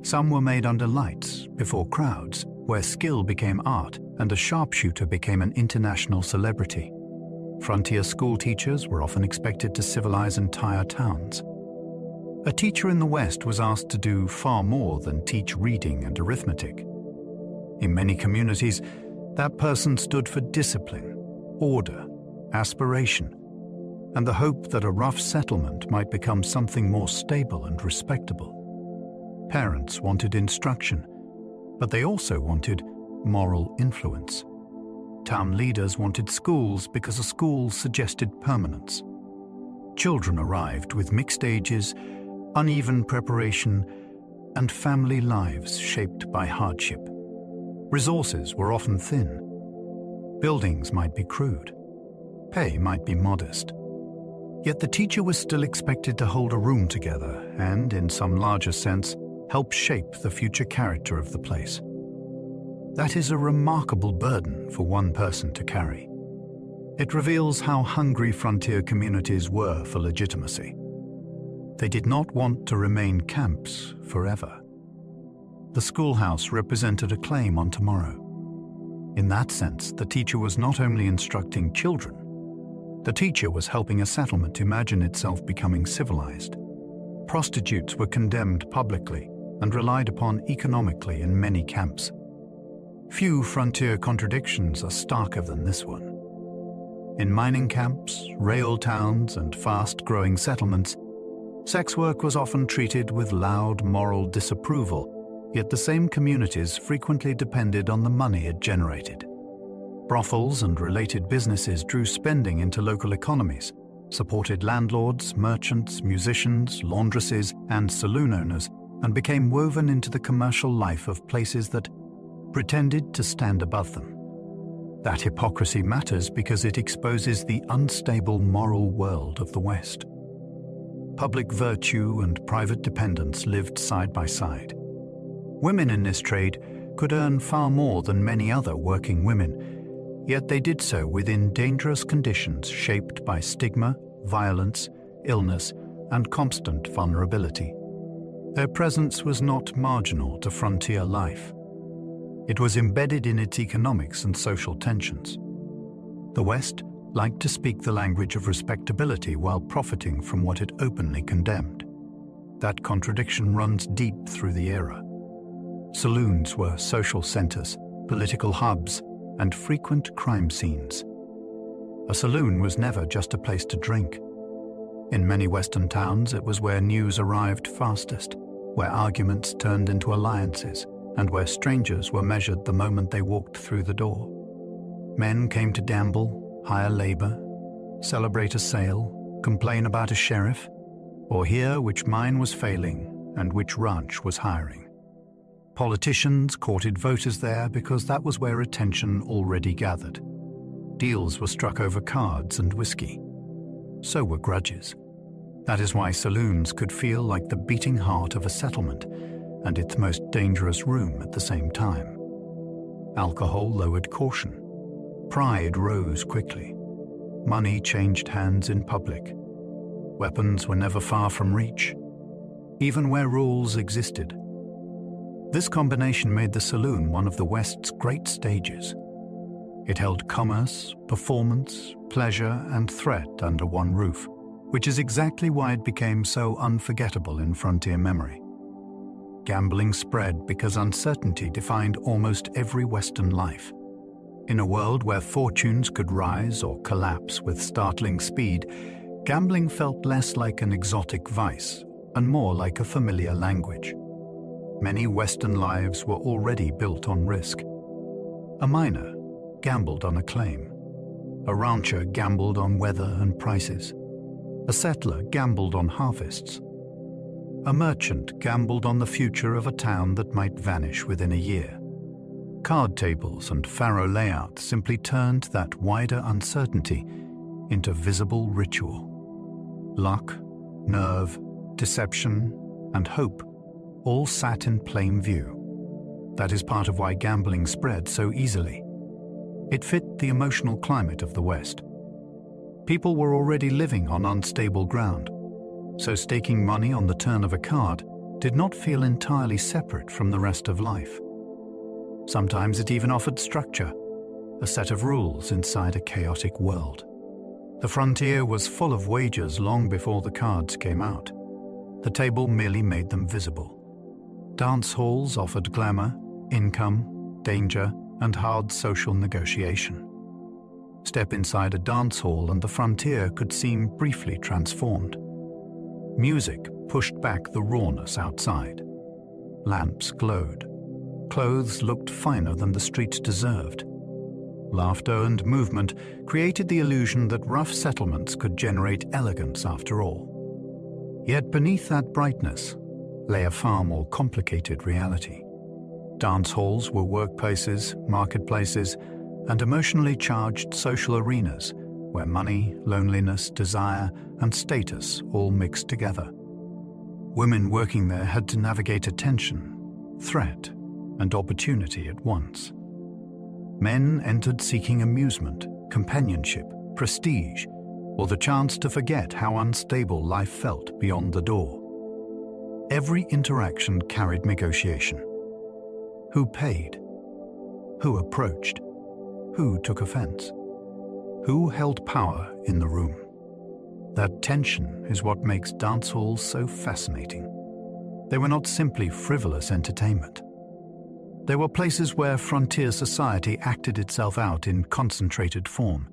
Some were made under lights, before crowds, where skill became art and a sharpshooter became an international celebrity. Frontier school teachers were often expected to civilize entire towns. A teacher in the West was asked to do far more than teach reading and arithmetic. In many communities, that person stood for discipline, order, aspiration, and the hope that a rough settlement might become something more stable and respectable. Parents wanted instruction, but they also wanted moral influence. Town leaders wanted schools because a school suggested permanence. Children arrived with mixed ages, uneven preparation, and family lives shaped by hardship. Resources were often thin. Buildings might be crude. Pay might be modest. Yet the teacher was still expected to hold a room together and, in some larger sense, help shape the future character of the place. That is a remarkable burden for one person to carry. It reveals how hungry frontier communities were for legitimacy. They did not want to remain camps forever. The schoolhouse represented a claim on tomorrow. In that sense, the teacher was not only instructing children, the teacher was helping a settlement imagine itself becoming civilized. Prostitutes were condemned publicly and relied upon economically in many camps. Few frontier contradictions are starker than this one. In mining camps, rail towns, and fast-growing settlements, sex work was often treated with loud moral disapproval, yet the same communities frequently depended on the money it generated. Brothels and related businesses drew spending into local economies, supported landlords, merchants, musicians, laundresses, and saloon owners, and became woven into the commercial life of places that pretended to stand above them. That hypocrisy matters because it exposes the unstable moral world of the West. Public virtue and private dependence lived side by side. Women in this trade could earn far more than many other working women, yet they did so within dangerous conditions shaped by stigma, violence, illness, and constant vulnerability. Their presence was not marginal to frontier life. It was embedded in its economics and social tensions. The West liked to speak the language of respectability while profiting from what it openly condemned. That contradiction runs deep through the era. Saloons were social centers, political hubs, and frequent crime scenes. A saloon was never just a place to drink. In many Western towns, it was where news arrived fastest, where arguments turned into alliances, and where strangers were measured the moment they walked through the door. Men came to gamble, hire labor, celebrate a sale, complain about a sheriff, or hear which mine was failing and which ranch was hiring. Politicians courted voters there because that was where attention already gathered. Deals were struck over cards and whiskey. So were grudges. That is why saloons could feel like the beating heart of a settlement and its most dangerous room at the same time. Alcohol lowered caution. Pride rose quickly. Money changed hands in public. Weapons were never far from reach, even where rules existed. This combination made the saloon one of the West's great stages. It held commerce, performance, pleasure, and threat under one roof, which is exactly why it became so unforgettable in frontier memory. Gambling spread because uncertainty defined almost every Western life. In a world where fortunes could rise or collapse with startling speed, gambling felt less like an exotic vice and more like a familiar language. Many Western lives were already built on risk. A miner gambled on a claim. A rancher gambled on weather and prices. A settler gambled on harvests. A merchant gambled on the future of a town that might vanish within a year. Card tables and faro layouts simply turned that wider uncertainty into visible ritual. Luck, nerve, deception, and hope all sat in plain view. That is part of why gambling spread so easily. It fit the emotional climate of the West. People were already living on unstable ground, so staking money on the turn of a card did not feel entirely separate from the rest of life. Sometimes it even offered structure, a set of rules inside a chaotic world. The frontier was full of wagers long before the cards came out. The table merely made them visible. Dance halls offered glamour, income, danger, and hard social negotiation. Step inside a dance hall and the frontier could seem briefly transformed. Music pushed back the rawness outside. Lamps glowed. Clothes looked finer than the streets deserved. Laughter and movement created the illusion that rough settlements could generate elegance after all. Yet beneath that brightness lay a far more complicated reality. Dance halls were workplaces, marketplaces, and emotionally charged social arenas where money, loneliness, desire, and status all mixed together. Women working there had to navigate attention, threat, and opportunity at once. Men entered seeking amusement, companionship, prestige, or the chance to forget how unstable life felt beyond the door. Every interaction carried negotiation. Who paid? Who approached? Who took offense? Who held power in the room? That tension is what makes dance halls so fascinating. They were not simply frivolous entertainment. They were places where frontier society acted itself out in concentrated form,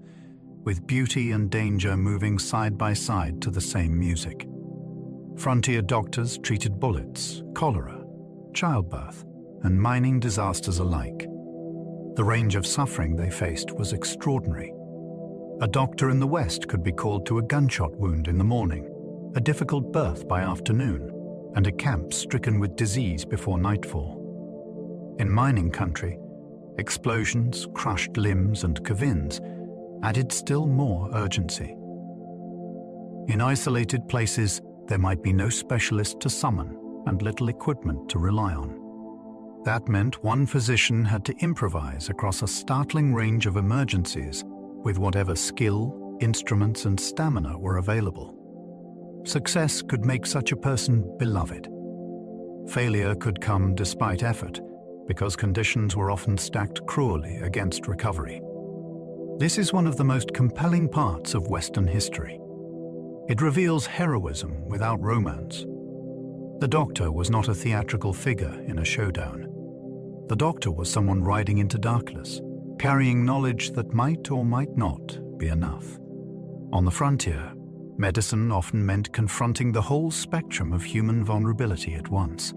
with beauty and danger moving side by side to the same music. Frontier doctors treated bullets, cholera, childbirth, and mining disasters alike. The range of suffering they faced was extraordinary. A doctor in the West could be called to a gunshot wound in the morning, a difficult birth by afternoon, and a camp stricken with disease before nightfall. In mining country, explosions, crushed limbs, and cave-ins added still more urgency. In isolated places, there might be no specialist to summon and little equipment to rely on. That meant one physician had to improvise across a startling range of emergencies with whatever skill, instruments, and stamina were available. Success could make such a person beloved. Failure could come despite effort, because conditions were often stacked cruelly against recovery. This is one of the most compelling parts of Western history. It reveals heroism without romance. The Doctor was not a theatrical figure in a showdown. The Doctor was someone riding into darkness, carrying knowledge that might or might not be enough. On the frontier, medicine often meant confronting the whole spectrum of human vulnerability at once.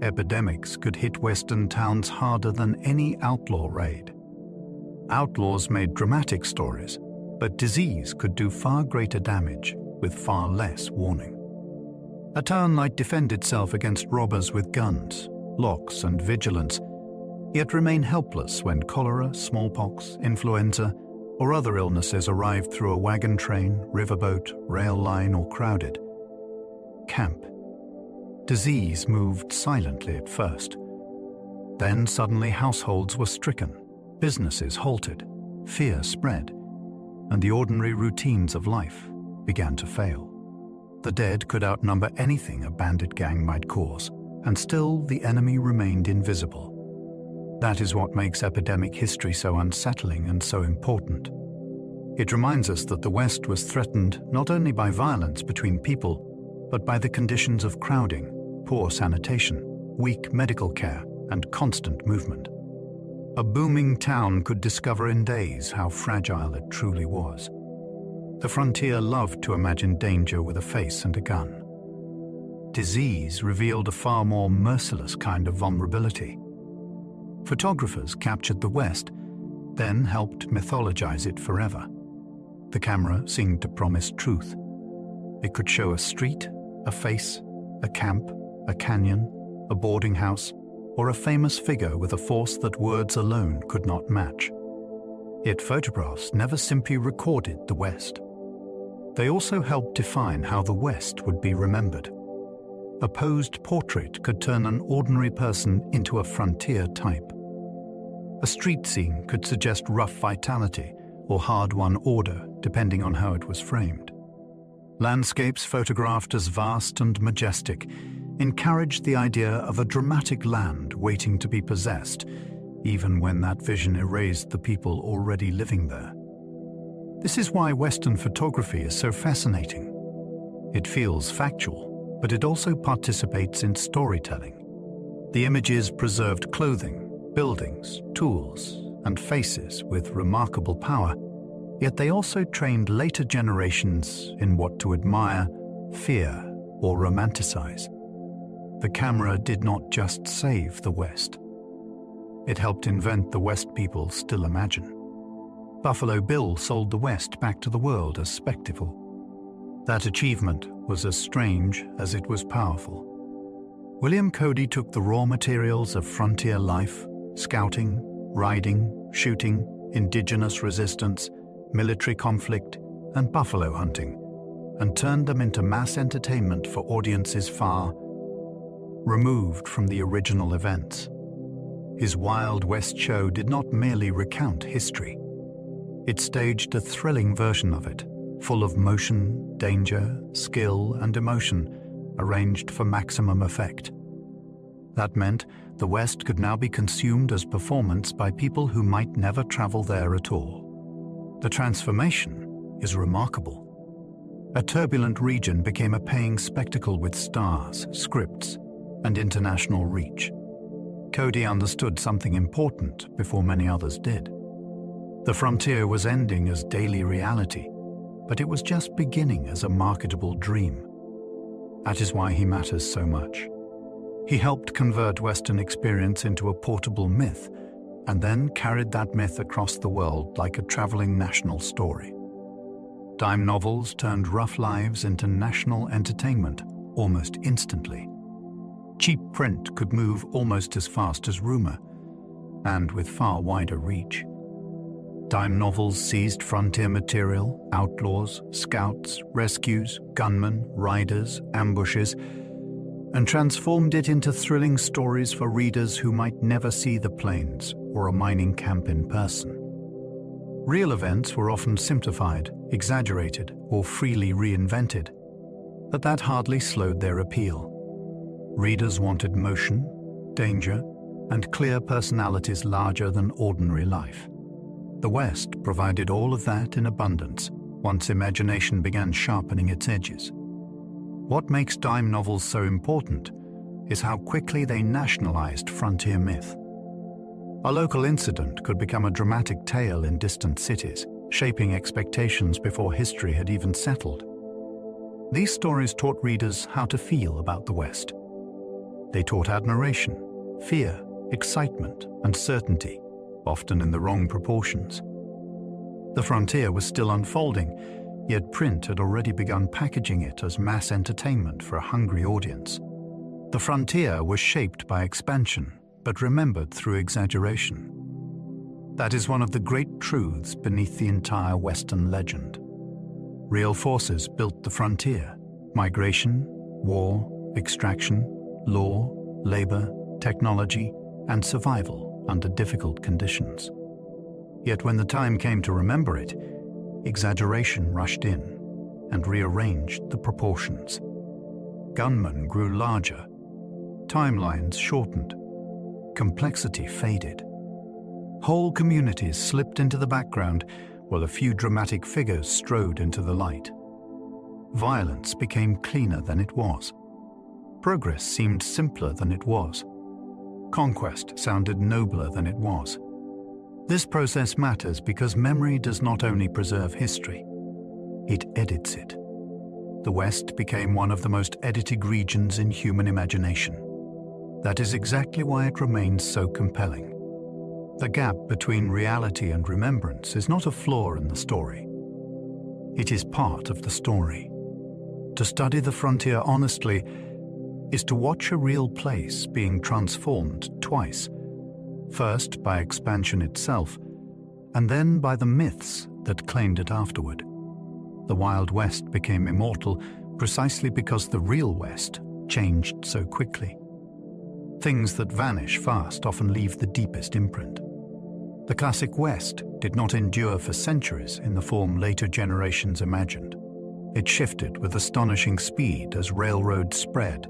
Epidemics could hit Western towns harder than any outlaw raid. Outlaws made dramatic stories, but disease could do far greater damage with far less warning. A town might defend itself against robbers with guns, locks, and vigilance, yet remain helpless when cholera, smallpox, influenza, or other illnesses arrived through a wagon train, riverboat, rail line, or crowded camp. Disease moved silently at first. Then suddenly households were stricken, businesses halted, fear spread, and the ordinary routines of life began to fail. The dead could outnumber anything a bandit gang might cause, and still the enemy remained invisible. That is what makes epidemic history so unsettling and so important. It reminds us that the West was threatened not only by violence between people, but by the conditions of crowding, poor sanitation, weak medical care, and constant movement. A booming town could discover in days how fragile it truly was. The frontier loved to imagine danger with a face and a gun. Disease revealed a far more merciless kind of vulnerability. Photographers captured the West, then helped mythologize it forever. The camera seemed to promise truth. It could show a street, a face, a camp, a canyon, a boarding house, or a famous figure with a force that words alone could not match. Yet photographs never simply recorded the West. They also helped define how the West would be remembered. A posed portrait could turn an ordinary person into a frontier type. A street scene could suggest rough vitality or hard-won order, depending on how it was framed. Landscapes photographed as vast and majestic encouraged the idea of a dramatic land waiting to be possessed, even when that vision erased the people already living there. This is why Western photography is so fascinating. It feels factual, but it also participates in storytelling. The images preserved clothing, buildings, tools, and faces with remarkable power, yet they also trained later generations in what to admire, fear, or romanticize. The camera did not just save the West. It helped invent the West people still imagine. Buffalo Bill sold the West back to the world as spectacle. That achievement was as strange as it was powerful. William Cody took the raw materials of frontier life, scouting, riding, shooting, indigenous resistance, military conflict, and buffalo hunting, and turned them into mass entertainment for audiences far removed from the original events. His Wild West show did not merely recount history. It staged a thrilling version of it, full of motion, danger, skill, and emotion, arranged for maximum effect. That meant the West could now be consumed as performance by people who might never travel there at all. The transformation is remarkable. A turbulent region became a paying spectacle with stars, scripts, and international reach. Cody understood something important before many others did. The frontier was ending as daily reality, but it was just beginning as a marketable dream. That is why he matters so much. He helped convert Western experience into a portable myth, and then carried that myth across the world like a traveling national story. Dime novels turned rough lives into national entertainment almost instantly. Cheap print could move almost as fast as rumor, and with far wider reach. Dime novels seized frontier material, outlaws, scouts, rescues, gunmen, riders, ambushes, and transformed it into thrilling stories for readers who might never see the plains or a mining camp in person. Real events were often simplified, exaggerated, or freely reinvented, but that hardly slowed their appeal. Readers wanted motion, danger, and clear personalities larger than ordinary life. The West provided all of that in abundance once imagination began sharpening its edges. What makes dime novels so important is how quickly they nationalized frontier myth. A local incident could become a dramatic tale in distant cities, shaping expectations before history had even settled. These stories taught readers how to feel about the West. They taught admiration, fear, excitement, and certainty, often in the wrong proportions. The frontier was still unfolding, yet print had already begun packaging it as mass entertainment for a hungry audience. The frontier was shaped by expansion, but remembered through exaggeration. That is one of the great truths beneath the entire Western legend. Real forces built the frontier: migration, war, extraction, law, labor, technology, and survival under difficult conditions. Yet when the time came to remember it, exaggeration rushed in and rearranged the proportions. Gunmen grew larger, timelines shortened, complexity faded. Whole communities slipped into the background while a few dramatic figures strode into the light. Violence became cleaner than it was. Progress seemed simpler than it was. Conquest sounded nobler than it was. This process matters because memory does not only preserve history, it edits it. The West became one of the most edited regions in human imagination. That is exactly why it remains so compelling. The gap between reality and remembrance is not a flaw in the story. It is part of the story. To study the frontier honestly is to watch a real place being transformed twice, first by expansion itself, and then by the myths that claimed it afterward. The Wild West became immortal precisely because the real West changed so quickly. Things that vanish fast often leave the deepest imprint. The classic West did not endure for centuries in the form later generations imagined. It shifted with astonishing speed as railroads spread,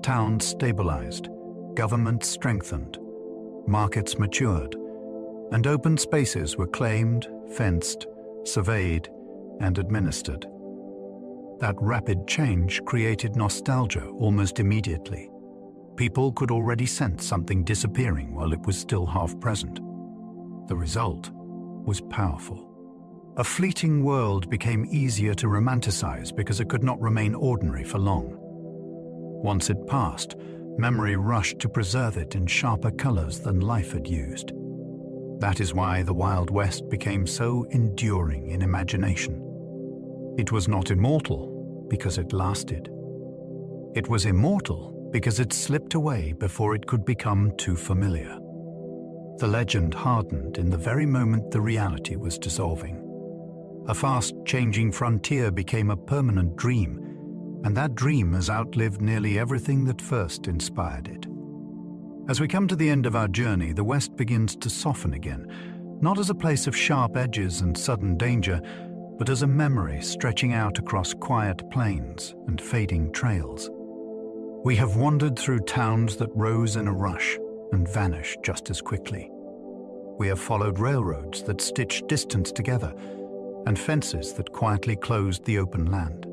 towns stabilized, governments strengthened, markets matured, and open spaces were claimed, fenced, surveyed, and administered. That rapid change created nostalgia almost immediately. People could already sense something disappearing while it was still half present. The result was powerful. A fleeting world became easier to romanticize because it could not remain ordinary for long. Once it passed, memory rushed to preserve it in sharper colors than life had used. That is why the Wild West became so enduring in imagination. It was not immortal because it lasted. It was immortal because it slipped away before it could become too familiar. The legend hardened in the very moment the reality was dissolving. A fast-changing frontier became a permanent dream, and that dream has outlived nearly everything that first inspired it. As we come to the end of our journey, the West begins to soften again, not as a place of sharp edges and sudden danger, but as a memory stretching out across quiet plains and fading trails. We have wandered through towns that rose in a rush and vanished just as quickly. We have followed railroads that stitched distance together and fences that quietly closed the open land.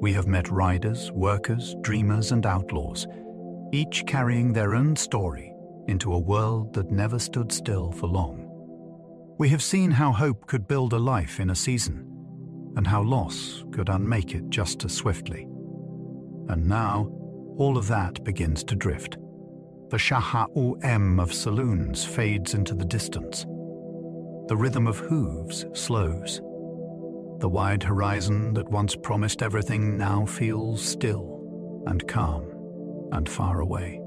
We have met riders, workers, dreamers, and outlaws, each carrying their own story into a world that never stood still for long. We have seen how hope could build a life in a season, and how loss could unmake it just as swiftly. And now, all of that begins to drift. The shah-u-em of saloons fades into the distance. The rhythm of hooves slows. The wide horizon that once promised everything now feels still and calm and far away.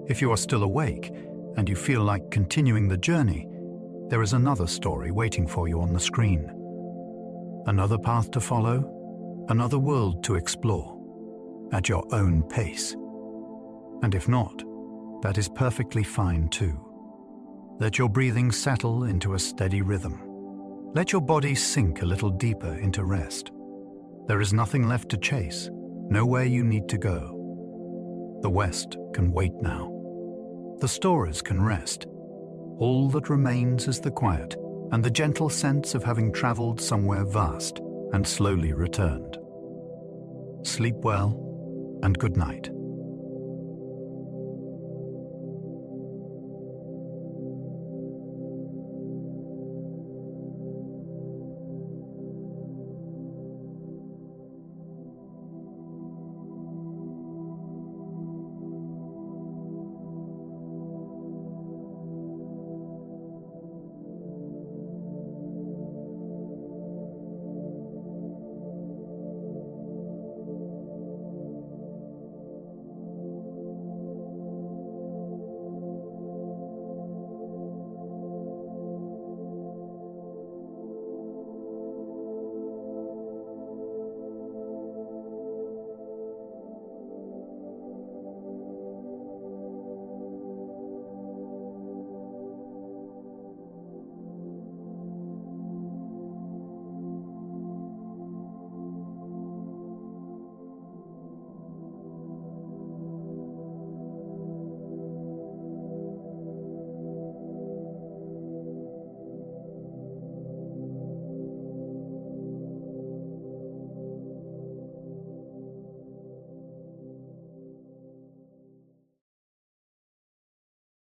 If you are still awake and you feel like continuing the journey, there is another story waiting for you on the screen. Another path to follow, another world to explore, at your own pace. And if not, that is perfectly fine too. Let your breathing settle into a steady rhythm. Let your body sink a little deeper into rest. There is nothing left to chase, nowhere you need to go. The West can wait now. The stories can rest. All that remains is the quiet and the gentle sense of having traveled somewhere vast and slowly returned. Sleep well and good night.